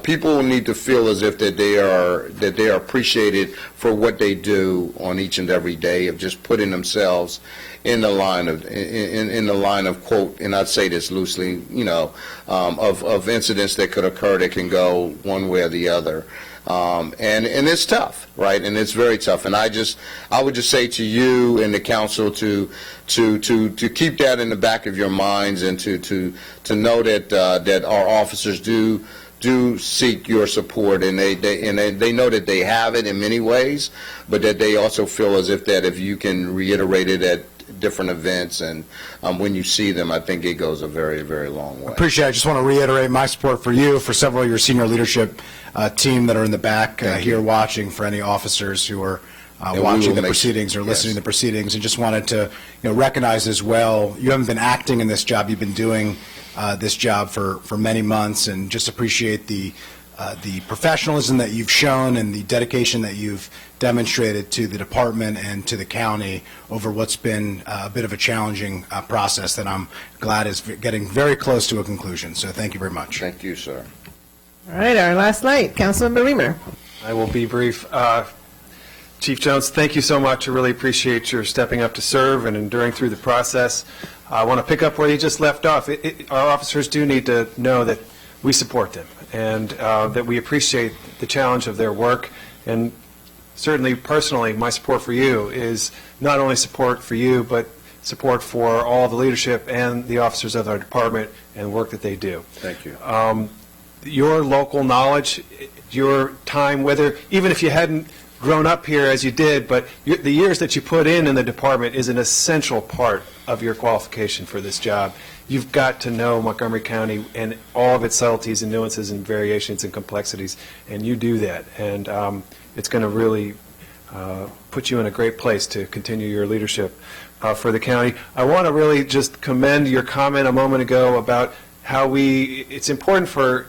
People need to feel as if that they are appreciated for what they do on each and every day, of just putting themselves in the line of quote, and I'd say this loosely, of incidents that could occur that can go one way or the other. And it's tough, right? And it's very tough. And I would just say to you and the council to keep that in the back of your minds, and to know that our officers do seek your support, and they know that they have it in many ways, but that they also feel as if you can reiterate it at different events, and when you see them, I think it goes a very, very long way. Appreciate it. I just want to reiterate my support for you, for several of your senior leadership team that are in the back here watching, for any officers who are watching the proceedings or listening to the proceedings, and just wanted to recognize as well, you haven't been acting in this job, you've been doing this job for many months, and just appreciate the professionalism that you've shown and the dedication that you've demonstrated to the department and to the county over what's been a bit of a challenging process that I'm glad is getting very close to a conclusion. So thank you very much. Thank you, sir. All right, our last light, Councilmember Reamer. I will be brief. Chief Jones, thank you so much. I really appreciate your stepping up to serve and enduring through the process. I want to pick up where you just left off. Our officers do need to know that we support them and that we appreciate the challenge of their work. And certainly, personally, my support for you is not only support for you, but support for all the leadership and the officers of our department and the work that they do. Thank you. Your local knowledge, your time, whether even if you hadn't grown up here as you did, but the years that you put in the department is an essential part of your qualification for this job. You've got to know Montgomery County and all of its subtleties and nuances and variations and complexities, and you do that. And it's going to really put you in a great place to continue your leadership for the county. I want to really just commend your comment a moment ago about how it's important for,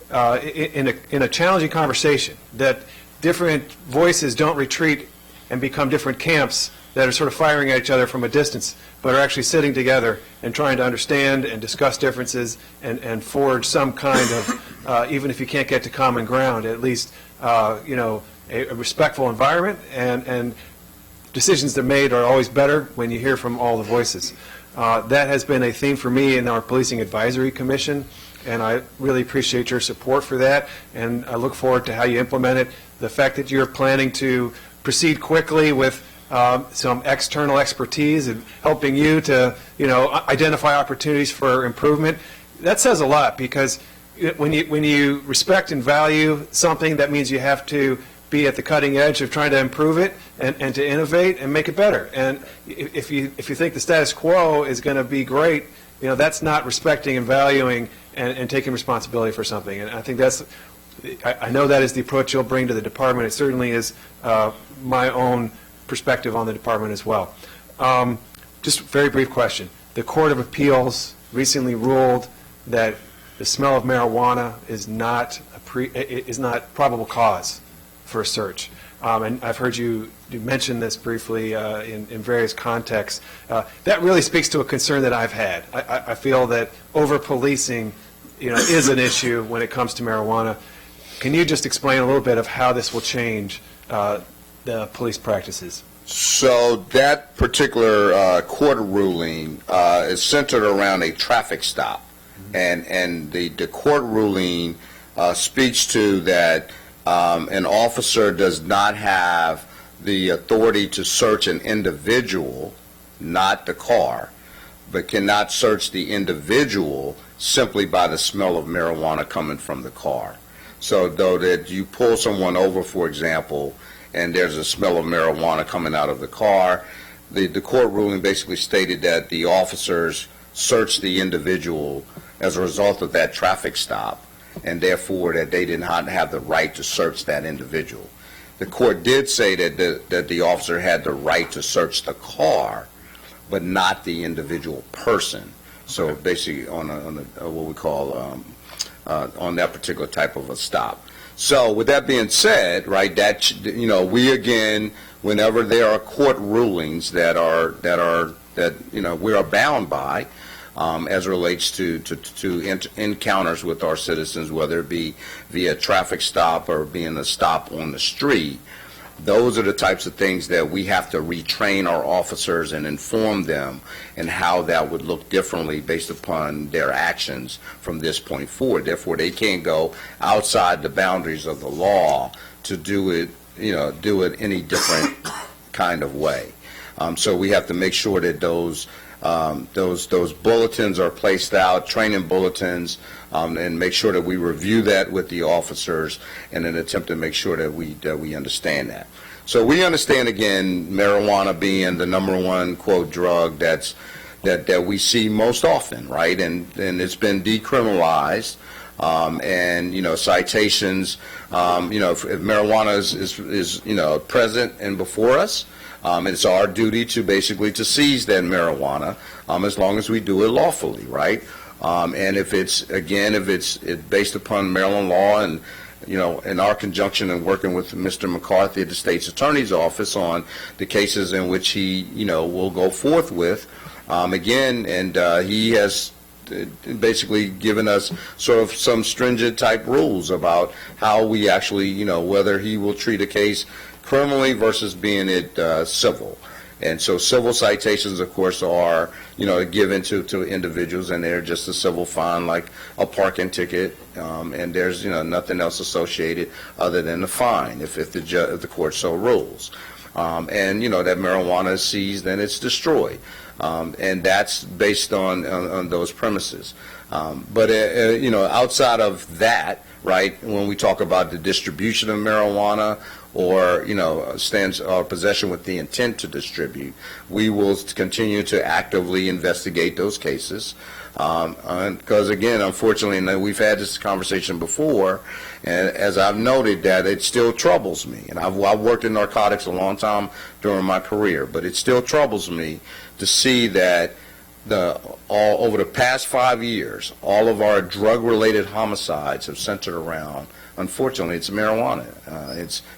in a challenging conversation, that different voices don't retreat and become different camps that are sort of firing at each other from a distance, but are actually sitting together and trying to understand and discuss differences and forge some kind of, even if you can't get to common ground, at least, a respectful environment, and decisions that are made are always better when you hear from all the voices. That has been a theme for me in our Policing Advisory Commission, and I really appreciate your support for that, and I look forward to how you implement it. The fact that you're planning to proceed quickly with some external expertise and helping you to, identify opportunities for improvement, that says a lot, because when you respect and value something, that means you have to be at the cutting edge of trying to improve it and to innovate and make it better. And if you think the status quo is going to be great, that's not respecting and valuing and taking responsibility for something. And I think I know that is the approach you'll bring to the department. It certainly is my own perspective on the department as well. Just a very brief question. The Court of Appeals recently ruled that the smell of marijuana is not probable cause for a search. And I've heard you mention this briefly in various contexts. That really speaks to a concern that I've had. I feel that over-policing is an issue when it comes to marijuana. Can you just explain a little bit of how this will change the police practices? So that particular court ruling is centered around a traffic stop. And the court ruling speaks to that an officer does not have the authority to search an individual, not the car, but cannot search the individual simply by the smell of marijuana coming from the car. So though that you pull someone over, for example, and there's a smell of marijuana coming out of the car, the court ruling basically stated that the officers searched the individual as a result of that traffic stop, and therefore that they did not have the right to search that individual. The court did say that the officer had the right to search the car, but not the individual person. So basically on what we call on that particular type of a stop. So with that being said, right, that we again, whenever there are court rulings that we are bound by, as it relates to encounters with our citizens, whether it be via traffic stop or being a stop on the street, those are the types of things that we have to retrain our officers and inform them and how that would look differently based upon their actions from this point forward. Therefore, they can't go outside the boundaries of the law to do it any different kind of way. So we have to make sure that those bulletins are placed out, training bulletins, and make sure that we review that with the officers in an attempt to make sure that we understand that. So we understand, again, marijuana being the number one, quote, drug that we see most often, right? And it's been decriminalized. And citations, if marijuana is present and before us, it's our duty to basically to seize that marijuana as long as we do it lawfully, right? And if it's based upon Maryland law and, in our conjunction and working with Mr. McCarthy at the State's Attorney's Office on the cases in which he, will go forth with, again, and he has basically given us sort of some stringent type rules about how we actually, whether he will treat a case criminally versus being it civil. And so civil citations, of course, are, given to individuals, and they're just a civil fine like a parking ticket, and there's, nothing else associated other than the fine if the court so rules. And, that marijuana is seized and it's destroyed. And that's based on those premises. But outside of that, right, when we talk about the distribution of marijuana or, stands or possession with the intent to distribute, we will continue to actively investigate those cases. Because, again, unfortunately, and we've had this conversation before, and as I've noted, that it still troubles me. And I've worked in narcotics a long time during my career, but it still troubles me to see that over the past 5 years, all of our drug-related homicides have centered around, unfortunately, it's marijuana.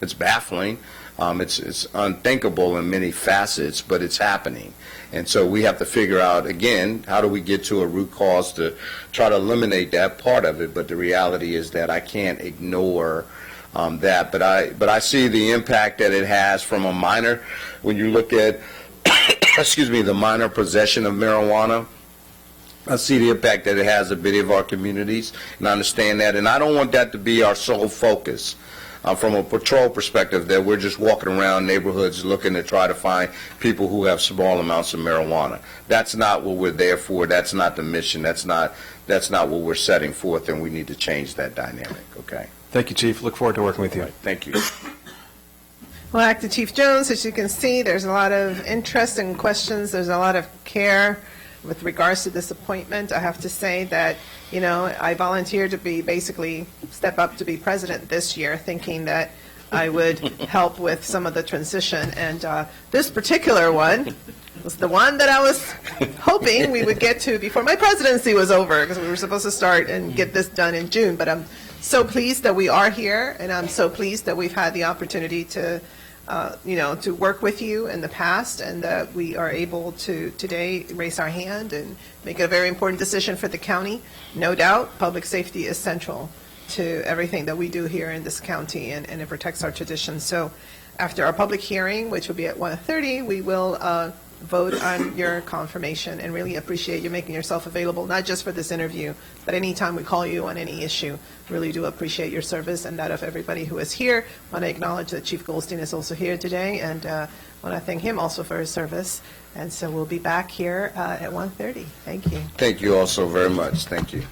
It's baffling. It's unthinkable in many facets, but it's happening. And so we have to figure out, again, how do we get to a root cause to try to eliminate that part of it. But the reality is that I can't ignore that. But I see the impact that it has from a minor. When you look at, the minor possession of marijuana, I see the impact that it has in many of our communities, and I understand that. And I don't want that to be our sole focus. From a patrol perspective, that we're just walking around neighborhoods looking to try to find people who have small amounts of marijuana. That's not what we're there for. That's not the mission. That's not what we're setting forth, and we need to change that dynamic. Okay. Thank you, Chief. Look forward to working with you. Thank you. Well, Acting Chief Jones, as you can see, there's a lot of interest and questions. There's a lot of care with regards to this appointment. I have to say that, I volunteered to basically step up to be president this year, thinking that I would help with some of the transition. And this particular one was the one that I was hoping we would get to before my presidency was over, because we were supposed to start and get this done in June. But I'm so pleased that we are here, and I'm so pleased that we've had the opportunity to to work with you in the past, and that we are able to today raise our hand and make a very important decision for the county. No doubt, public safety is central to everything that we do here in this county, and it protects our traditions. So after our public hearing, which will be at 1:30, we will vote on your confirmation, and really appreciate you making yourself available, not just for this interview, but anytime we call you on any issue. Really do appreciate your service and that of everybody who is here. I want to acknowledge that Chief Goldstein is also here today, and want to thank him also for his service. And so we'll be back here at 1:30. Thank you. Thank you also very much. Thank you.